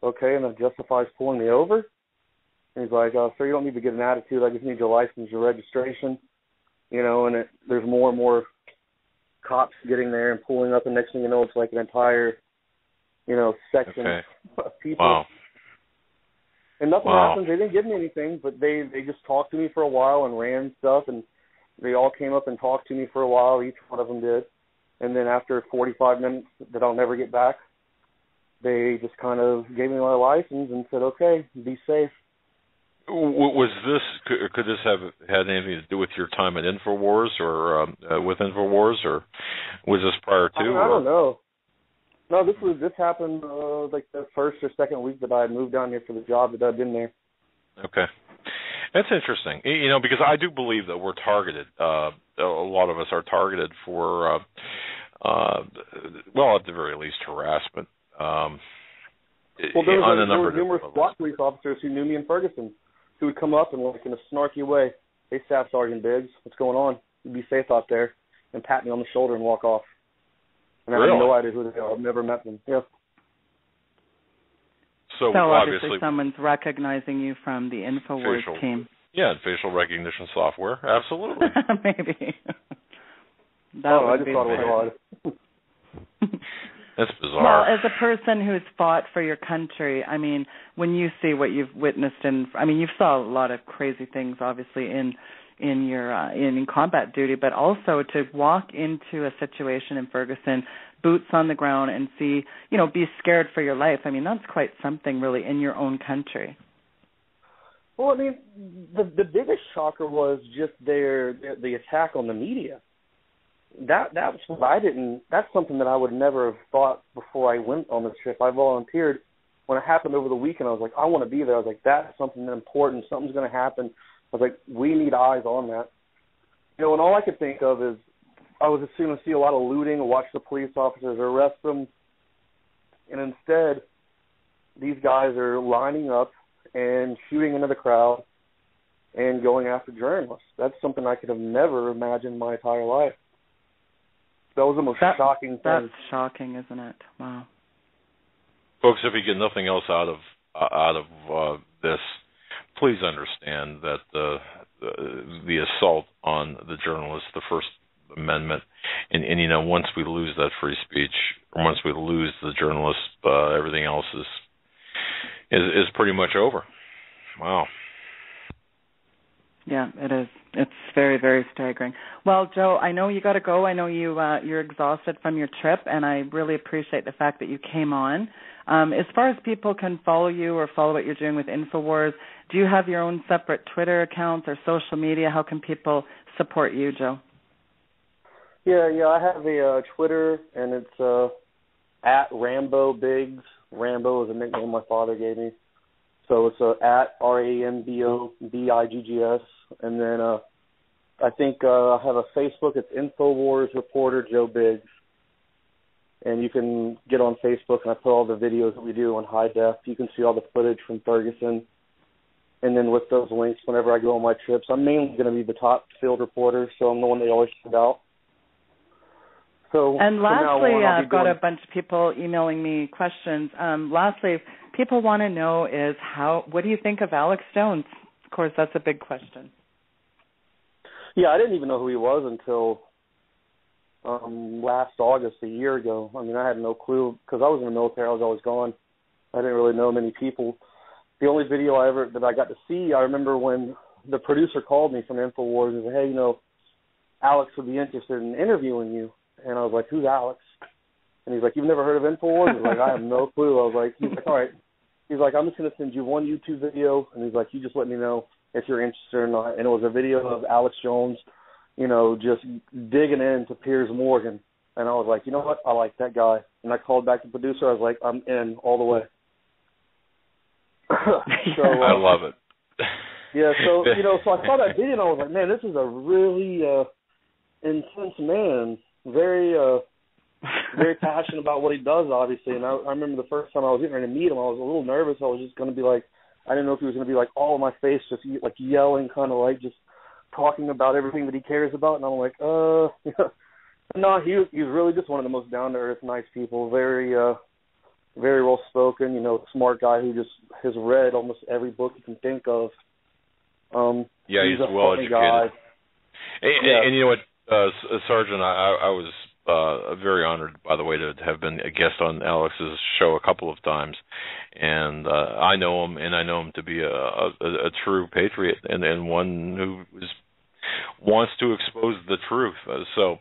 S4: okay, and that justifies pulling me over. And he's like, sir, you don't need to get an attitude. I just need your license, your registration, and there's more and more cops getting there and pulling up, and next thing you know, it's like an entire, section of people.
S1: Wow.
S4: And nothing happened. They didn't give me anything, but they just talked to me for a while and ran stuff, and they all came up and talked to me for a while. Each one of them did. And then after 45 minutes that I'll never get back, they just kind of gave me my license and said, okay, be safe.
S1: Was this, could this have had anything to do with your time at InfoWars or with InfoWars, or was this prior to?
S4: I don't know. No, this happened like the first or second week that I had moved down here for the job that I'd been there.
S1: Okay. That's interesting, because I do believe that we're targeted. A lot of us are targeted for, at the very least, harassment.
S4: There were numerous SWAT police officers who knew me in Ferguson who would come up and, like, in a snarky way, hey, Staff Sergeant Biggs, what's going on? You be safe out there, and pat me on the shoulder and walk off. And I have no idea who they are. I've never met them. Yeah.
S1: So
S2: obviously someone's recognizing you from the InfoWars team.
S1: Yeah, facial recognition software. Absolutely.
S2: Maybe.
S4: I just thought it was odd.
S1: That's bizarre.
S2: Well, as a person who's fought for your country, I mean, when you see what you've witnessed you've saw a lot of crazy things, obviously, in your in combat duty, but also to walk into a situation in Ferguson, boots on the ground, and see, be scared for your life. I mean, that's quite something, really, in your own country.
S4: Well, I mean, the biggest shocker was just the attack on the media. That's what that's something that I would never have thought before I went on the trip. I volunteered. When it happened over the weekend, I was like, I want to be there. I was like, that's something important. Something's going to happen. I was like, we need eyes on that. And all I could think of is I was just going to see a lot of looting, watch the police officers arrest them. And instead, these guys are lining up and shooting into the crowd and going after journalists. That's something I could have never imagined in my entire life. That was the most shocking thing.
S2: That's shocking, isn't it? Wow.
S1: Folks, if you get nothing else out of this, please understand that the assault on the journalists, the First Amendment, and once we lose that free speech, or once we lose the journalists, everything else is pretty much over. Wow.
S2: Yeah, it is. It's very, very staggering. Well, Joe, I know you got to go. I know you're exhausted from your trip, and I really appreciate the fact that you came on. As far as people can follow you or follow what you're doing with InfoWars, do you have your own separate Twitter accounts or social media? How can people support you, Joe?
S4: Yeah, I have a Twitter, and it's at Rambo Biggs. Rambo is a nickname my father gave me. So it's at RAMBOBIGGS, and then I think I have a Facebook. It's InfoWars reporter Joe Biggs. And you can get on Facebook, and I put all the videos that we do on high def. You can see all the footage from Ferguson. And then with those links, whenever I go on my trips, I'm mainly going to be the top field reporter, so I'm the one they always send out. So
S2: and lastly, I've got a bunch of people emailing me questions. Lastly, people want to know is what do you think of Alex Jones? Of course, that's a big question.
S4: Yeah, I didn't even know who he was until last August, a year ago. I mean, I had no clue because I was in the military. I was always gone. I didn't really know many people. The only video that I got to see, I remember when the producer called me from InfoWars and said, hey, Alex would be interested in interviewing you. And I was like, who's Alex? And he's like, you've never heard of InfoWars? I was like, I have no clue. He's like, all right. He's like, I'm just going to send you one YouTube video. And he's like, you just let me know if you're interested or not. And it was a video of Alex Jones, just digging into Piers Morgan. And I was like, you know what? I like that guy. And I called back to the producer. I was like, I'm in all the way. So,
S1: I love it.
S4: Yeah, so, so I saw that video and I was like, man, this is a really intense man. Very, very passionate about what he does, obviously. And I remember the first time I was getting ready to meet him, I was a little nervous. I was just going to be like, I didn't know if he was going to be like all in my face, just like yelling, kind of like just talking about everything that he cares about. And I'm like, no, he's really just one of the most down-to-earth, nice people. Very, very well-spoken, smart guy who just has read almost every book you can think of.
S1: Yeah, he's well-educated. And you know what, Sergeant, I was very honored, by the way, to have been a guest on Alex's show a couple of times. And I know him, and I know him to be a true patriot and one who wants to expose the truth. So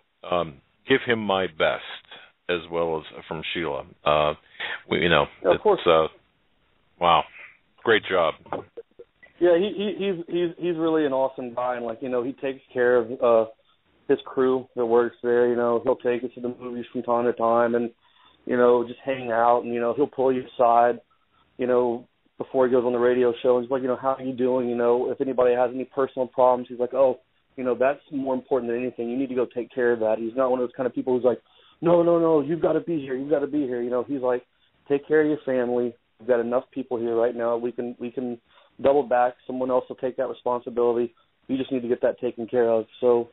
S1: give him my best, as well as from Sheila.
S4: Of course.
S1: Wow, great job.
S4: Yeah, he's really an awesome guy, and he takes care of his crew that works there. He'll take us to the movies from time to time, and just hang out, and he'll pull you aside, before he goes on the radio show. He's like, how are you doing? If anybody has any personal problems, he's like, oh, that's more important than anything. You need to go take care of that. He's not one of those kind of people who's like, no, you've got to be here. You've got to be here. He's like, take care of your family. We've got enough people here right now. We can double back. Someone else will take that responsibility. You just need to get that taken care of. So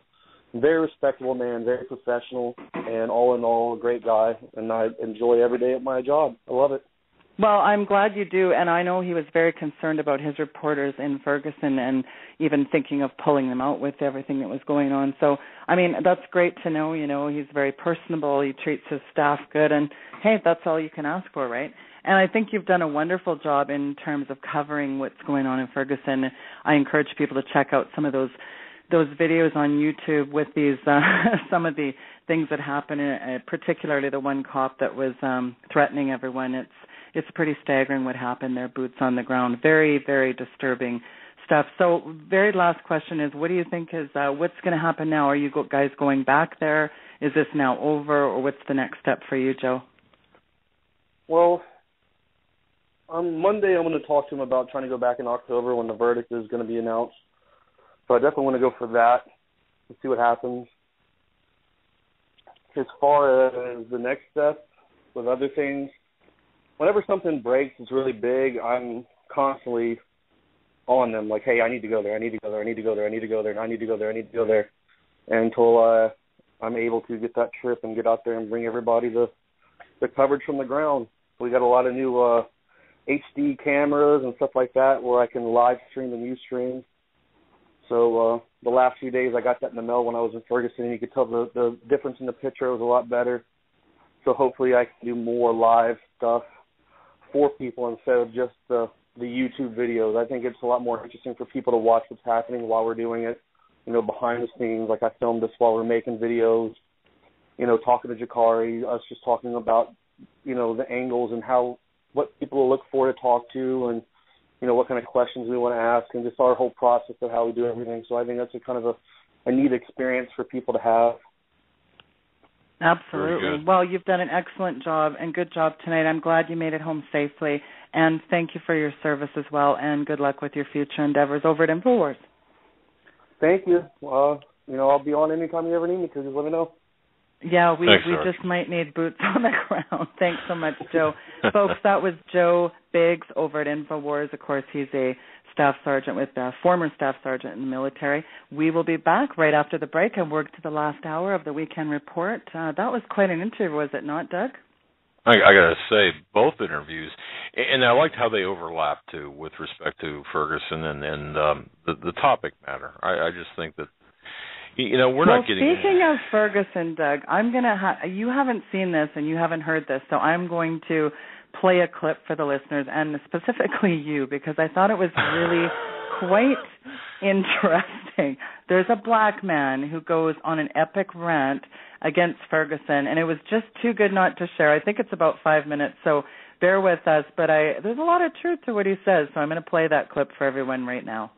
S4: very respectable man, very professional, and all in all, a great guy. And I enjoy every day at my job. I love it.
S2: Well, I'm glad you do, and I know he was very concerned about his reporters in Ferguson and even thinking of pulling them out with everything that was going on. So, I mean, that's great to know. He's very personable. He treats his staff good, and, hey, that's all you can ask for, right? And I think you've done a wonderful job in terms of covering what's going on in Ferguson. I encourage people to check out some of those videos on YouTube with these some of the things that happen, particularly the one cop that was threatening everyone. It's pretty staggering what happened there, boots on the ground. Very, very disturbing stuff. So very last question is, what do you think is what's going to happen now? Are you guys going back there? Is this now over, or what's the next step for you, Joe?
S4: Well, on Monday I'm going to talk to him about trying to go back in October when the verdict is going to be announced. So I definitely want to go for that and see what happens. As far as the next step with other things, whenever something breaks, it's really big, I'm constantly on them, like, hey, I need to go there, I need to go there, I need to go there, I need to go there, and I need to go there, I need to go there, until I'm able to get that trip and get out there and bring everybody the coverage from the ground. We got a lot of new HD cameras and stuff like that where I can live stream and Ustream. So the last few days I got that in the mail when I was in Ferguson, and you could tell the difference in the picture was a lot better. So hopefully I can do more live stuff for people instead of just the YouTube videos. I think it's a lot more interesting for people to watch what's happening while we're doing it, behind the scenes. Like I filmed this while we're making videos, talking to Jakari, us just talking about, the angles and what people will look for to talk to, and, what kind of questions we want to ask, and just our whole process of how we do everything. So I think that's a kind of a neat experience for people to have.
S2: Absolutely. Well, you've done an excellent job, and good job tonight. I'm glad you made it home safely, and thank you for your service as well, and good luck with your future endeavors over at InfoWars.
S4: Thank you. I'll be on anytime you ever need me to. Just let me know.
S2: Yeah, we
S1: Thanks,
S2: just might need boots on the ground. Thanks so much, Joe. Folks, that was Joe Biggs over at InfoWars. Of course, he's a staff sergeant former staff sergeant in the military. We will be back right after the break and work to the last hour of the Weekend Report. That was quite an interview, was it not, Doug?
S1: I got to say, both interviews, and I liked how they overlapped, too, with respect to Ferguson and the topic matter. I just think that, we're not getting...
S2: Speaking of Ferguson, Doug, I'm going to you haven't seen this and you haven't heard this, so I'm going to play a clip for the listeners, and specifically you, because I thought it was really quite interesting. There's a black man who goes on an epic rant against Ferguson, and it was just too good not to share. I think it's about 5 minutes, so bear with us, but there's a lot of truth to what he says, so I'm going to play that clip for everyone right now.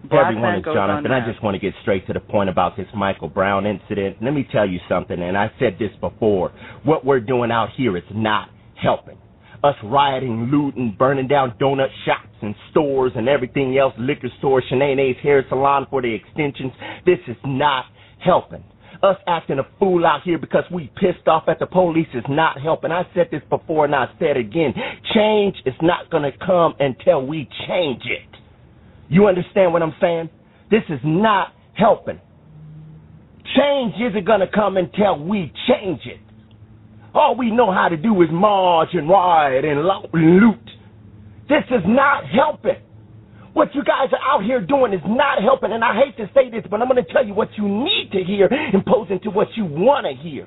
S5: Everyone, it's Jonathan. I just want to get straight to the point about this Michael Brown incident. Let me tell you something, and I said this before. What we're doing out here is not helping. Us rioting, looting, burning down donut shops and stores and everything else, liquor stores, Shanae's hair salon for the extensions, this is not helping. Us acting a fool out here because we pissed off at the police is not helping. I said this before and I said it again. Change is not going to come until we change it. You understand what I'm saying? This is not helping. Change isn't going to come until we change it. All we know how to do is march and riot and loot. This is not helping. What you guys are out here doing is not helping, and I hate to say this, but I'm going to tell you what you need to hear imposing to what you want to hear.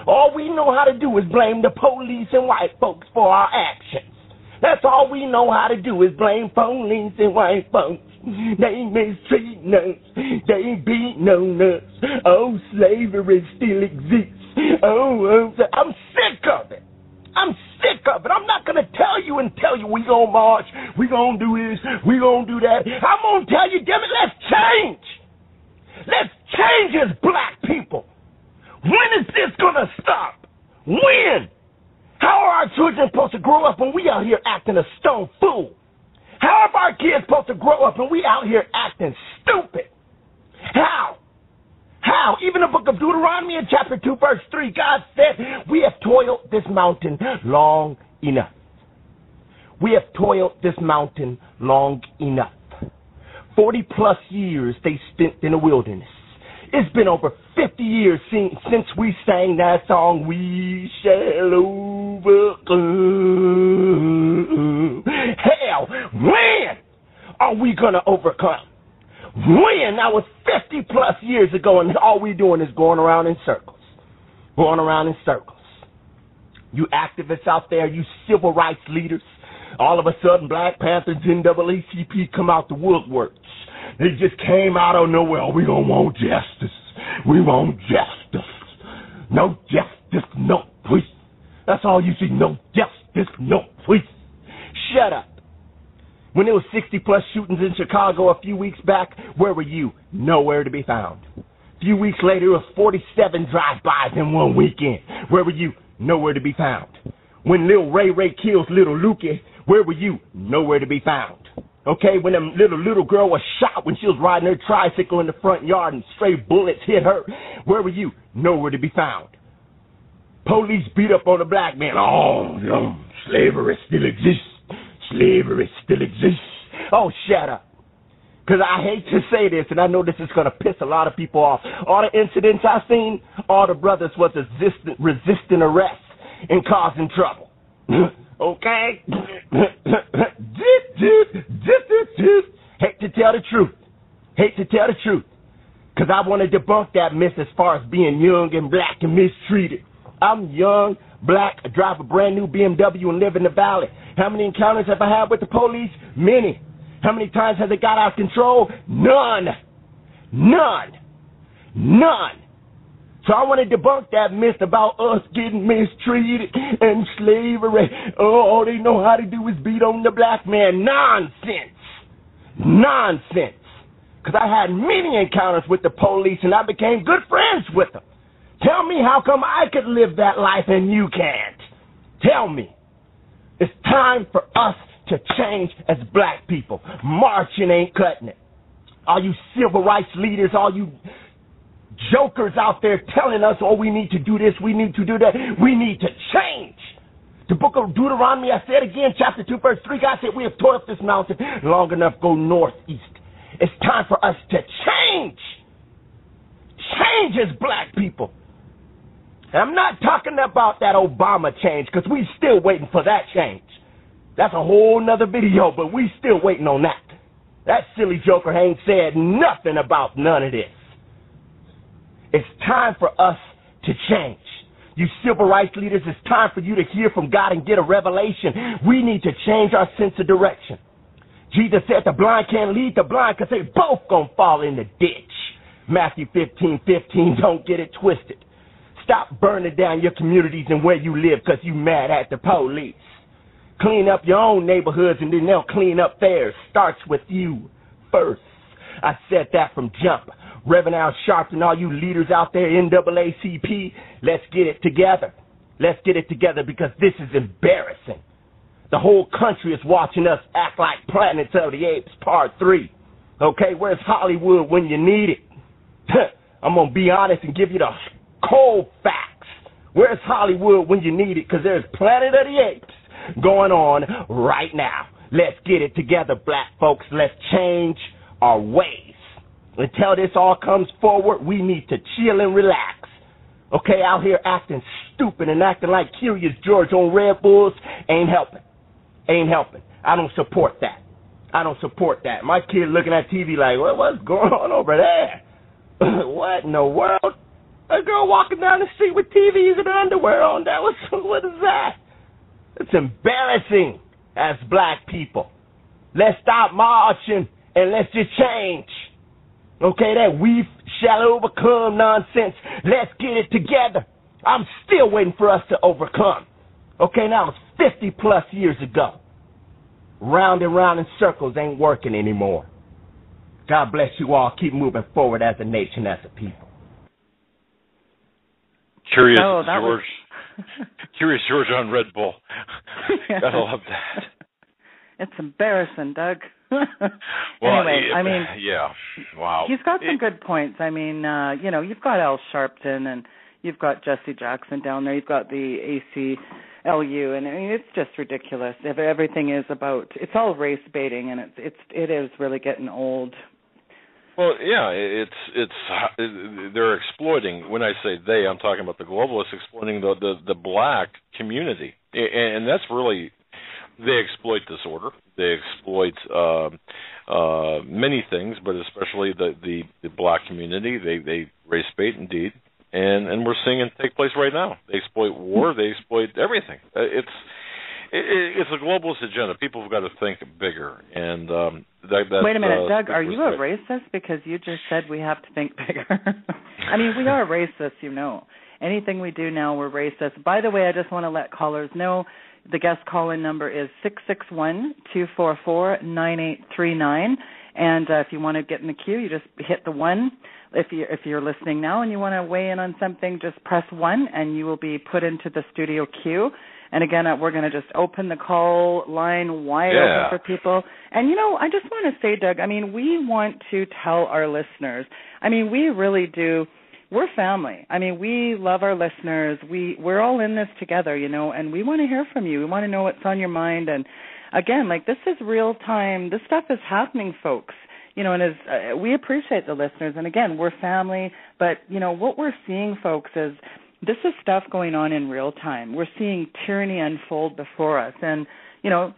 S5: All we know how to do is blame the police and white folks for our actions. That's all we know how to do is blame police and white folks. They mistreating us. They beating on us. Oh, slavery still exists. Oh, I'm sick of it. I'm sick of it. I'm not going to tell you we going to march, we going to do this, we going to do that. I'm going to tell you, damn it, let's change. Let's change as black people. When is this going to stop? When? How are our children supposed to grow up when we out here acting a stone fool? How are our kids supposed to grow up when we out here acting stupid? How? How? Even the book of Deuteronomy in chapter 2, verse 3, God said, we have toiled this mountain long enough. We have toiled this mountain long enough. 40 plus years they spent in the wilderness. It's been over 50 years since we sang that song, We Shall Overcome. Hell, when are we going to overcome? When? That was 50 plus years ago, and all we doing is going around in circles. Going around in circles. You activists out there, you civil rights leaders, all of a sudden Black Panthers, NAACP come out the woodworks. They just came out of nowhere. Oh, we don't want justice. We want justice. No justice, no peace. That's all you see. No justice, no peace. Shut up. When there was 60 plus shootings in Chicago a few weeks back, where were you? Nowhere to be found. A few weeks later, it was 47 drive-bys in one weekend. Where were you? Nowhere to be found. When Lil Ray kills Little Lukey, where were you? Nowhere to be found. Okay, when a little girl was shot when she was riding her tricycle in the front yard and stray bullets hit her, where were you? Nowhere to be found. Police beat up on a black man. Oh, no, slavery still exists. Slavery still exists. Oh, shut up. Because I hate to say this, and I know this is going to piss a lot of people off. All the incidents I've seen, all the brothers was resisting arrest and causing trouble. Okay? Hate to tell the truth. Hate to tell the truth. Because I want to debunk that myth as far as being young and black and mistreated. I'm young, black, I drive a brand new BMW and live in the valley. How many encounters have I had with the police? Many. How many times has it got out of control? None. None. None. So I want to debunk that myth about us getting mistreated and slavery. Oh, all they know how to do is beat on the black man. Nonsense. Nonsense. Because I had many encounters with the police and I became good friends with them. Tell me how come I could live that life and you can't? Tell me. It's time for us to change as black people. Marching ain't cutting it. All you civil rights leaders, all you jokers out there telling us, oh, we need to do this, we need to do that, we need to change. The book of Deuteronomy, I said again, chapter 2, verse 3, God said, we have tore up this mountain long enough, go northeast. It's time for us to change. Change as black people. And I'm not talking about that Obama change, because we still waiting for that change. That's a whole nother video, but we still waiting on that. That silly joker ain't said nothing about none of this. It's time for us to change. You civil rights leaders, it's time for you to hear from God and get a revelation. We need to change our sense of direction. Jesus said the blind can't lead the blind because they both gonna fall in the ditch. Matthew 15:15, don't get it twisted. Stop burning down your communities and where you live because you mad at the police. Clean up your own neighborhoods and then they'll clean up theirs. Starts with you first. I said that from jump. Reverend Al Sharpton, all you leaders out there, NAACP, let's get it together. Let's get it together because this is embarrassing. The whole country is watching us act like Planets of the Apes Part 3. Okay, where's Hollywood when you need it? I'm going to be honest and give you the cold facts. Where's Hollywood when you need it? Because there's Planet of the Apes going on right now. Let's get it together, black folks. Let's change our ways. Until this all comes forward, we need to chill and relax. Okay, out here acting stupid and acting like Curious George on Red Bulls ain't helping. Ain't helping. I don't support that. I don't support that. My kid looking at TV like, what's going on over there? What in the world? A girl walking down the street with TVs and underwear on. What is that? It's embarrassing as black people. Let's stop marching and let's just change. Okay, that we shall overcome nonsense. Let's get it together. I'm still waiting for us to overcome. Okay, now it's 50 plus years ago. Round and round in circles ain't working anymore. God bless you all. Keep moving forward as a nation, as a people.
S1: Curious George. Curious George on Red Bull. Gotta love that.
S2: It's embarrassing, Doug.
S1: Well,
S2: anyway, I mean,
S1: yeah, wow.
S2: He's got some good points. I mean, you've got Al Sharpton and you've got Jesse Jackson down there. You've got the ACLU, and I mean, it's just ridiculous. If everything is about, it's all race baiting, and it is really getting old.
S1: Well, yeah, it's they're exploiting. When I say they, I'm talking about the globalists exploiting the black community, and that's really. They exploit disorder. They exploit many things, but especially the black community. They race bait indeed, and we're seeing it take place right now. They exploit war. They exploit everything. It's a globalist agenda. People have got to think bigger. And
S2: wait a minute, Doug. Are you a racist? Because you just said we have to think bigger. I mean, we are racist. Anything we do now, we're racist. By the way, I just want to let callers know. The guest call-in number is 661-244-9839, and if you want to get in the queue, you just hit the 1. If you're listening now and you want to weigh in on something, just press 1, and you will be put into the studio queue. And again, we're going to just open the call line wide open for people. And, I just want to say, Doug, I mean, we want to tell our listeners, I mean, we really do. We're family. I mean, we love our listeners. We're all in this together, and we want to hear from you. We want to know what's on your mind. And, again, this is real time. This stuff is happening, folks. And we appreciate the listeners. And, again, we're family. But, what we're seeing, folks, is this is stuff going on in real time. We're seeing tyranny unfold before us. And,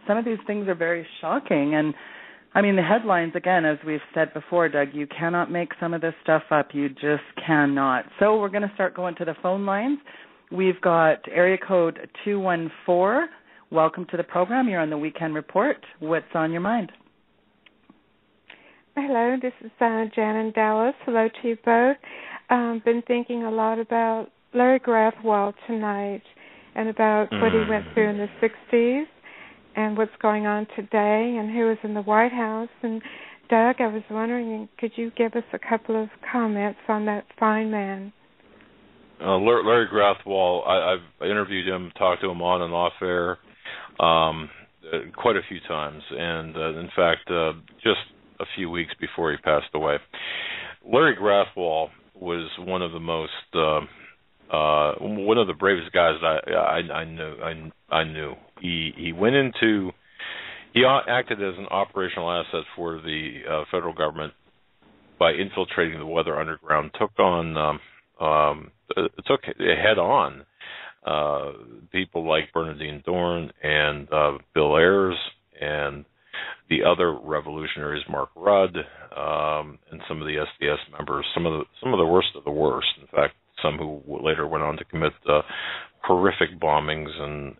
S2: some of these things are very shocking. And, I mean, the headlines, again, as we've said before, Doug, you cannot make some of this stuff up. You just cannot. So we're going to start going to the phone lines. We've got area code 214. Welcome to the program. You're on the Weekend Report. What's on your mind?
S6: Hello, this is Jan in Dallas. Hello to you both. Been thinking a lot about Larry Grathwohl tonight and about what he went through in the 60s. And what's going on today, and who is in the White House. And, Doug, I was wondering, could you give us a couple of comments on that fine man?
S1: Larry Grathwohl, I've interviewed him, talked to him on and off air quite a few times. And, in fact, just a few weeks before he passed away. Larry Grathwohl was one of the most one of the bravest guys I knew. He went into. He acted as an operational asset for the federal government by infiltrating the Weather Underground. Took head on people like Bernardine Dorn and Bill Ayers and the other revolutionaries, Mark Rudd, and some of the SDS members. Some of the worst of the worst. In fact, some who later went on to commit horrific bombings and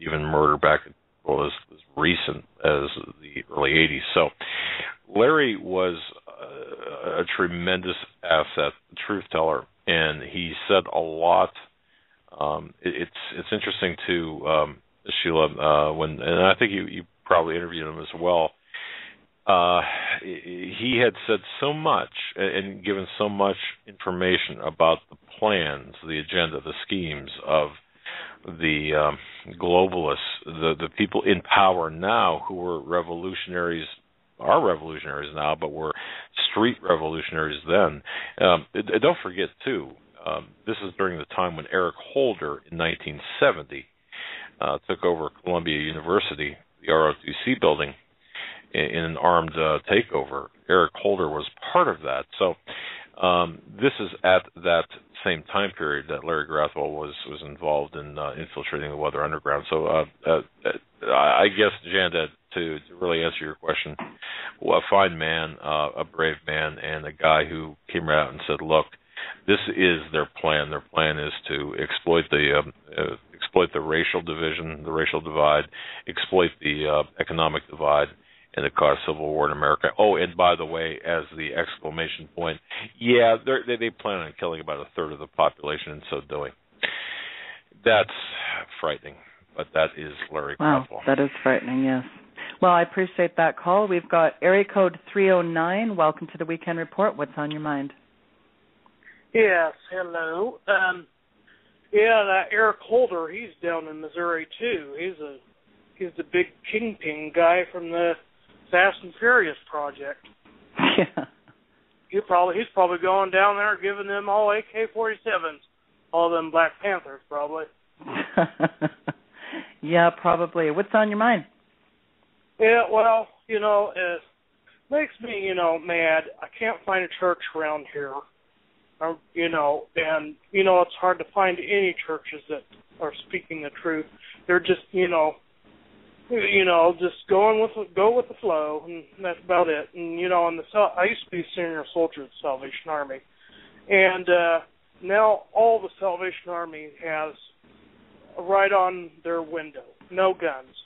S1: even murder back as recent as the early 80s. So Larry was a tremendous asset, truth teller, and he said a lot. It's interesting too, Sheila, and I think you probably interviewed him as well. He had said so much and given so much information about the plans, the agenda, the schemes of the globalists, the people in power now who were revolutionaries, are revolutionaries now, but were street revolutionaries then. Don't forget, too, this is during the time when Eric Holder in 1970 took over Columbia University, the ROTC building, in an armed takeover. Eric Holder was part of that. So this is at that same time period that Larry Grathwohl was involved in infiltrating the Weather Underground. So I guess, Jan, to really answer your question, a fine man, a brave man, and a guy who came right out and said, look, this is their plan. Their plan is to exploit the racial division, the racial divide, exploit the economic divide, and to cause civil war in America. Oh, and by the way, as the exclamation point, yeah, they plan on killing about a third of the population in so doing. That's frightening, but that is Larry Grathwohl.
S2: Wow, that is frightening, yes. Well, I appreciate that call. We've got area code 309. Welcome to the Weekend Report. What's on your mind?
S7: Yes, hello. That Eric Holder, he's down in Missouri too. He's the big kingpin guy from the Fast and Furious project.
S2: Yeah.
S7: He's probably going down there giving them all AK-47s, all them Black Panthers probably.
S2: Yeah, probably. What's on your mind?
S7: Yeah, well, it makes me, mad. I can't find a church around here. And, it's hard to find any churches that are speaking the truth. They're just, just go with the flow, and that's about it. And, I used to be a senior soldier of the Salvation Army. And now all the Salvation Army has right on their window, no guns.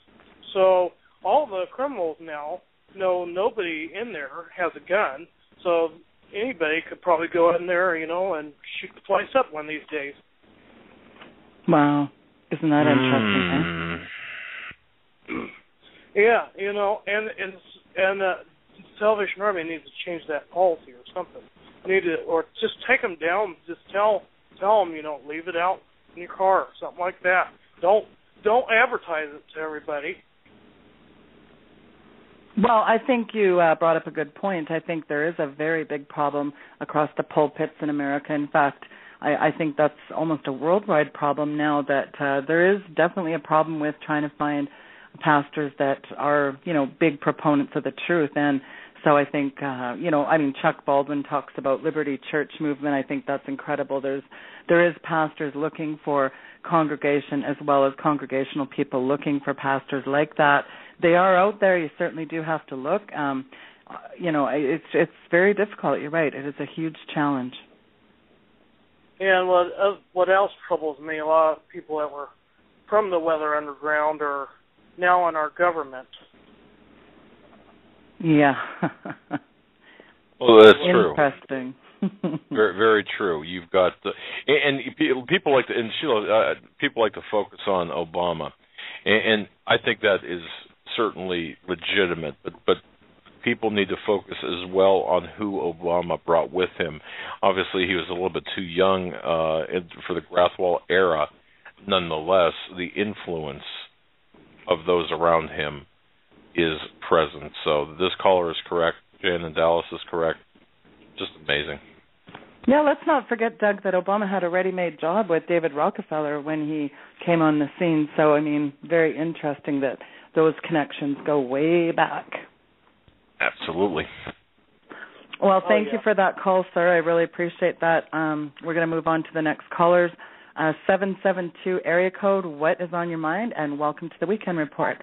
S7: So all the criminals now know nobody in there has a gun, so anybody could probably go in there, and shoot the place up one of these days.
S2: Wow. Isn't that interesting,
S7: Yeah, and the Salvation Army needs to change that policy or something. Or just take them down, just tell them, leave it out in your car, or something like that. Don't advertise it to everybody.
S2: Well, I think you brought up a good point. I think there is a very big problem across the pulpits in America. In fact, I think that's almost a worldwide problem now, that there is definitely a problem with trying to find pastors that are, big proponents of the truth. And so I think, Chuck Baldwin talks about Liberty Church movement. I think that's incredible. There is pastors looking for congregation as well as congregational people looking for pastors like that. They are out there. You certainly do have to look. It's very difficult. You're right. It is a huge challenge.
S7: And what else troubles me, a lot of people that were from the Weather Underground are now in our government.
S2: Yeah.
S1: Well, that's true.
S2: Interesting.
S1: Very, very true. You've got and people like to, and Sheila, people like to focus on Obama, and I think that is certainly legitimate, but people need to focus as well on who Obama brought with him. Obviously, he was a little bit too young for the Grathwohl era. Nonetheless, the influence of those around him is present. So this caller is correct. Jan in Dallas is correct. Just amazing.
S2: Yeah, Yeah, let's not forget, Doug, that Obama had a ready-made job with David Rockefeller when he came on the scene. So, I mean, very interesting that those connections go way back.
S1: Absolutely.
S2: Well, thank you for that call, sir. I really appreciate that. We're going to move on to the next callers. 772 area code, what is on your mind? And welcome to the Weekend Report.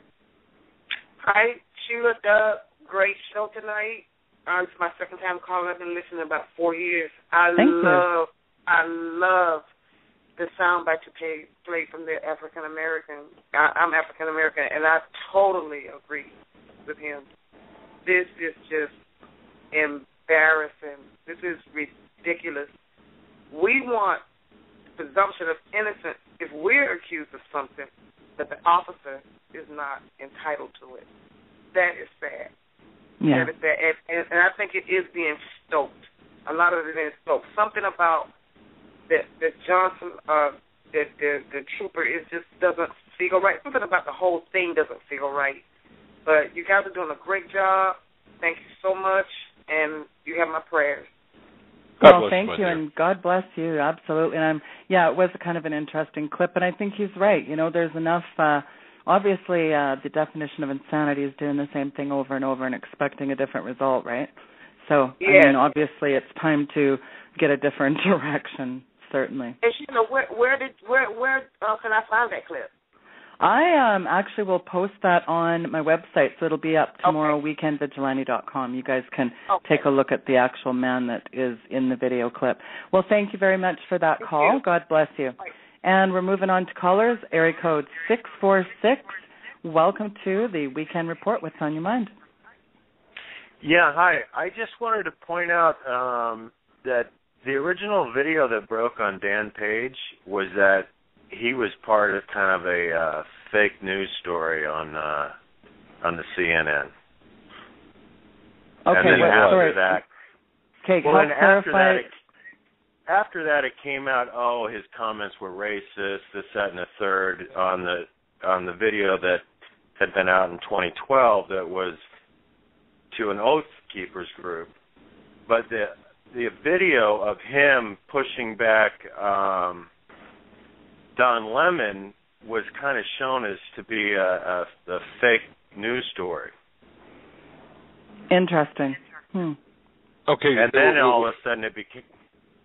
S8: Hi, Sheila, Doug. Great show tonight. It's my second time calling. I've been listening about 4 years. I love the sound bite you played from the African American. I'm African American, and I totally agree with him. This is just embarrassing. This is ridiculous. We want presumption of innocence if we're accused of something, but the officer is not entitled to it. That is sad.
S2: Yeah.
S8: That is sad. And I think it is being stoked. A lot of it is stoked. Something about the Johnson, the trooper, it just doesn't feel right. Something about the whole thing doesn't feel right. But you guys are doing a great job. Thank you so much, and you have my prayers.
S2: Well, thank you, and God bless you, absolutely. And it was kind of an interesting clip, and I think he's right. You know, there's enough, obviously the definition of insanity is doing the same thing over and over and expecting a different result, right? So, I mean, obviously it's time to get a different direction, certainly.
S8: And, you know, where can I find that clip?
S2: I actually will post that on my website, so it'll be up tomorrow, weekendvigilante.com. You guys can take a look at the actual man that is in the video clip. Well, thank you very much for that call. God bless you. And we're moving on to callers, area code 646. Welcome to the Weekend Report. What's on your mind?
S9: Yeah, hi. I just wanted to point out that the original video that broke on Dan Page was that he was part of kind of a fake news story on the CNN.
S2: Okay,
S9: and then after that, after that, it came out. Oh, his comments were racist. This, that, and the third on the video that had been out in 2012 that was to an Oathkeepers group, but the video of him pushing back Don Lemon was kind of shown as to be a fake news story.
S2: Interesting.
S1: Okay.
S9: And then all of a sudden it became...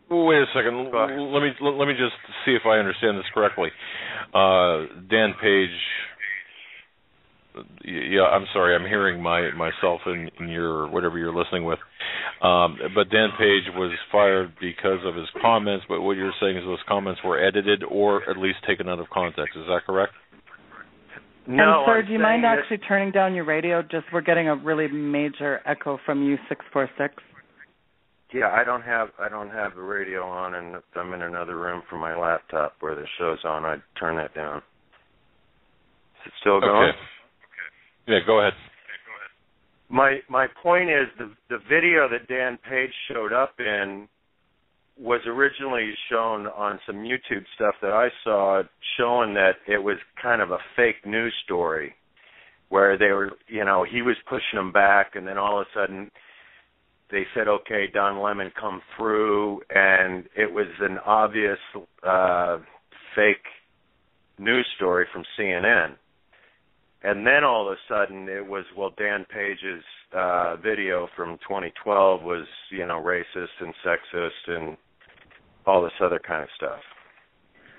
S1: Wait a second. Let me just see if I understand this correctly. Dan Page... Yeah, I'm sorry. I'm hearing myself in your whatever you're listening with. But Dan Page was fired because of his comments. But what you're saying is those comments were edited or at least taken out of context. Is that correct?
S2: No. And sir, do you mind actually turning down your radio? Just we're getting a really major echo from you, 646.
S9: Yeah, I don't have the radio on, and if I'm in another room from my laptop where the show's on, I'd turn that down. Is it still going?
S1: Okay. Yeah, go ahead.
S9: My point is the video that Dan Page showed up in was originally shown on some YouTube stuff that I saw, showing that it was kind of a fake news story where they were, he was pushing them back, and then all of a sudden they said, okay, Don Lemon, come through, and it was an obvious fake news story from CNN. And then all of a sudden it was, Dan Page's video from 2012 was,
S2: racist
S9: and sexist and all this other kind of stuff.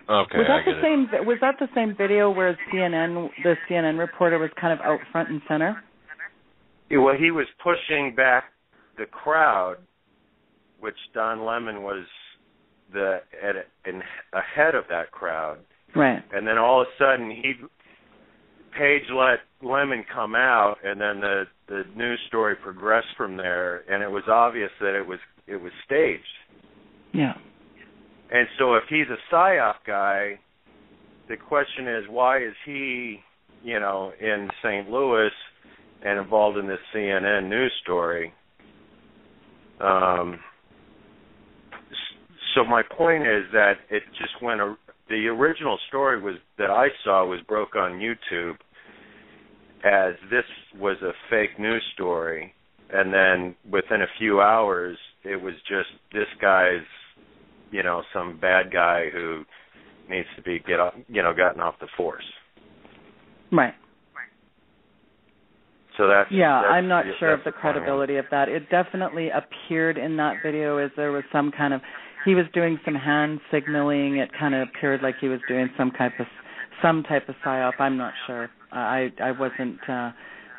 S1: Okay,
S2: was that the same video where the CNN reporter was kind of out front and center?
S9: Yeah, well, he was pushing back the crowd, which Don Lemon was ahead of that crowd.
S2: Right.
S9: And then all of a sudden Page let Lemon come out, and then the news story progressed from there, and it was obvious that it was staged.
S2: Yeah.
S9: And so if he's a PSYOP guy, the question is, why is he, in St. Louis and involved in this CNN news story? So my point is that it just went. The original story that I saw was broke on YouTube as this was a fake news story, and then within a few hours it was just this guy's some bad guy who needs to be gotten off the force.
S2: Right.
S9: So that's
S2: I'm not sure of the credibility of that. It definitely appeared in that video as there was some kind of, he was doing some hand signaling. It kind of appeared like he was doing some type of psyop. I'm not sure. I wasn't.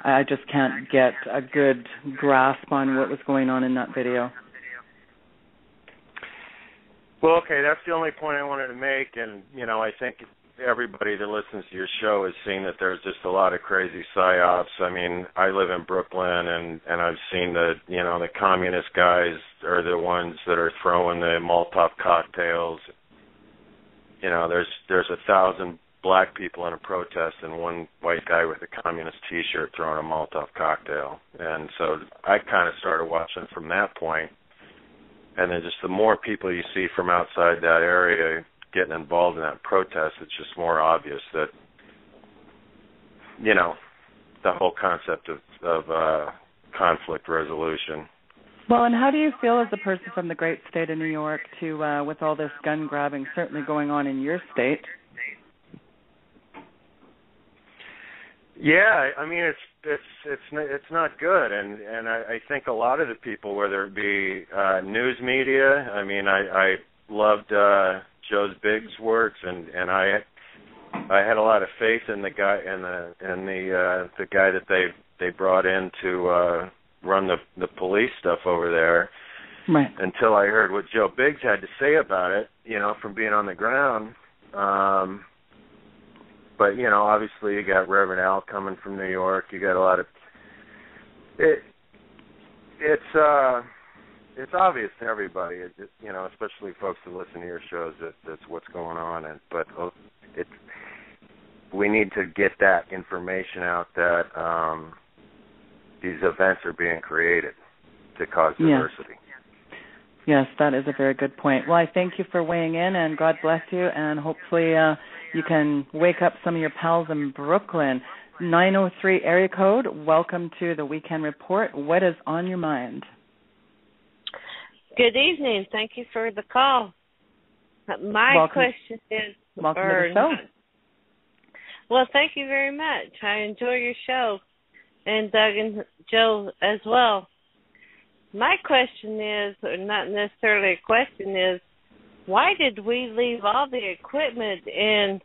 S2: I just can't get a good grasp on what was going on in that video.
S9: Well, okay, that's the only point I wanted to make, and I think everybody that listens to your show has seen that there's just a lot of crazy psyops. I mean, I live in Brooklyn, and I've seen the communist guys are the ones that are throwing the Molotov cocktails. There's 1,000 black people in a protest and one white guy with a communist T-shirt throwing a Molotov cocktail. And so I kind of started watching from that point. And then just the more people you see from outside that area getting involved in that protest, it's just more obvious that, the whole concept of conflict resolution.
S2: Well, and how do you feel as a person from the great state of New York to with all this gun grabbing certainly going on in your state?
S9: Yeah, I mean it's not good, and I think a lot of the people, whether it be news media, I mean I loved Joe's Biggs' works, and I had a lot of faith in the guy the guy that they brought in to run the police stuff over there.
S2: Right.
S9: Until I heard what Joe Biggs had to say about it, from being on the ground. But obviously you got Reverend Al coming from New York. You got a lot of it. It's obvious to everybody, especially folks who listen to your shows, that that's what's going on. But we need to get that information out that these events are being created to cause diversity.
S2: Yes, that is a very good point. Well, I thank you for weighing in, and God bless you, and hopefully you can wake up some of your pals in Brooklyn. 903 area code, welcome to the Weekend Report. What is on your mind?
S10: Good evening. Thank you for the call. My question is...
S2: Welcome to the show.
S10: Well, thank you very much. I enjoy your show, and Doug and Joe as well. My question is, or not necessarily a question, is why did we leave all the equipment in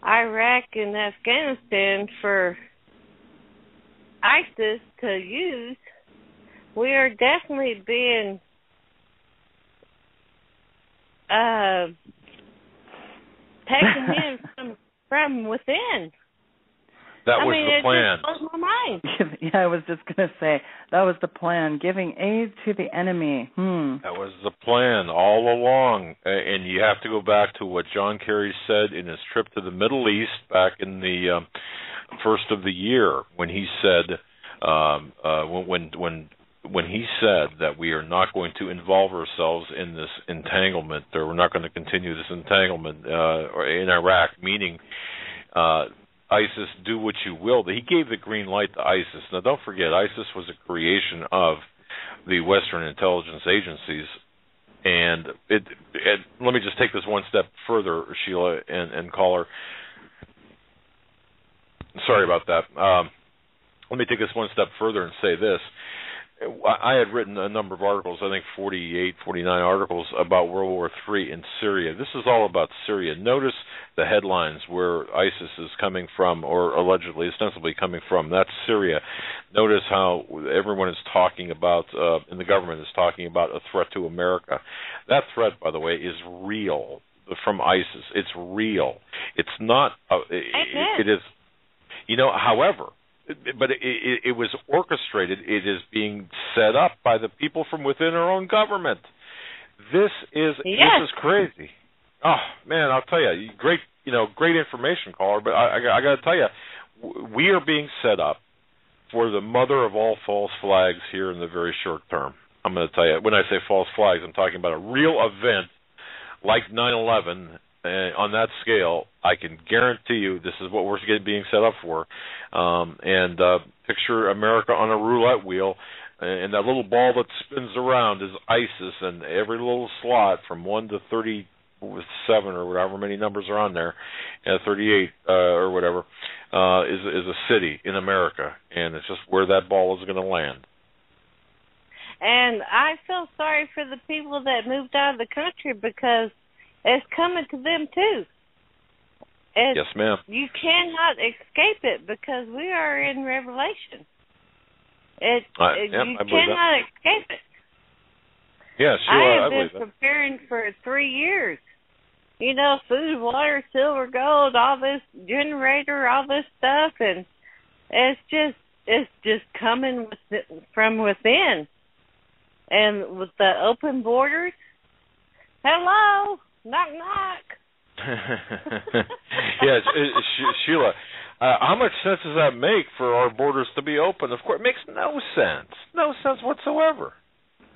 S10: Iraq and Afghanistan for ISIS to use? We are definitely being taken in from within.
S1: That was the plan.
S10: It just blows my mind.
S2: Yeah, I was just going to say, that was the plan, giving aid to the enemy.
S1: That was the plan all along. And you have to go back to what John Kerry said in his trip to the Middle East back in the first of the year, when he said, when he said that we are not going to involve ourselves in this entanglement, or we're not going to continue this entanglement in Iraq, meaning ISIS, do what you will. He gave the green light to ISIS. Now, don't forget, ISIS was a creation of the Western intelligence agencies. And let me just take this one step further, Sheila and caller. Sorry about that. Let me take this one step further and say this. I had written a number of articles, I think 48, 49 articles about World War III in Syria. This is all about Syria. Notice the headlines where ISIS is coming from, or allegedly, ostensibly coming from. That's Syria. Notice how everyone is talking about, and the government is talking about, a threat to America. That threat, by the way, is real from ISIS. It's real. It's not, it is, however, but it was orchestrated. It is being set up by the people from within our own government. This is crazy. Oh man, I'll tell you, great information, caller. But I got to tell you, we are being set up for the mother of all false flags here in the very short term. I'm going to tell you, when I say false flags, I'm talking about a real event like 9/11. On that scale, I can guarantee you this is what we're being set up for. And picture America on a roulette wheel, and that little ball that spins around is ISIS, and every little slot from 1 to 37 or whatever many numbers are on there, 38 or whatever, is a city in America, and it's just where that ball is going to land.
S10: And I feel sorry for the people that moved out of the country because it's coming to them too.
S1: Yes, ma'am.
S10: You cannot escape it because we are in Revelation. You cannot escape it.
S1: Yeah, Sheila,
S10: I have been preparing for 3 years. You know, food, water, silver, gold, all this generator, all this stuff, and it's just coming from within. And with the open borders, hello, knock, knock.
S1: Yeah, Sheila, how much sense does that make for our borders to be open? Of course, it makes no sense whatsoever.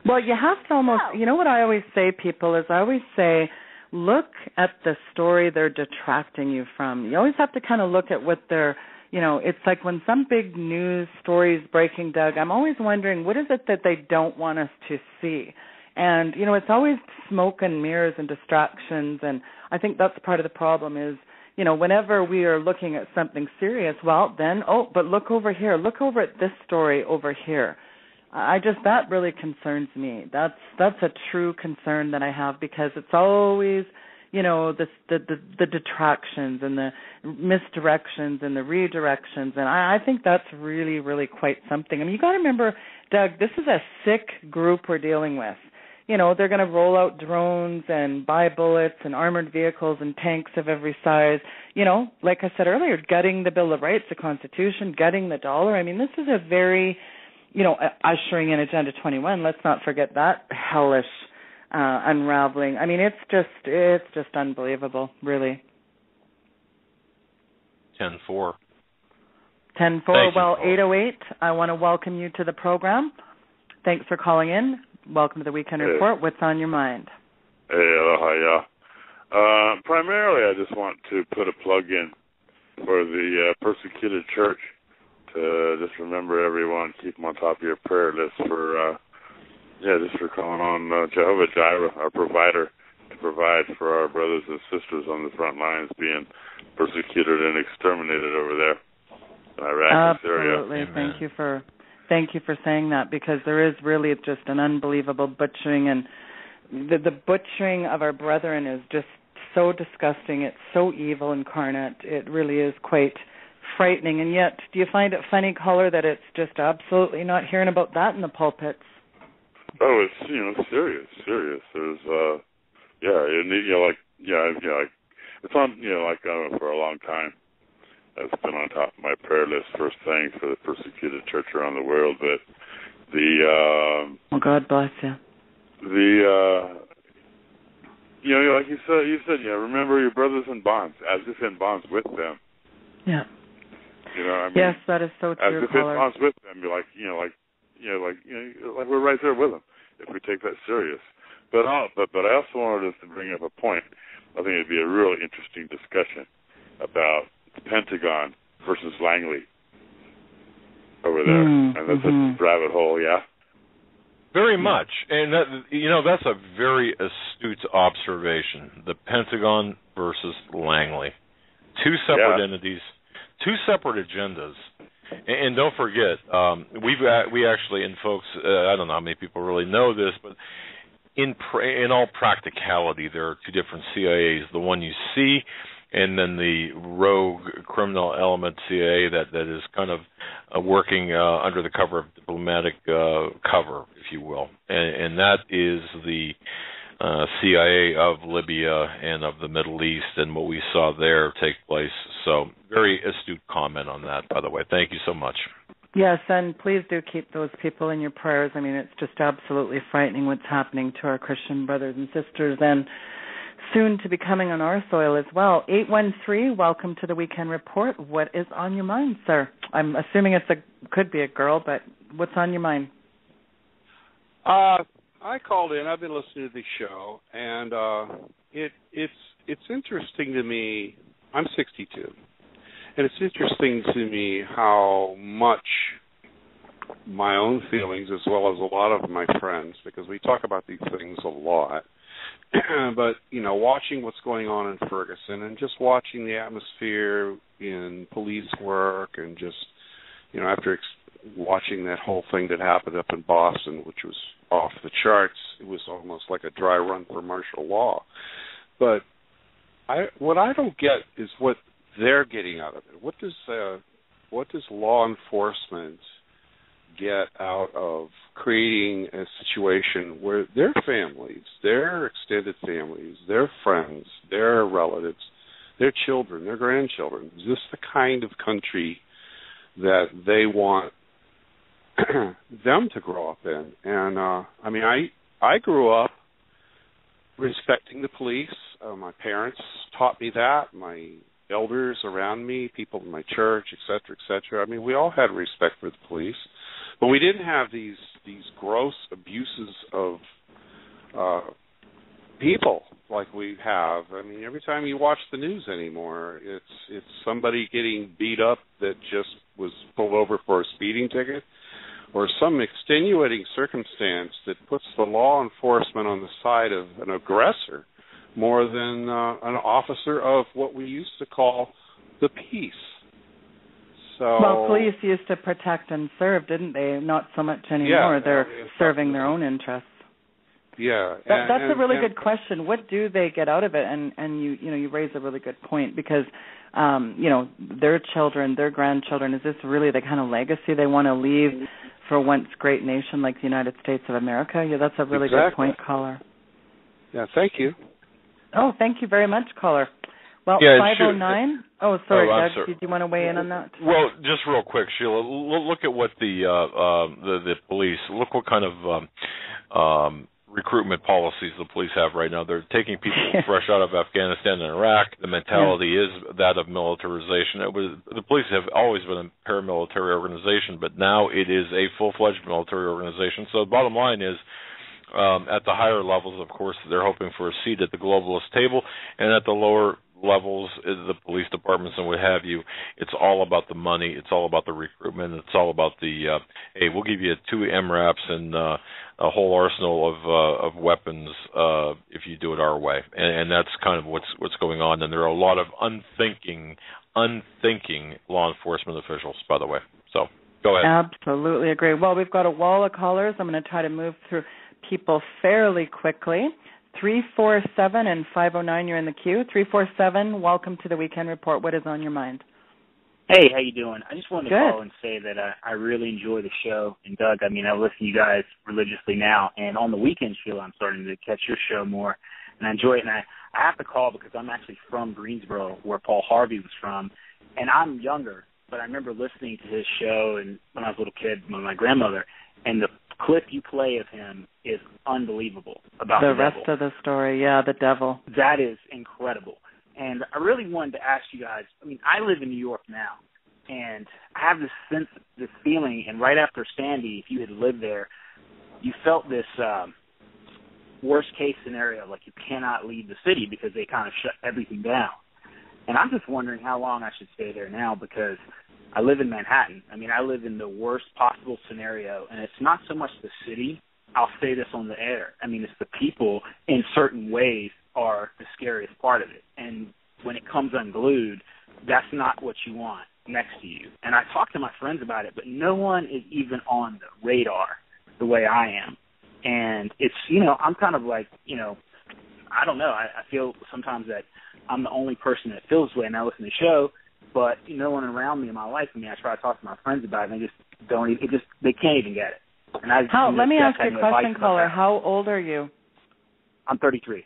S2: Well, you have to almost, you know what I always say, people, is I always say, look at the story they're detracting you from. You always have to kind of look at what they're, you know, it's like when some big news story is breaking, Doug, I'm always wondering, what is it that they don't want us to see? And, you know, it's always smoke and mirrors and distractions, and I think that's part of the problem is, you know, whenever we are looking at something serious, well, then, but look over here. Look over at this story over here. That really concerns me. That's a true concern that I have because it's always, you know, the detractions and the misdirections and the redirections, and I think that's really, really quite something. I mean, you got to remember, Doug, this is a sick group we're dealing with. You know, they're going to roll out drones and buy bullets and armored vehicles and tanks of every size. You know, like I said earlier, gutting the Bill of Rights, the Constitution, gutting the dollar. I mean, this is a very, you know, ushering in Agenda 21. Let's not forget that hellish unraveling. I mean, it's just unbelievable, really.
S1: 10-4.
S2: 10-4. Well, 808, I want to welcome you to the program. Thanks for calling in. Welcome to the Weekend Report. What's on your mind?
S11: Hey, aloha, yeah. Primarily, I just want to put a plug in for the persecuted church to just remember everyone, keep them on top of your prayer list for, just for calling on Jehovah Jireh, our provider, to provide for our brothers and sisters on the front lines being persecuted and exterminated over there in Iraq and Syria.
S2: Absolutely. Thank you for saying that because there is really just an unbelievable butchering, and the butchering of our brethren is just so disgusting. It's so evil incarnate. It really is quite frightening. And yet, do you find it funny, caller, that it's just absolutely not hearing about that in the pulpits?
S11: Oh, it's serious. There's it's on for a long time. It's been on top of my prayer list, first thing for the persecuted church around the world. But
S2: God bless you.
S11: Like you said, remember your brothers in bonds, as if in bonds with them.
S2: Yeah.
S11: You know, I mean,
S2: yes, that is so true.
S11: As if in bonds with them, you're like we're right there with them if we take that serious. But I also wanted us to bring up a point. I think it'd be a really interesting discussion about the Pentagon versus Langley over there, and that's a rabbit hole, yeah.
S1: Very much, and that's a very astute observation. The Pentagon versus Langley, two separate entities, two separate agendas, and don't forget, we actually, and folks, I don't know how many people really know this, but in all practicality, there are two different CIAs: the one you see, and then the rogue criminal element CIA that is kind of working under the cover of diplomatic cover, if you will. And that is the CIA of Libya and of the Middle East and what we saw there take place. So very astute comment on that, by the way. Thank you so much.
S2: Yes, and please do keep those people in your prayers. I mean, it's just absolutely frightening what's happening to our Christian brothers and sisters, and soon to be coming on our soil as well. 813, welcome to the Weekend Report. What is on your mind, sir? I'm assuming could be a girl, but what's on your mind?
S12: I called in. I've been listening to the show, and it's interesting to me. I'm 62, and it's interesting to me how much my own feelings as well as a lot of my friends, because we talk about these things a lot. But, watching what's going on in Ferguson and just watching the atmosphere in police work and just, after watching that whole thing that happened up in Boston, which was off the charts, it was almost like a dry run for martial law. But what I don't get is what they're getting out of it. What does law enforcement get out of creating a situation where their families, their extended families, their friends, their relatives, their children, their grandchildren, is this the kind of country that they want them to grow up in? And I grew up respecting the police. My parents taught me that. My elders around me, people in my church, et cetera, we all had respect for the police. But we didn't have these gross abuses of people like we have. Every time you watch the news anymore, it's somebody getting beat up that just was pulled over for a speeding ticket, or some extenuating circumstance that puts the law enforcement on the side of an aggressor more than an officer of what we used to call the peace.
S2: Well, police used to protect and serve, didn't they? Not so much anymore.
S12: Yeah,
S2: they're serving their own interests.
S12: Yeah,
S2: that's a really good question. What do they get out of it? And you raise a really good point, because their children, their grandchildren, is this really the kind of legacy they want to leave for a once great nation like the United States of America? Yeah, that's a really good point, caller.
S12: Yeah, thank you.
S2: Oh, thank you very much, caller. Well, 509. Oh, sorry, Doug. Did you want to weigh in on that?
S1: Well, just real quick, Sheila. Look at what the police. Look what kind of recruitment policies the police have right now. They're taking people fresh out of Afghanistan and Iraq. The mentality is that of militarization. The police have always been a paramilitary organization, but now it is a full-fledged military organization. So the bottom line is, at the higher levels, of course, they're hoping for a seat at the globalist table, and at the lower levels, the police departments and what have you, it's all about the money, it's all about the recruitment, it's all about the hey, we'll give you 2 MRAPs and a whole arsenal of weapons if you do it our way, and that's kind of what's going on. And there are a lot of unthinking law enforcement officials, by the way. So go ahead.
S2: Absolutely agree. Well, we've got a wall of callers. I'm going to try to move through people fairly quickly. 347 and 509, you're in the queue. 347, welcome to the Weekend Report. What is on your mind?
S13: Hey, how you doing? I just wanted to call and say that I really enjoy the show. And, Doug, I listen to you guys religiously now. And on the weekend, Sheila, I'm starting to catch your show more. And I enjoy it. And I have to call because I'm actually from Greensboro, where Paul Harvey was from. And I'm younger, but I remember listening to his show and when I was a little kid with my grandmother. And the clip you play of him is unbelievable about the
S2: rest of the story. Yeah, the devil.
S13: That is incredible. And I really wanted to ask you guys, I live in New York now, and I have this sense, this feeling, and right after Sandy, if you had lived there, you felt this worst-case scenario, like you cannot leave the city because they kind of shut everything down. And I'm just wondering how long I should stay there now, because I live in Manhattan. I live in the worst possible scenario, and it's not so much the city. I'll say this on the air. It's the people in certain ways are the scariest part of it. And when it comes unglued, that's not what you want next to you. And I talk to my friends about it, but no one is even on the radar the way I am. And it's, I'm kind of like, I don't know. I feel sometimes that I'm the only person that feels this way, and I listen to the show, but no one around me in my life. I try to talk to my friends about it, and they just don't. They can't even get it. And
S2: let me ask you a question, caller. How old are you?
S13: I'm 33.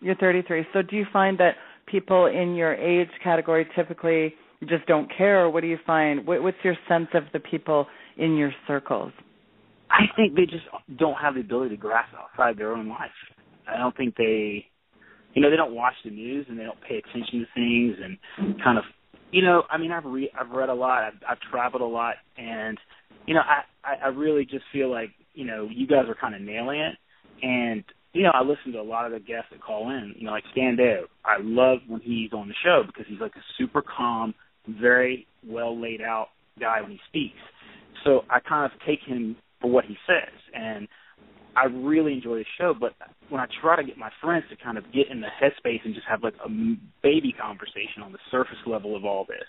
S2: You're 33. So do you find that people in your age category typically just don't care, or what do you find? What's your sense of the people in your circles?
S13: I think they just don't have the ability to grasp outside their own life. I don't think they don't watch the news and they don't pay attention to things and kind of, I've read a lot, I've traveled a lot, and, I really just feel like, you guys are kind of nailing it. And, I listen to a lot of the guests that call in, like Stan Deo. I love when he's on the show because he's like a super calm, very well laid out guy when he speaks. So I kind of take him for what he says, and I really enjoy the show. But when I try to get my friends to kind of get in the headspace and just have like a baby conversation on the surface level of all this,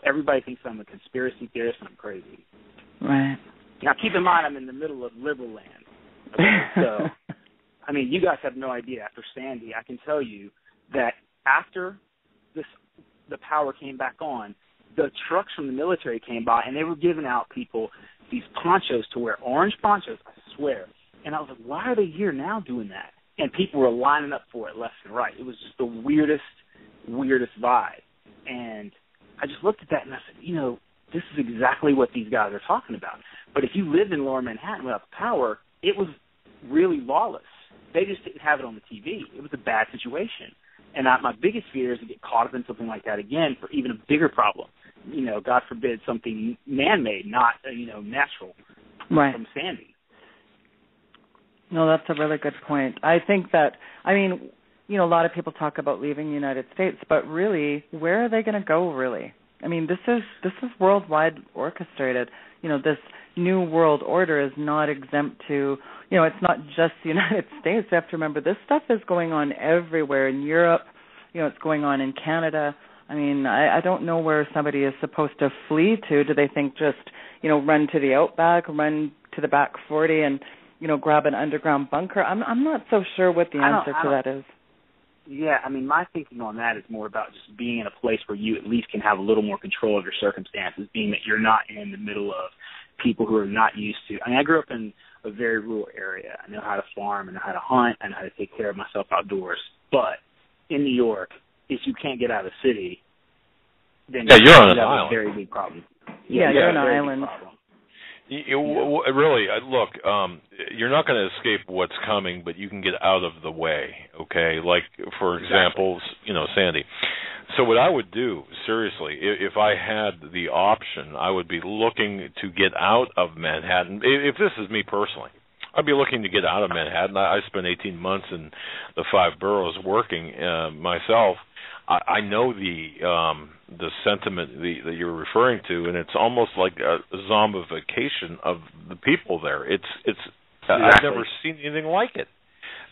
S13: everybody thinks I'm a conspiracy theorist and I'm crazy.
S2: Right.
S13: Now, keep in mind, I'm in the middle of liberal land. Okay? So, I mean, you guys have no idea. After Sandy, I can tell you that after the power came back on, the trucks from the military came by, and they were giving out people these ponchos to wear, orange ponchos, I swear. And I was like, why are they here now doing that? And people were lining up for it left and right. It was just the weirdest vibe. And I just looked at that, and I said, this is exactly what these guys are talking about. But if you lived in Lower Manhattan without the power, it was really lawless. They just didn't have it on the TV. It was a bad situation. And my biggest fear is to get caught up in something like that again for even a bigger problem. God forbid, something man-made, not, natural,
S2: right,
S13: from Sandy.
S2: No, that's a really good point. I think that, a lot of people talk about leaving the United States, but really, where are they going to go, really? I mean, this is worldwide orchestrated. This new world order is not exempt to, it's not just the United States. You have to remember, this stuff is going on everywhere in Europe. It's going on in Canada. I mean, I don't know where somebody is supposed to flee to. Do they think just, run to the outback, run to the back 40 and, grab an underground bunker? I'm not so sure what the answer to that is.
S13: Yeah, my thinking on that is more about just being in a place where you at least can have a little more control of your circumstances, being that you're not in the middle of people who are not used to. I grew up in a very rural area. I know how to farm, I know how to hunt, I know how to take care of myself outdoors. But in New York, if you can't get out of the city, then
S1: you're on an island.
S13: A very big problem.
S2: You're on an island.
S1: Really, look, you're not going to escape what's coming, but you can get out of the way, okay? Like, for example, Sandy. So what I would do, seriously, if I had the option, I would be looking to get out of Manhattan. If this is me personally, I'd be looking to get out of Manhattan. I spent 18 months in the 5 boroughs working myself. I know the sentiment that you're referring to, and it's almost like a zombification of the people there. It's exactly. I've never seen anything like it.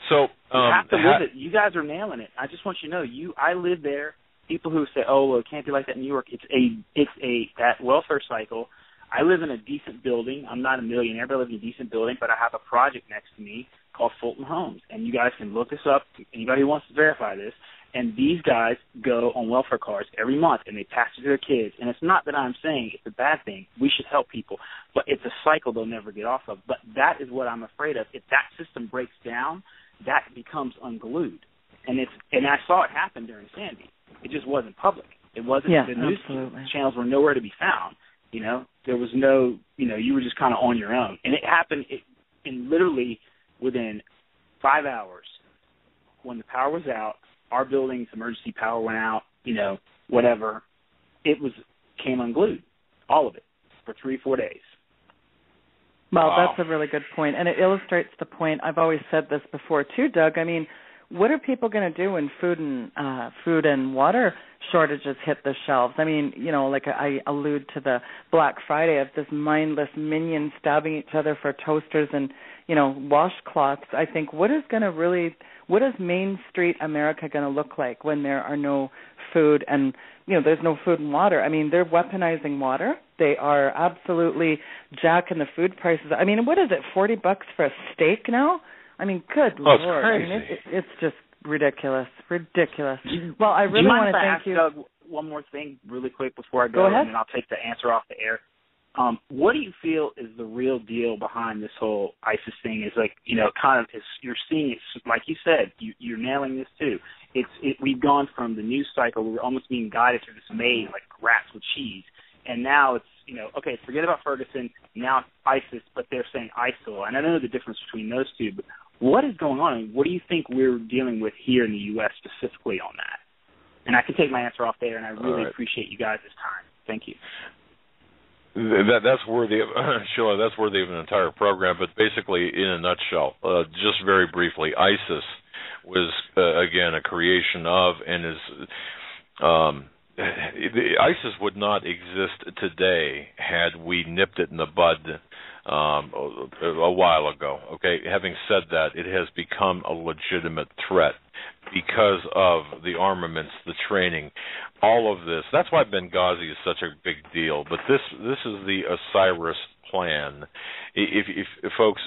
S1: So
S13: you have to live it. You guys are nailing it. I just want you to know, I live there. People who say, "Oh, well, it can't be like that in New York," it's that welfare cycle. I live in a decent building. I'm not a millionaire, but I live in a decent building. But I have a project next to me called Fulton Homes, and you guys can look this up. Anybody who wants to verify this. And these guys go on welfare cards every month, and they pass it to their kids. And it's not that I'm saying it's a bad thing. We should help people. But it's a cycle they'll never get off of. But that is what I'm afraid of. If that system breaks down, that becomes unglued. And I saw it happen during Sandy. It just wasn't public. It wasn't. The news channels were nowhere to be found. There was no, you were just kind of on your own. And it happened in literally within 5 hours when the power was out. Our building's emergency power went out, whatever. It came unglued, all of it, for 3-4 days.
S2: Well, that's a really good point, and it illustrates the point. I've always said this before too, Doug. What are people going to do when food and water shortages hit the shelves? Like I allude to the Black Friday of this mindless minions stabbing each other for toasters and washcloths. I think what is Main Street America going to look like when there are no food and there's no food and water? They're weaponizing water. They are absolutely jacking the food prices. What is it? $40 for a steak now? Good Lord.
S1: Crazy.
S2: It's just ridiculous. Well, I really want to thank you.
S13: Doug, one more thing really quick before I go
S2: ahead.
S13: And then I'll take the answer off the air. What do you feel is the real deal behind this whole ISIS thing? Is you're seeing it, like you said, you're nailing this too. We've gone from the news cycle where we're almost being guided through this maze like rats with cheese, and now it's okay, forget about Ferguson. Now it's ISIS, but they're saying ISIL, and I don't know the difference between those two. But what is going on? What do you think we're dealing with here in the U.S. specifically on that? And I can take my answer off there, and I really appreciate you guys' time. Thank you.
S1: That's worthy of, Sheila, that's worthy of an entire program, but basically, in a nutshell, just very briefly, ISIS was, again, a creation of and is ISIS would not exist today had we nipped it in the bud a while ago. Okay, having said that, it has become a legitimate threat because of the armaments, the training, all of this. That's why Benghazi is such a big deal. But this is the Osiris plan. If folks,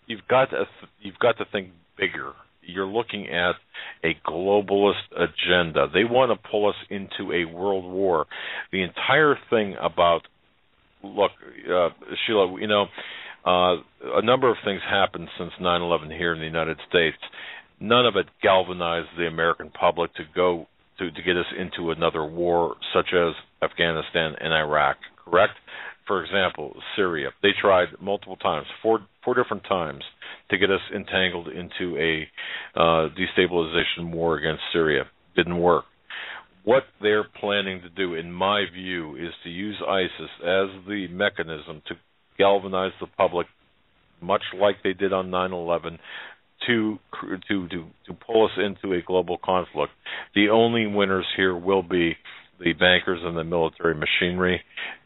S1: you've got to think bigger. You're looking at a globalist agenda. They want to pull us into a world war. The entire thing about, look, Sheila, a number of things happened since 9/11 here in the United States. None of it galvanized the American public to go to get us into another war, such as Afghanistan and Iraq. Correct? For example, Syria. They tried multiple times, four different times, to get us entangled into a destabilization war against Syria. Didn't work. What they're planning to do, in my view, is to use ISIS as the mechanism to galvanize the public, much like they did on 9/11, to pull us into a global conflict. The only winners here will be the bankers and the military machinery.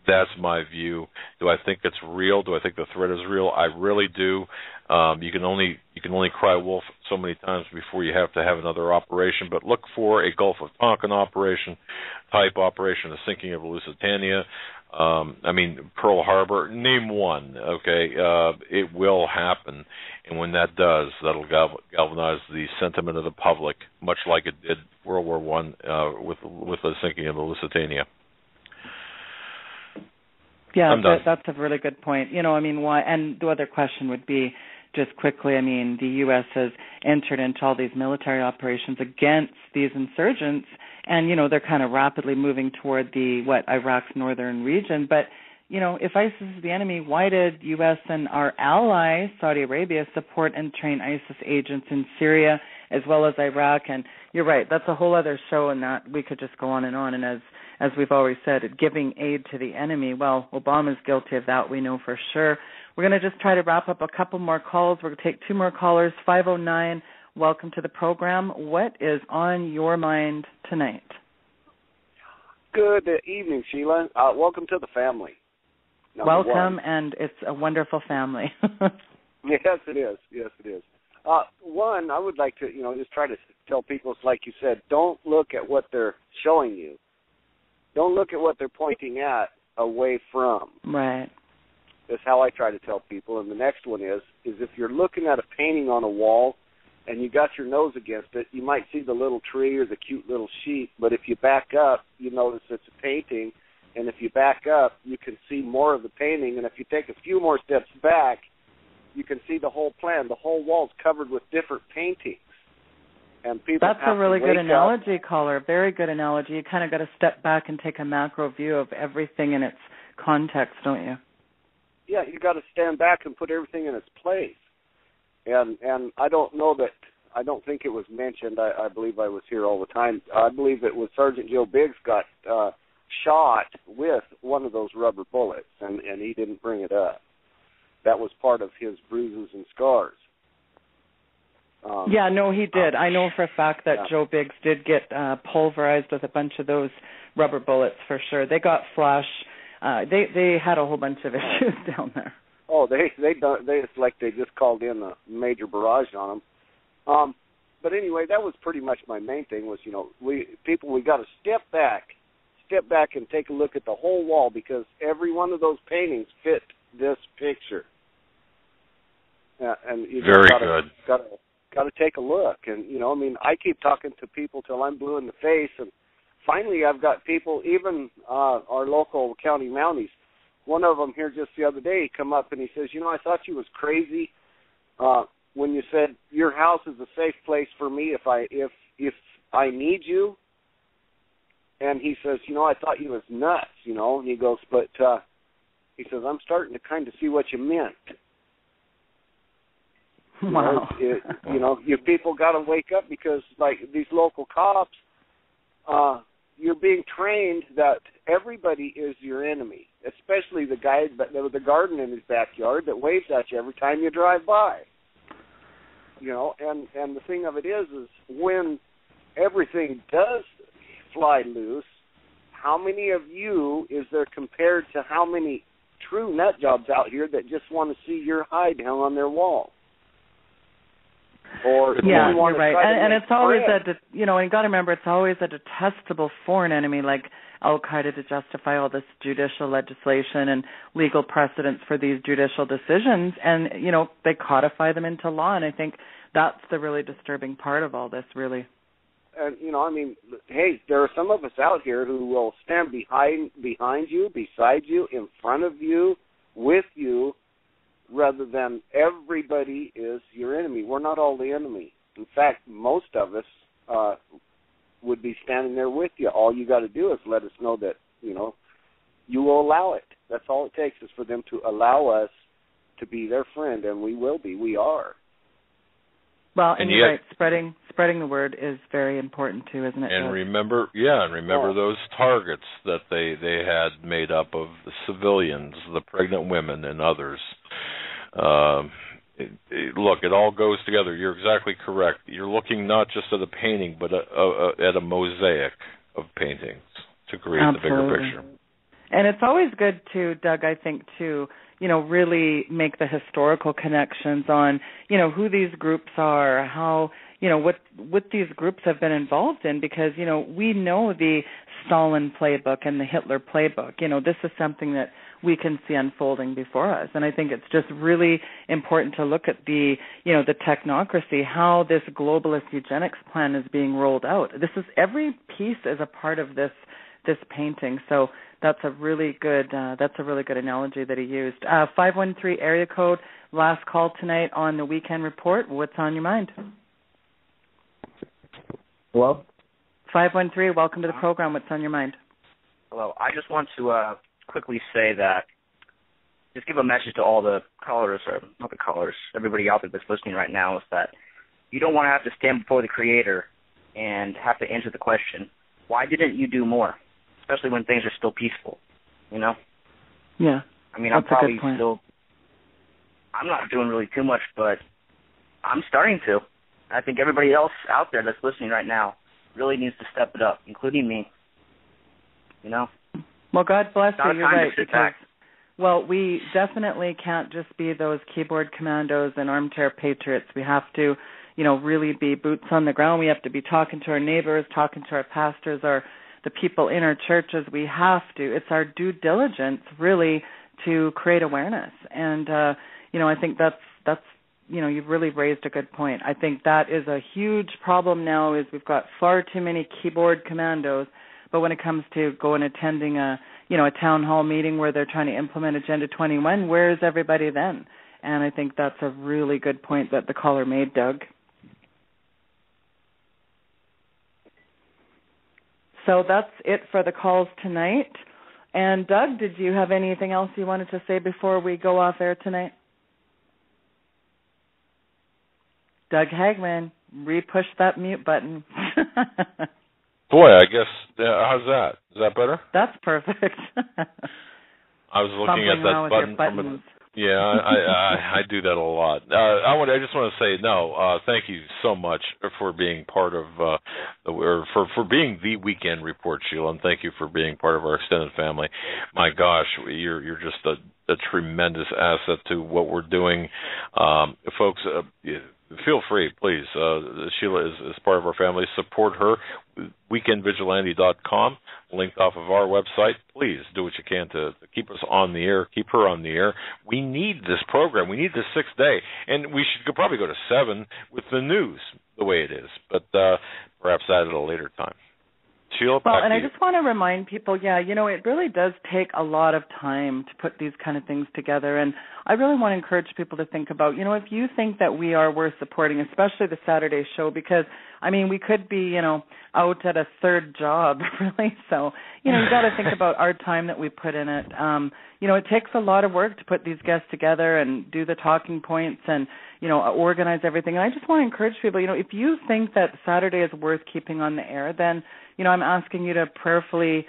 S1: That's my view. Do I think it's real? Do I think the threat is real? I really do. You can only cry wolf so many times before you have to have another operation. But look for a Gulf of Tonkin type operation, the sinking of Lusitania. Pearl Harbor. Name one. Okay, it will happen, and when that does, that'll galvanize the sentiment of the public, much like it did World War I with the sinking of the Lusitania.
S2: Yeah, that's a really good point. Why? And the other question would be, just quickly, the U.S. has entered into all these military operations against these insurgents, and, they're kind of rapidly moving toward Iraq's northern region. But, if ISIS is the enemy, why did U.S. and our ally, Saudi Arabia, support and train ISIS agents in Syria as well as Iraq? And you're right, that's a whole other show, and that we could just go on. And as we've always said, giving aid to the enemy, well, Obama's guilty of that, we know for sure. We're going to just try to wrap up a couple more calls. We're going to take two more callers. 509, welcome to the program. What is on your mind tonight?
S14: Good evening, Sheila. Welcome to the family.
S2: Welcome, and it's a wonderful family.
S14: Yes, it is. Yes, it is. One, I would like to, just try to tell people, it's like you said, don't look at what they're showing you. Don't look at what they're pointing at away from.
S2: Right.
S14: That's how I try to tell people. And the next one is if you're looking at a painting on a wall and you got your nose against it, you might see the little tree or the cute little sheep. But if you back up, you notice it's a painting. And if you back up, you can see more of the painting. And if you take a few more steps back, you can see the whole plan. The whole wall's covered with different paintings. And people
S2: That's
S14: have
S2: a really
S14: to
S2: good
S14: wake
S2: analogy,
S14: up.
S2: caller. Very good analogy. You kind of got to step back and take a macro view of everything in its context, don't you?
S14: Yeah, you got to stand back and put everything in its place. And I don't think it was mentioned. I believe I was here all the time. I believe it was Sergeant Joe Biggs got shot with one of those rubber bullets, and he didn't bring it up. That was part of his bruises and scars.
S2: He did. I know for a fact that Joe Biggs did get pulverized with a bunch of those rubber bullets for sure. They got flash. They had a whole bunch of issues down there.
S14: Oh, it's like they just called in a major barrage on them. But anyway, that was pretty much my main thing was, we got to step back and take a look at the whole wall, because every one of those paintings fit this picture. And you got to take a look. And I keep talking to people till I'm blue in the face, and finally I've got people, even our local county Mounties. One of them here just the other day, he come up and he says, I thought you was crazy when you said your house is a safe place for me if I need you. And he says, I thought you was nuts, And he goes, but he says, I'm starting to kind of see what you meant.
S2: Wow.
S14: You people got to wake up, because like these local cops, you're being trained that everybody is your enemy, especially the guy with the garden in his backyard that waves at you every time you drive by. And the thing of it is when everything does fly loose, how many of you is there compared to how many true nut jobs out here that just want to see your hide hung on their wall? Or
S2: yeah, you're right. And it's always
S14: and
S2: you got to remember, it's always a detestable foreign enemy like Al-Qaeda to justify all this judicial legislation and legal precedents for these judicial decisions. And, they codify them into law. And I think that's the really disturbing part of all this, really.
S14: And, hey, there are some of us out here who will stand behind you, beside you, in front of you, with you, rather than everybody is your enemy. We're not all the enemy. In fact, most of us would be standing there with you. All you got to do is let us know that, you will allow it. That's all it takes is for them to allow us to be their friend, and we will be. We are.
S2: Well, and you're right. Spreading the word is very important too, isn't it?
S1: And remember those targets that they had made up of the civilians, the pregnant women, and others. Look, it all goes together. You're exactly correct. You're looking not just at a painting, but at a mosaic of paintings to create the bigger picture.
S2: And it's always good to, Doug, I think, to really make the historical connections on, who these groups are, how, what these groups have been involved in, because, we know the Stalin playbook and the Hitler playbook. This is something that we can see unfolding before us. And I think it's just really important to look at the, the technocracy, how this globalist eugenics plan is being rolled out. Every piece is a part of this painting. So that's a really good analogy that he used. 513 area code, last call tonight on the Weekend Report. What's on your mind?
S15: Hello?
S2: 513, welcome to the program. What's on your mind?
S15: Hello. I just want to quickly say that, just give a message to all the callers, or not the callers, everybody out there that's listening right now, is that you don't want to have to stand before the Creator and have to answer the question, why didn't you do more? Especially when things are still peaceful,
S2: Yeah.
S15: I'm probably still, I'm not doing really too much, but I'm starting to. I think everybody else out there that's listening right now really needs to step it up, including me.
S2: Well, God bless you. You're right.
S15: Because,
S2: well, we definitely can't just be those keyboard commandos and armchair patriots. We have to, really be boots on the ground. We have to be talking to our neighbors, talking to our pastors, the people in our churches. We have to. It's our due diligence, really, to create awareness. And, I think that's you've really raised a good point. I think that is a huge problem now, is we've got far too many keyboard commandos. But when it comes to attending a town hall meeting where they're trying to implement Agenda 21, where is everybody then? And I think that's a really good point that the caller made, Doug. So that's it for the calls tonight. And Doug, did you have anything else you wanted to say before we go off air tonight? Doug Hagmann, re-push that mute button.
S1: Boy, I guess, how's that? Is that better?
S2: That's perfect.
S1: I was looking at that button. I do that a lot. I just want to say thank you so much for being part of for being the Weekend Report, Sheila, and thank you for being part of our extended family. My gosh, you're just a tremendous asset to what we're doing, folks. Feel free, please. Sheila is part of our family. Support her. WeekendVigilante.com, linked off of our website. Please do what you can to keep us on the air, keep her on the air. We need this program. We need this 6th day. And we should probably go to 7 with the news the way it is, but perhaps that at a later time. Sheila,
S2: well, and I just want to remind people, it really does take a lot of time to put these kind of things together. And I really want to encourage people to think about, if you think that we are worth supporting, especially the Saturday show, because, we could be, out at a third job, really. So, you got to think about our time that we put in it. It takes a lot of work to put these guests together and do the talking points and, organize everything. And I just want to encourage people, if you think that Saturday is worth keeping on the air, then, I'm asking you to prayerfully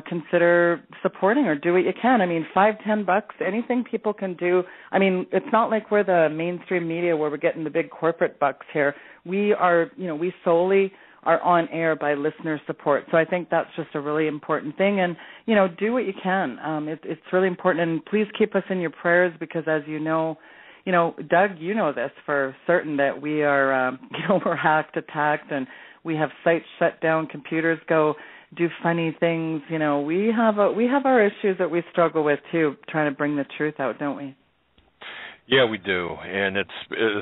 S2: consider supporting or do what you can. $5-10, anything people can do. It's not like we're the mainstream media where we're getting the big corporate bucks here. We are, we solely are on air by listener support. So I think that's just a really important thing. And, do what you can. It's really important. And please keep us in your prayers because, as you know, Doug, you know this for certain that we are, we're hacked, attacked, and we have sites shut down, computers go do funny things. We have our issues that we struggle with too, trying to bring the truth out, don't we?
S1: Yeah, we do, and it's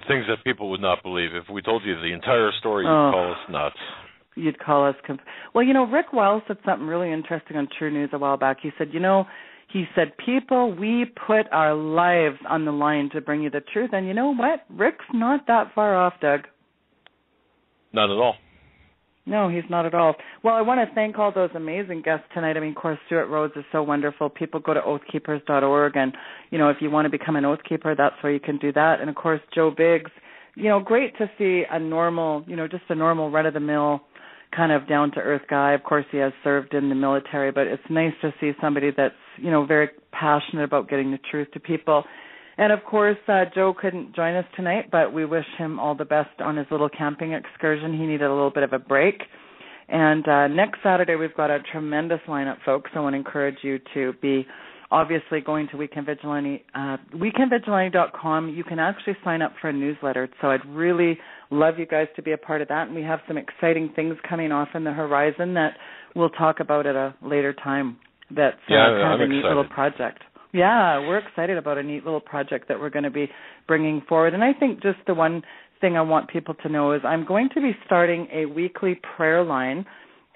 S1: things that people would not believe. If we told you the entire story, you'd call us nuts. You'd call us.
S2: Well, Rick Wells said something really interesting on True News a while back. He said, people, we put our lives on the line to bring you the truth, and you know what? Rick's not that far off, Doug.
S1: Not at all.
S2: No, he's not at all. Well, I want to thank all those amazing guests tonight. I mean, of course, Stewart Rhodes is so wonderful. People go to oathkeepers.org, and, if you want to become an Oathkeeper, that's where you can do that. And, of course, Joe Biggs, great to see a normal, just a normal run-of-the-mill kind of down-to-earth guy. Of course, he has served in the military, but it's nice to see somebody that's, very passionate about getting the truth to people. And, of course, Joe couldn't join us tonight, but we wish him all the best on his little camping excursion. He needed a little bit of a break. And next Saturday, we've got a tremendous lineup, folks. I want to encourage you to be obviously going to Weekend Vigilante, weekendvigilante.com. You can actually sign up for a newsletter. So I'd really love you guys to be a part of that. And we have some exciting things coming off in the horizon that we'll talk about at a later time. That's kind of a neat little project. Yeah, we're excited about a neat little project that we're going to be bringing forward. And I think just the one thing I want people to know is I'm going to be starting a weekly prayer line.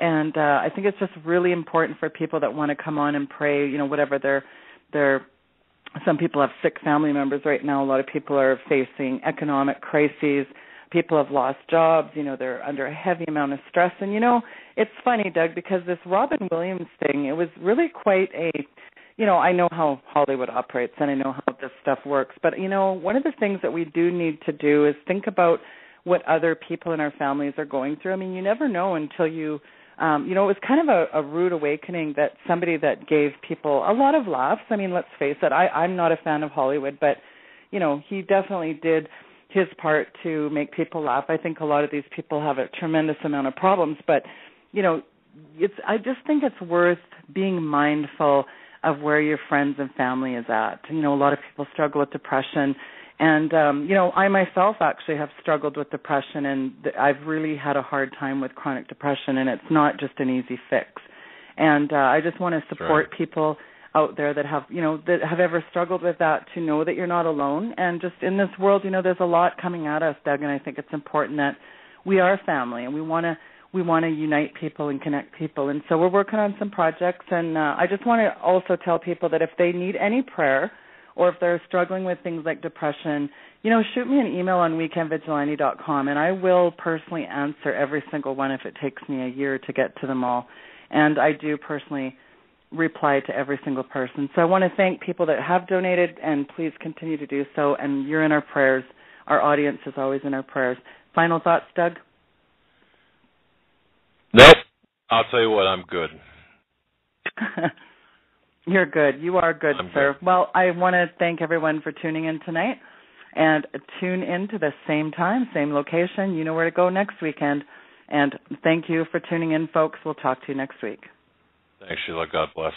S2: And I think it's just really important for people that want to come on and pray, whatever their some people have sick family members right now. A lot of people are facing economic crises. People have lost jobs. They're under a heavy amount of stress. And, it's funny, Doug, because this Robin Williams thing, it was really quite a, I know how Hollywood operates and I know how this stuff works. But, one of the things that we do need to do is think about what other people in our families are going through. I mean, you never know until you, it was kind of a rude awakening that somebody that gave people a lot of laughs. I mean, let's face it, I'm not a fan of Hollywood, but, he definitely did his part to make people laugh. I think a lot of these people have a tremendous amount of problems, but, I just think it's worth being mindful of where your friends and family is at. A lot of people struggle with depression, and, I myself actually have struggled with depression, and I've really had a hard time with chronic depression, and it's not just an easy fix. And I just want to support people out there that have, that have ever struggled with that, to know that you're not alone. And just in this world, there's a lot coming at us, Doug, and I think it's important that we are family, and we want to unite people and connect people. And so we're working on some projects, and I just want to also tell people that if they need any prayer or if they're struggling with things like depression, shoot me an email on weekendvigilante.com, and I will personally answer every single one if it takes me a year to get to them all. And I do personally reply to every single person. So I want to thank people that have donated, and please continue to do so. And you're in our prayers. Our audience is always in our prayers. Final thoughts, Doug?
S1: Nope. I'll tell you what, I'm good.
S2: You're good. You are good, sir. Good. Well, I want to thank everyone for tuning in tonight, and tune in to the same time, same location. You know where to go next weekend. And thank you for tuning in, folks. We'll talk to you next week.
S1: Thanks, Sheila. God bless.